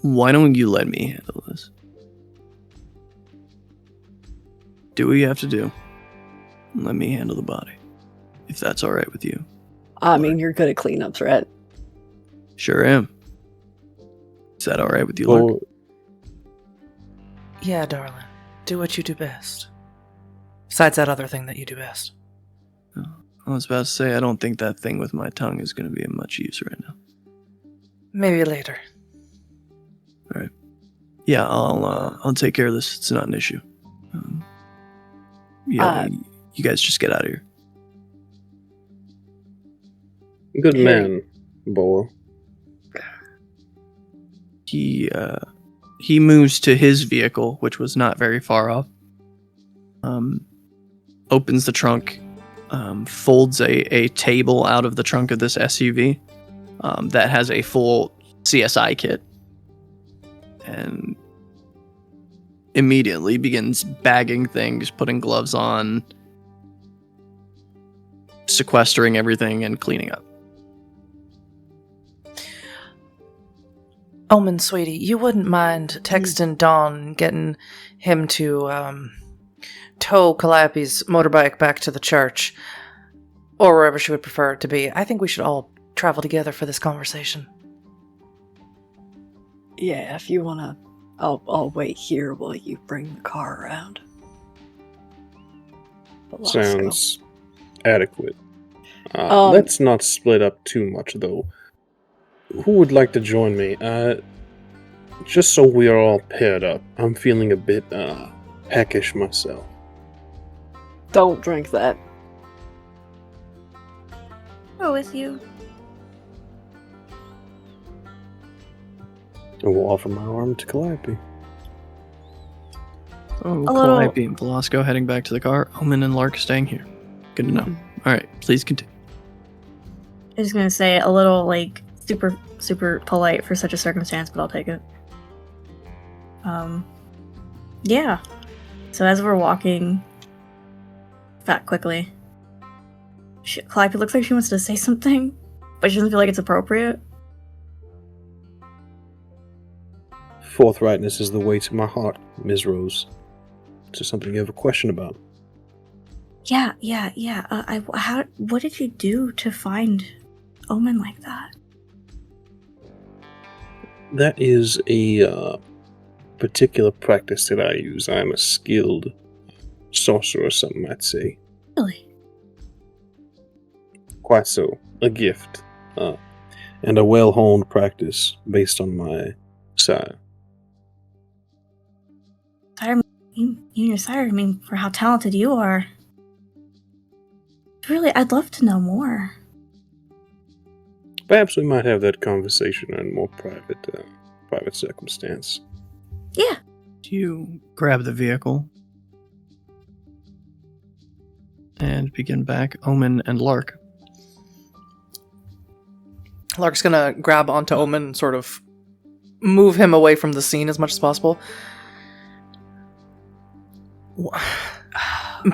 "Why don't you let me handle this? Do what you have to do. And let me handle the body, if that's all right with you." I mean, you're good at cleanups, right? Sure am. Is that all right with you, Lark? Well, Yeah, darling. Do what you do best. Besides that other thing that you do best. I was about to say, I don't think that thing with my tongue is going to be of much use right now. Maybe later. All right. Yeah, I'll take care of this. It's not an issue. You guys just get out of here. good man, Boa. He moves to his vehicle, which was not very far off. Opens the trunk, folds a table out of the trunk of this SUV that has a full CSI kit, and immediately begins bagging things, putting gloves on, sequestering everything, and cleaning up. Omen, sweetie, you wouldn't mind texting Dawn and getting him to tow Calliope's motorbike back to the church, or wherever she would prefer it to be. I think we should all travel together for this conversation. Yeah, if you wanna, I'll wait here while you bring the car around. But let's go. Sounds adequate. Um, Let's not split up too much, though. Who would like to join me? Just so we are all paired up. I'm feeling a bit, peckish myself. Don't drink that. Go with you. I will offer my arm to Calliope. Oh, A little- Calliope and Velasco heading back to the car. Omen and Lark staying here. Good to know. All right, please continue. I'm just gonna say a little, like, super, super polite for such a circumstance, but I'll take it. Yeah. So as we're walking back quickly, Calliope looks like she wants to say something, but she doesn't feel like it's appropriate. Forthrightness is the way to my heart, Ms. Rose. Is there something you have a question about? Yeah. What did you do to find Omen like that? That is a particular practice that I use. I am a skilled sorcerer, some might say. Really? Quite so. A gift. And a well-honed practice based on my sire. You and your sire, I mean, for how talented you are. Really, I'd love to know more. Perhaps we might have that conversation in more private circumstance. Yeah. You grab the vehicle and begin back. Omen and Lark. Lark's gonna grab onto Omen and sort of move him away from the scene as much as possible.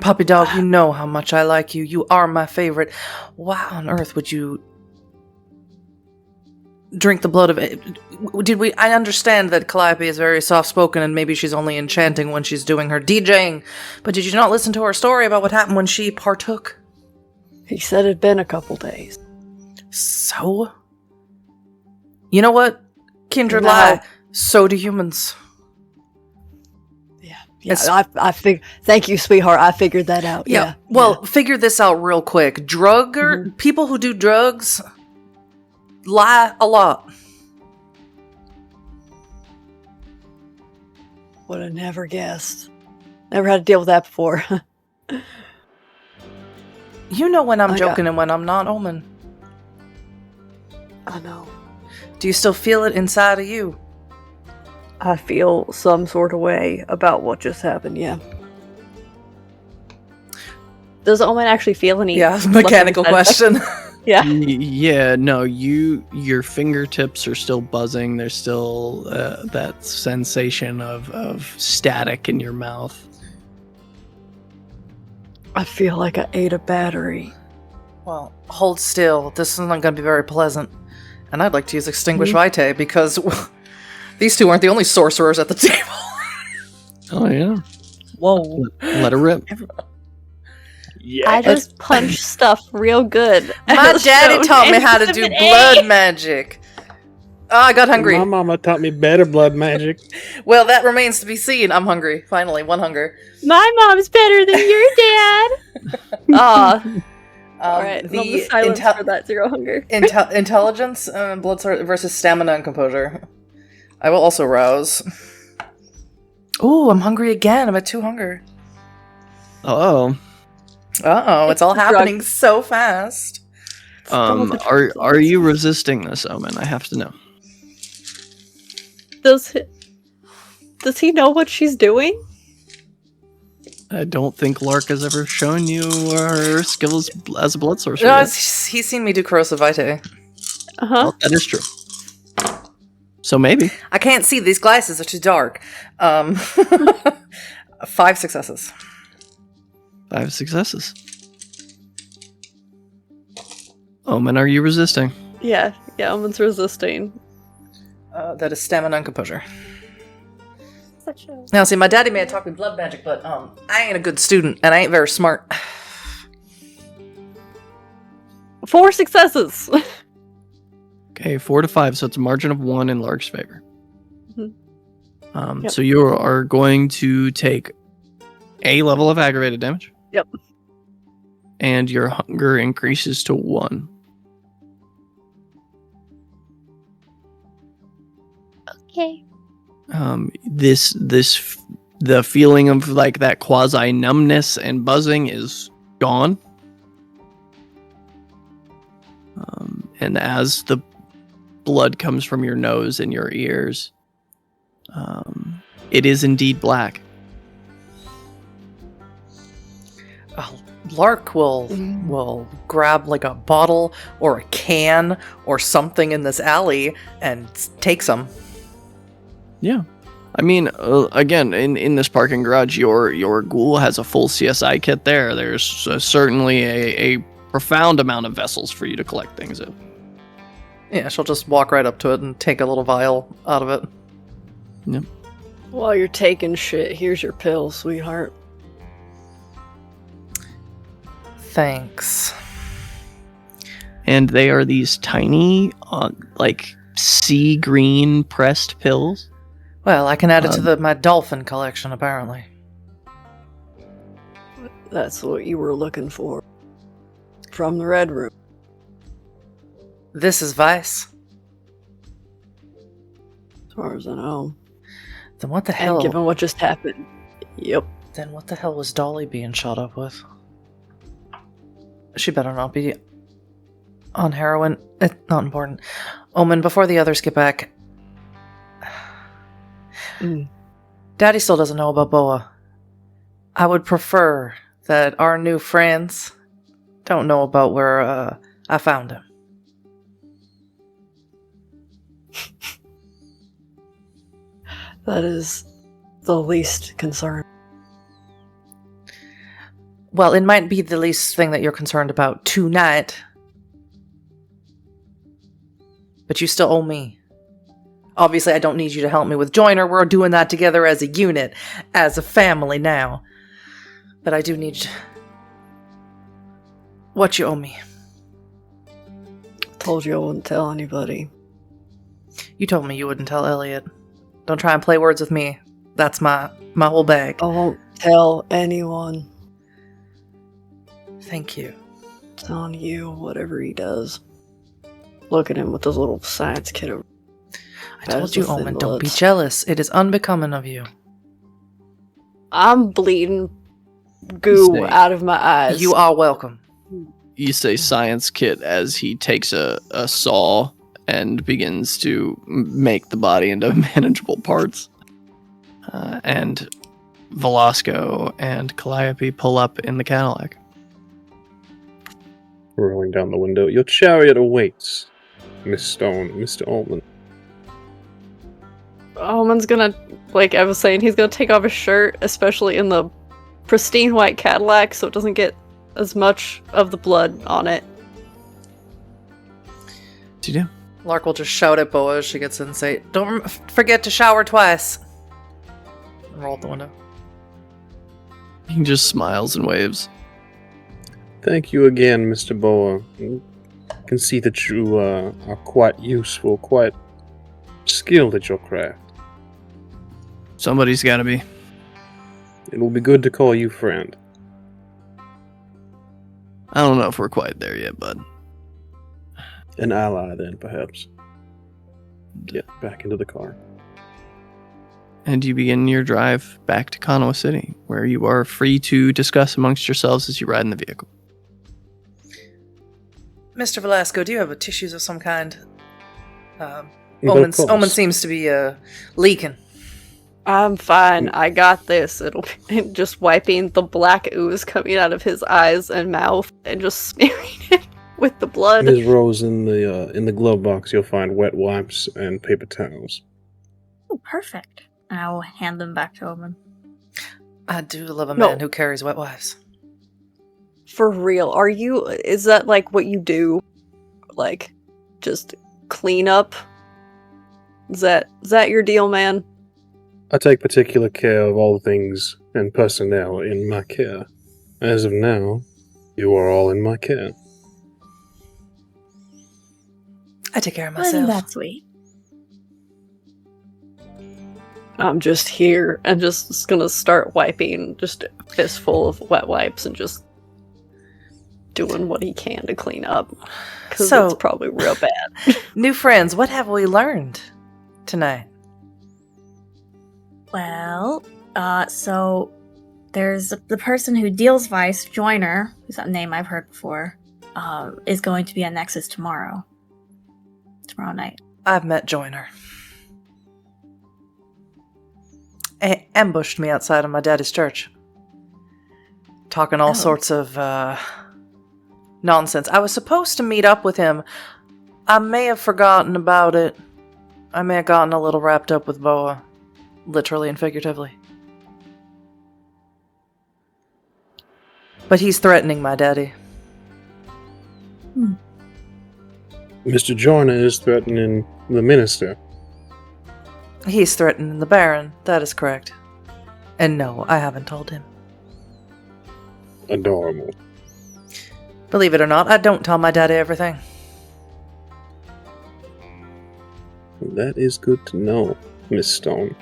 Puppy dog, you know how much I like you. You are my favorite. Why on earth would you drink the blood of it? I understand that Calliope is very soft-spoken and maybe she's only enchanting when she's doing her DJing, but did you not listen to her story about what happened when she partook? He said it'd been a couple days. So? You know what? Kindred No. lie. So do humans. Yeah, I thank you, sweetheart. I figured that out. Yeah. Well, figure this out real quick. People who do drugs lie a lot. Would have never guessed. Never had to deal with that before. You know when I'm joking and when I'm not, Omen. I know. Do you still feel it inside of you? I feel some sort of way about what just happened, yeah. Does Omen actually feel any... Yeah, mechanical question. Yeah. Yeah, no, your fingertips are still buzzing. There's still that sensation of static in your mouth. I feel like I ate a battery. Well, hold still. This is not going to be very pleasant. And I'd like to use Extinguish Vitae because these two aren't the only sorcerers at the table. Oh, yeah. Whoa. Let her rip. Yeah. I just punch stuff real good. My daddy taught me how to do blood magic. Oh, I got hungry. My mama taught me better blood magic. Well, that remains to be seen. I'm hungry. Finally, one hunger. My mom's better than your dad. Alright, the silence for that 0 hunger. intelligence, blood versus stamina and composure. I will also rouse. Ooh, I'm hungry again. I'm at 2 hunger. Uh-oh. Uh-oh, it's all happening so fast. Are you resisting this, Omen? I have to know. Does he know what she's doing? I don't think Lark has ever shown you her skills as a blood sorcerer. No, he's seen me do Corrosive Vitae. Uh-huh. Well, that is true. So maybe. I can't see. These glasses are too dark. 5 successes. 5 successes. Omen, are you resisting? Yeah, Omen's resisting. That is stamina and composure. Now, see, my daddy may have taught me blood magic, but I ain't a good student, and I ain't very smart. 4 successes! Okay, 4 to 5, so it's a margin of 1 in Lark's favor. Yep. So you are going to take a level of aggravated damage. Yep. And your hunger increases to 1. Okay. The feeling of like that quasi numbness and buzzing is gone. And as the blood comes from your nose and your ears, it is indeed black. Lark will grab like a bottle or a can or something in this alley and take some. Yeah. I mean, again, in this parking garage, your ghoul has a full CSI kit there. There's certainly a profound amount of vessels for you to collect things in. Yeah, she'll just walk right up to it and take a little vial out of it. Yep. While you're taking shit, here's your pill, sweetheart. Thanks. And they are these tiny, like, sea green pressed pills. Well, I can add it to my dolphin collection, apparently. That's what you were looking for. From the Red Room. This is Vice. As far as I know. Then what the And hell? given what just happened. Yep. Then what the hell was Dolly being shot up with? She better not be on heroin. It's not important. Omen, before the others get back... Daddy still doesn't know about Boa. I would prefer that our new friends don't know about where I found him. That is the least concern. Well, it might be the least thing that you're concerned about tonight. But you still owe me. Obviously, I don't need you to help me with Joiner. We're doing that together as a unit, as a family now. But I do need what you owe me. Told you I wouldn't tell anybody. You told me you wouldn't tell Elliot. Don't try and play words with me. That's my whole bag. I won't tell anyone. Thank you. It's on you, whatever he does. Look at him with his little science kit over. I told you, Omen, don't be jealous. It is unbecoming of you. I'm bleeding goo out of my eyes. You are welcome. You say science kit as he takes a saw and begins to make the body into manageable parts. And Velasco and Calliope pull up in the Cadillac. Rolling down the window. Your chariot awaits, Miss Stone, Mr. Omen. Omen's gonna, like I was saying, he's gonna take off his shirt, especially in the pristine white Cadillac, so it doesn't get as much of the blood on it. What do you do? Lark will just shout at Boa as she gets in and say, "Don't forget to shower twice." And roll out the window. He just smiles and waves. Thank you again, Mr. Boa. I can see that you are quite useful, quite skilled at your craft. Somebody's gotta be. It will be good to call you friend. I don't know if we're quite there yet, bud. An ally, then, perhaps. Get back into the car. And you begin your drive back to Kanawa City, where you are free to discuss amongst yourselves as you ride in the vehicle. Mr. Velasco, do you have tissues of some kind? But Omen of course. Omen seems to be leaking. I'm fine. I got this. It'll be just wiping the black ooze coming out of his eyes and mouth and just smearing it with the blood. Ms. Rose, in the glove box, you'll find wet wipes and paper towels. Oh, perfect. And I will hand them back to Omen. I do love a No. man who carries wet wives. For real, is that like what you do? Like, just clean up? Is that your deal, man? I take particular care of all things and personnel in my care. As of now, you are all in my care. I take care of Wasn't myself. that sweet? I'm just here and just gonna start wiping just a fistful of wet wipes and just doing what he can to clean up. Because So- it's probably real bad. New friends, what have we learned tonight? Well, so there's the person who deals Vice, Joiner, who's a name I've heard before, is going to be at Nexus tomorrow night. I've met Joiner. Ambushed me outside of my daddy's church. Talking all Oh. sorts of nonsense. I was supposed to meet up with him. I may have forgotten about it. I may have gotten a little wrapped up with Boa. Literally and figuratively. But he's threatening my daddy. Mr. Joyner is threatening the minister. He's threatening the Baron. That is correct. And no, I haven't told him. Adorable. Believe it or not, I don't tell my daddy everything. That is good to know, Miss Stone.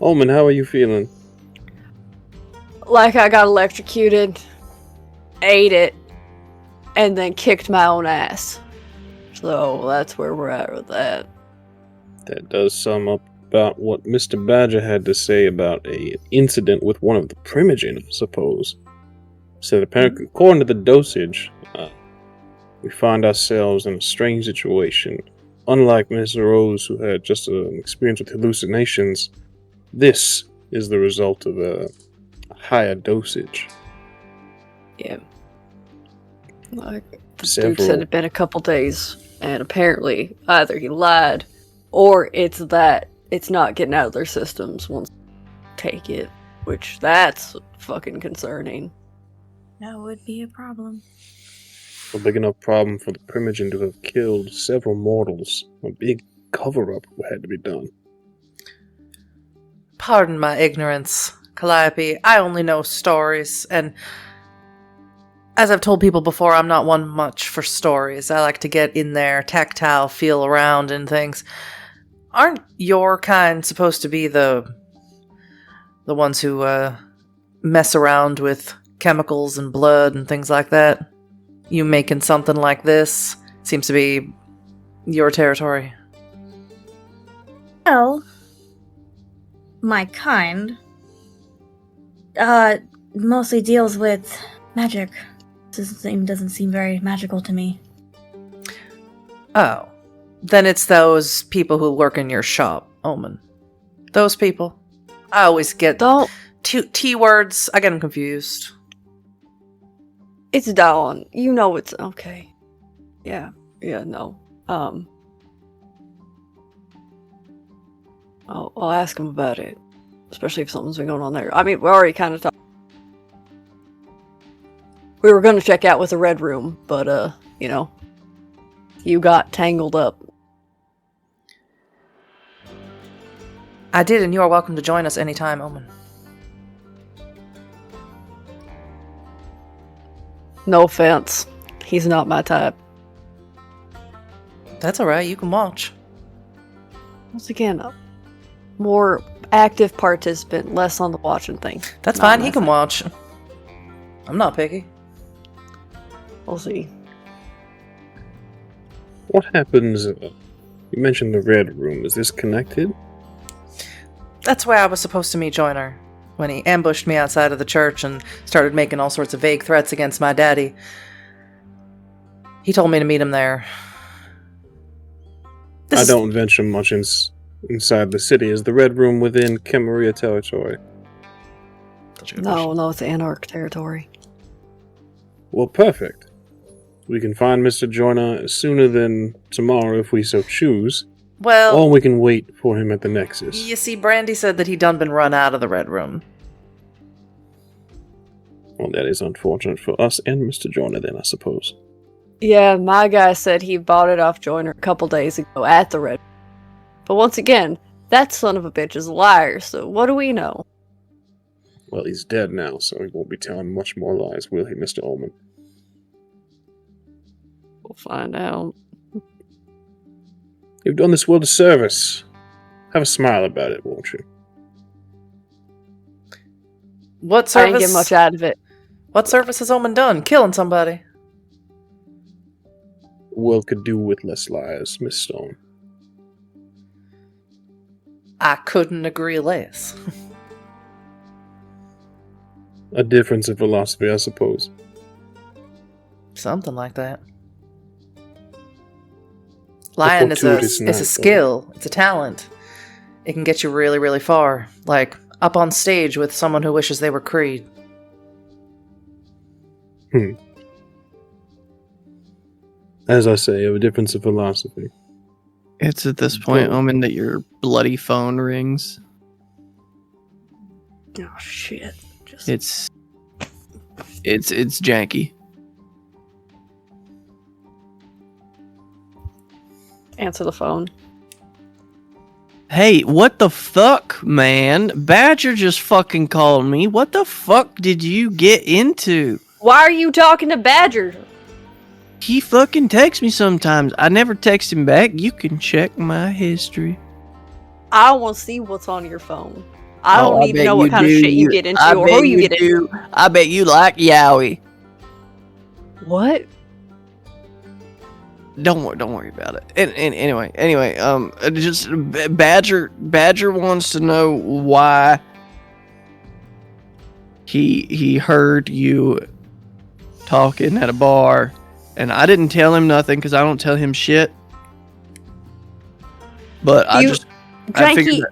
Omen, how are you feeling? Like I got electrocuted, ate it, and then kicked my own ass. So that's where we're at with that. That does sum up about what Mr. Badger had to say about a incident with one of the Primogen, I suppose. Said apparently, according to the dosage, we find ourselves in a strange situation. Unlike Mr. Rose, who had just an experience with hallucinations, this is the result of a higher dosage. Yeah. Like, the dude said it'd been a couple days, and apparently either he lied, or it's that it's not getting out of their systems once they take it, which that's fucking concerning. That would be a problem. A big enough problem for the Primogen to have killed several mortals. A big cover-up had to be done. Pardon my ignorance, Calliope. I only know stories, and as I've told people before, I'm not one much for stories. I like to get in there, tactile, feel around and things. Aren't your kind supposed to be the ones who mess around with chemicals and blood and things like that? You making something like this seems to be your territory. Well, my kind mostly deals with magic. Doesn't seem very magical to me. Oh. Then it's those people who work in your shop, Omen. Those people. I always get T words. I get them confused. It's Dawn. You know it's okay. Yeah, no. I'll ask him about it. Especially if something's been going on there. I mean, we already kind of talked. We were going to check out with the Red Room, but, you got tangled up. I did, and you are welcome to join us anytime, Omen. No offense. He's not my type. That's alright, you can watch. Once again, a more active participant, less on the watching thing. That's fine, he can watch. I'm not picky. We'll see. What happens? You mentioned the Red Room. Is this connected? That's where I was supposed to meet Joyner, when he ambushed me outside of the church and started making all sorts of vague threats against my daddy. He told me to meet him there. I don't venture much inside the city. Is the Red Room within Camarilla territory? No, it's Anarch territory. Well, perfect. We can find Mr. Joyner sooner than tomorrow if we so choose. Well, or we can wait for him at the Nexus. You see, Brandy said that he'd done been run out of the Red Room. Well, that is unfortunate for us and Mr. Joyner then, I suppose. Yeah, my guy said he bought it off Joyner a couple days ago at the Red Room. But once again, that son of a bitch is a liar, so what do we know? Well, he's dead now, so he won't be telling much more lies, will he, Mr. Ullman? We'll find out. You've done this world a service. Have a smile about it, won't you? What service? I didn't get much out of it. What service has Omen done? Killing somebody? World could do with less lies, Miss Stone. I couldn't agree less. A difference in philosophy, I suppose. Something like that. Lying is a skill. It's a talent. It can get you really, really far. Like, up on stage with someone who wishes they were Creed. As I say, a difference of philosophy. It's at this point, Omen, that your bloody phone rings. Oh, shit. It's janky. Answer the phone. Hey, what the fuck, man? Badger just fucking called me. What the fuck did you get into? Why are you talking to Badger? He fucking texts me sometimes. I never text him back. You can check my history. I want to see what's on your phone. I don't need to know what kind of shit you get into or who you get into. I bet you like Yowie. What? Don't worry about it. Anyway, just Badger wants to know why he heard you talking at a bar and I didn't tell him nothing because I don't tell him shit. But I figured Janky, that-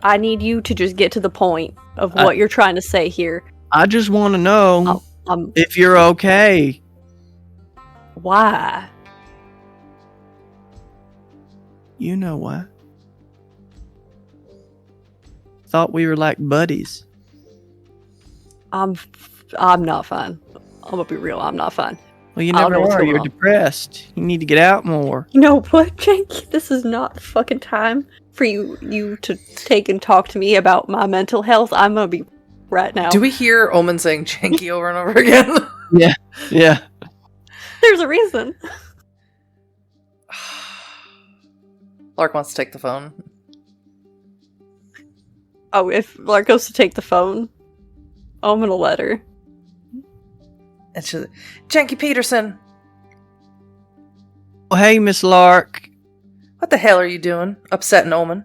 I need you to just get to the point of what you're trying to say here. I just want to know if you're okay. Why? You know why. Thought we were like buddies. I'm not fine. I'm gonna be real. I'm not fine. Well, you I don't never know what's are. going You're on. depressed. You need to get out more. You know what, Janky? This is not the fucking time for you to take and talk to me about my mental health. I'm gonna be right now. Do we hear Omen saying Janky over and over again? Yeah. There's a reason. Lark wants to take the phone. Oh, if Lark goes to take the phone, I'm gonna let her. And she's like, Janky Peterson, Well, hey, Miss Lark. what the hell are you doing? Upsetting Omen.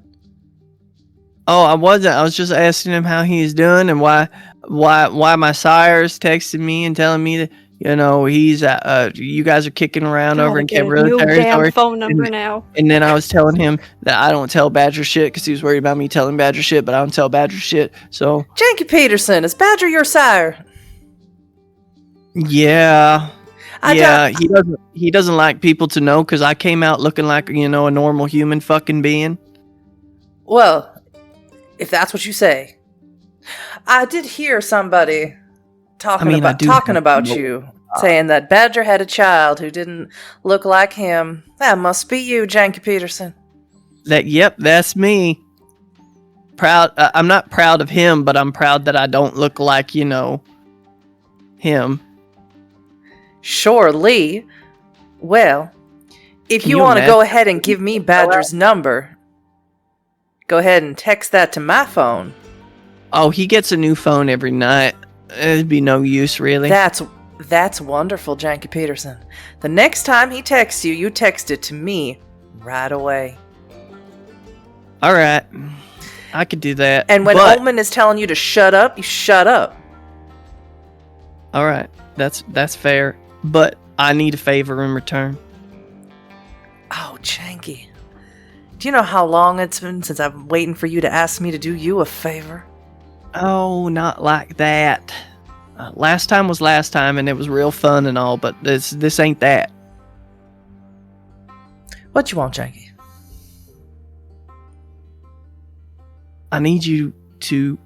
Oh, I wasn't. I was just asking him how he's doing and why my sire's texting me and telling me that, you know, he's you guys are kicking around over in Cabrera New territory. damn phone number now. And then I was telling him that I don't tell Badger shit because he was worried about me telling Badger shit, but I don't tell Badger shit. So Janky Peterson, is Badger your sire? yeah, I he doesn't like people to know because I came out looking like, you know, a normal human fucking being. Well, if that's what you say. I did hear somebody talking about you, saying that Badger had a child who didn't look like him. That must be you, Janky Peterson. Yep, that's me. Proud. I'm not proud of him, but I'm proud that I don't look like, you know, him. Surely. Well, if Can you you want to imagine? go ahead and give me Badger's number, go ahead and text that to my phone. Oh, he gets a new phone every night. It'd be no use, really. That's wonderful, Janky Peterson. The next time he texts you, you text it to me right away. All right, I could do that. And when but, Omen is telling you to shut up, you shut up. all right, that's fair. But I need a favor in return. Oh, Janky. Do you know how long it's been since I've been waiting for you to ask me to do you a favor? Oh, not like that. Last time was last time, and it was real fun and all. But this ain't that. What you want, Janky? I need you to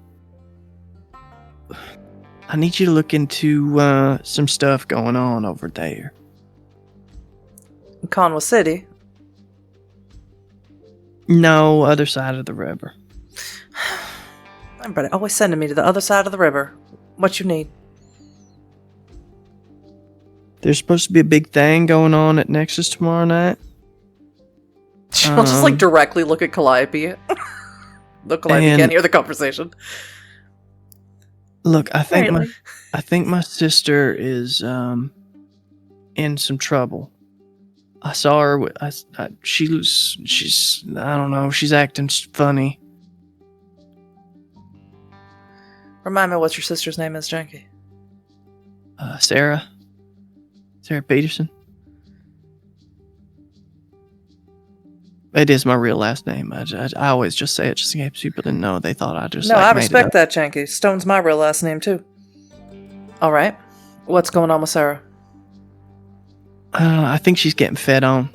look into some stuff going on over there. In Conway City? No, other side of the river. Everybody always sending me to the other side of the river. What you need? There's supposed to be a big thing going on at Nexus tomorrow night. She'll just like directly look at Calliope. Look, Calliope can't hear the conversation. Look, I think Really? my sister is in some trouble. I saw her. She's I don't know. She's acting funny. Remind me what your sister's name is, Janky. Sarah Peterson. It is my real last name. I always just say it just in case people didn't know. They thought I just No, I made it respect up. that, Janky. Stone's my real last name, too. All right. What's going on with Sarah? I think she's getting fed on.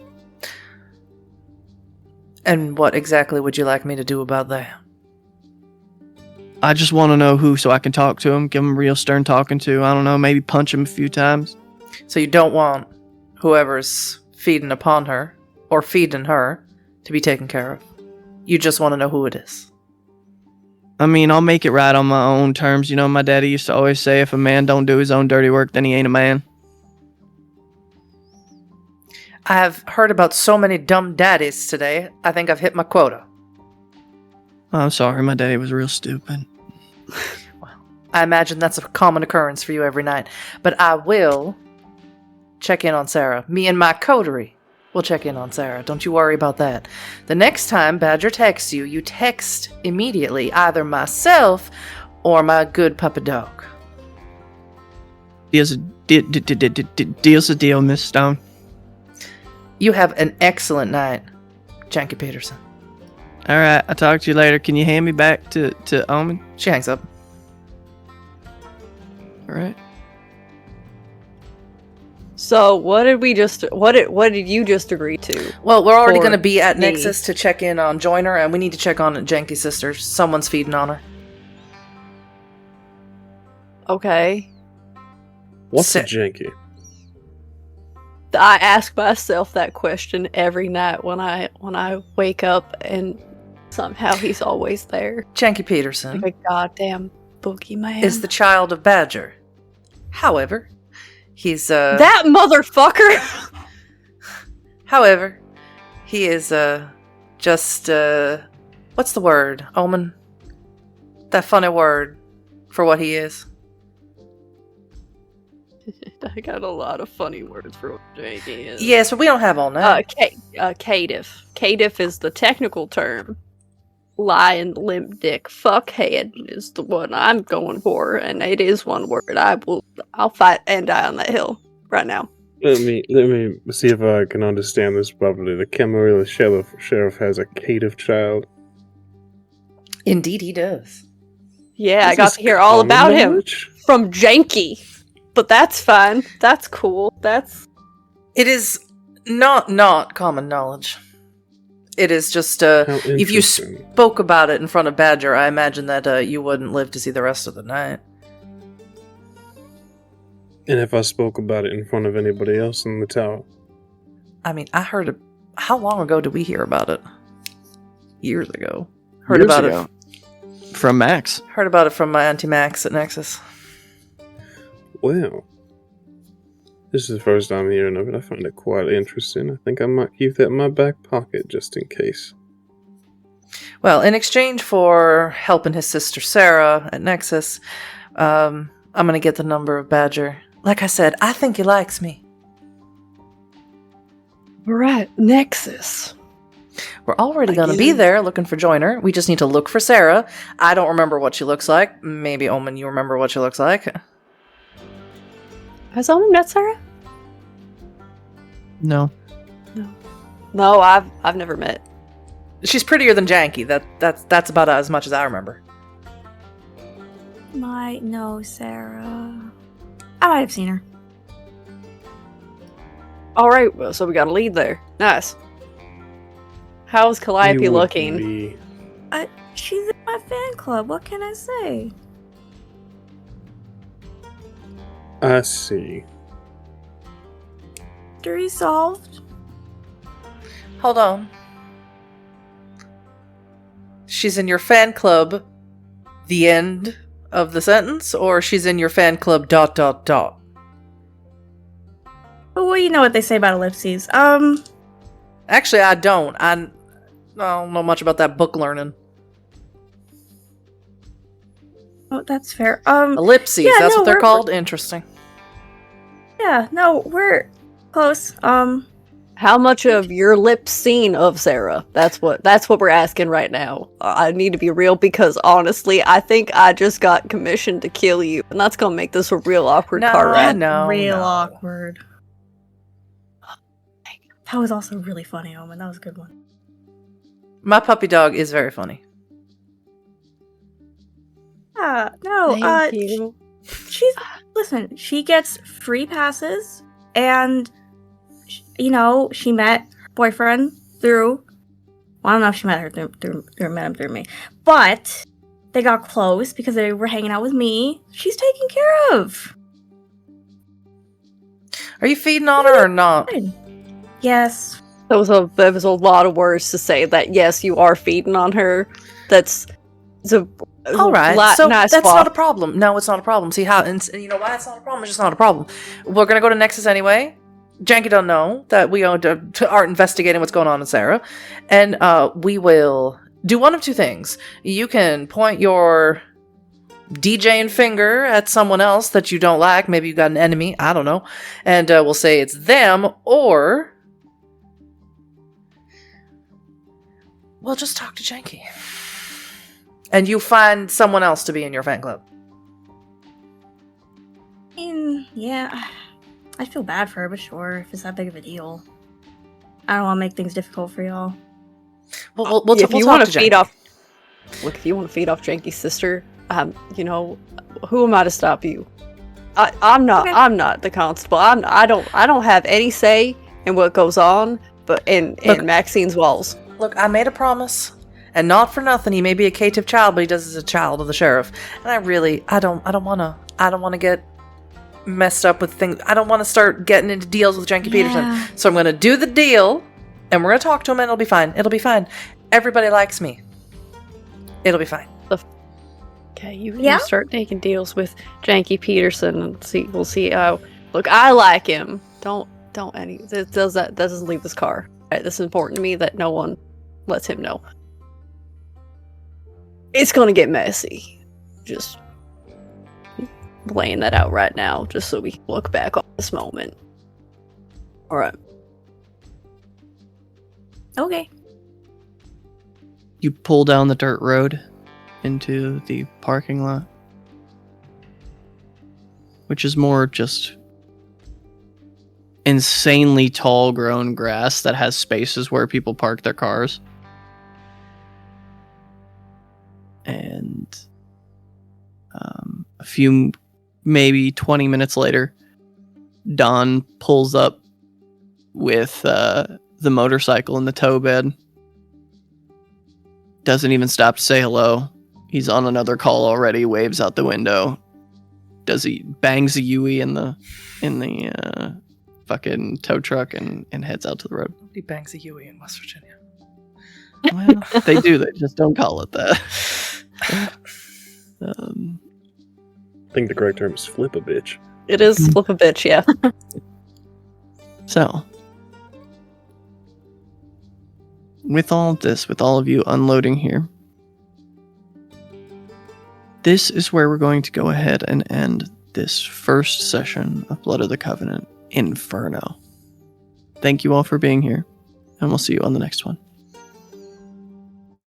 And what exactly would you like me to do about that? I just want to know who so I can talk to him, give him a real stern talking to. I don't know, maybe punch him a few times. So you don't want whoever's feeding upon her, or feeding her, to be taken care of. You just want to know who it is. I mean, I'll make it right on my own terms. You know, my daddy used to always say if a man don't do his own dirty work, then he ain't a man. I have heard about so many dumb daddies today, I think I've hit my quota. I'm sorry, my daddy was real stupid. I imagine that's a common occurrence for you every night. But I will check in on Sarah. Me and my coterie will check in on Sarah. Don't you worry about that. The next time Badger texts you, you text immediately either myself or my good puppy dog. Deal's a deal, Miss Stone. You have an excellent night, Janky Peterson. All right, I'll talk to you later. Can you hand me back to Omen? She hangs up. All right. So what did you just agree to? Well, we're already For going to be at me. Nexus to check in on Joiner, and we need to check on Janky's sister. Someone's feeding on her. Okay. What's a Sit. janky? I ask myself that question every night when I wake up, and somehow he's always there. Janky Peterson Like a goddamn boogeyman. is the child of Badger. However, he's that motherfucker? However, he is just what's the word, Omen? That funny word for what he is. I got a lot of funny words for what Janky is. Yes, but we don't have all night. Caitiff. Caitiff is the technical term. Lion, limp dick, fuckhead is the one I'm going for, and it is one word. I'll fight and die on that hill right now. Let me see if I can understand this properly. The Camarilla sheriff has a caitiff child. Indeed, he does. Yeah, I Is got this to hear all common about him knowledge? from Janky. But that's fine. That's cool. It is not common knowledge. It is just How if you interesting. spoke about it in front of Badger, I imagine that you wouldn't live to see the rest of the night. And if I spoke about it in front of anybody else in the tower? I mean, I heard it. How long ago did we hear about it? Years ago. Heard Years about ago. From Max. Heard about it from my Auntie Max at Nexus. Well, this is the first time hearing of it. I find it quite interesting. I think I might keep that in my back pocket just in case. Well, in exchange for helping his sister Sarah at Nexus, I'm gonna get the number of Badger. Like I said, I think he likes me. We're at Nexus. We're already gonna be there looking for Joiner. We just need to look for Sarah. I don't remember what she looks like. Maybe Omen, you remember what she looks like. Has Omen met Sarah? No. No, I've never met. She's prettier than Janky. That's about as much as I remember. Might know Sarah. I might have seen her. All right, well, so we got a lead there. Nice. How's Calliope You would looking? be- She's in my fan club. What can I say? I see. Mystery solved. Hold on. She's in your fan club, the end of the sentence, or she's in your fan club, ... Well, you know what they say about ellipses. Actually, I don't. I don't know much about that book learning. Oh, that's fair. Ellipses, Yeah, that's no, what they're we're- called? Interesting. Yeah, no, we're close. How much of your lips seen of Sarah? That's what we're asking right now. I need to be real because honestly, I think I just got commissioned to kill you, and that's gonna make this a real awkward car ride. real awkward. That was also really funny, Omen. That was a good one. My puppy dog is very funny. No, Thank you. listen, she gets free passes, and, you know, she met her boyfriend through, well, I don't know if she met her met him through me, but they got close because they were hanging out with me. She's taken care of. Are you feeding on her or not? Yes. That was a lot of words to say. That yes, you are feeding on her. That's All right, so nice that's swap. not a problem. No, it's not a problem. See how, and you know why it's not a problem? It's just not a problem. We're gonna go to Nexus anyway. Janky don't know that we aren't investigating what's going on in Sarah, and we will do one of two things. You can point your DJing finger at someone else that you don't like. Maybe you got an enemy. I don't know, and we'll say it's them, or we'll just talk to Janky. And you find someone else to be in your fan club. Yeah, I feel bad for her, but sure, if it's that big of a deal. I don't want to make things difficult for y'all. We'll if you talk want to to feed Janky. off, look, if you want to feed off Janky's sister, who am I to stop you? I'm not. Okay. I'm not the constable. I don't have any say in what goes on, but in Maxine's walls. Look, I made a promise, and not for nothing. He may be a caitiff child, but he does as a child of the sheriff. And I don't wanna get messed up with things. I don't want to start getting into deals with Janky Peterson. So I'm gonna do the deal, and we're gonna talk to him, and it'll be fine. It'll be fine. Everybody likes me. It'll be fine. Okay, you Yeah? start making deals with Janky Peterson and we'll see how. Look, I like him. Don't any. That doesn't leave this car. Right, this is important to me that no one lets him know. It's gonna get messy. Just laying that out right now, just so we can look back on this moment. All right. Okay. You pull down the dirt road into the parking lot, which is more just insanely tall grown grass that has spaces where people park their cars. And a few, maybe 20 minutes later, Don pulls up with the motorcycle in the tow bed. Doesn't even stop to say hello. He's on another call already, waves out the window. Bangs a Yui in the fucking tow truck and heads out to the road. Nobody bangs a Yui in West Virginia. Well, they do. They just don't call it that. I think the correct term is flip a bitch. It is flip a bitch, yeah. So, with all of this, with all of you unloading here, this is where we're going to go ahead and end this first session of Blood of the Covenant, Inferno. Thank you all for being here, and we'll see you on the next one.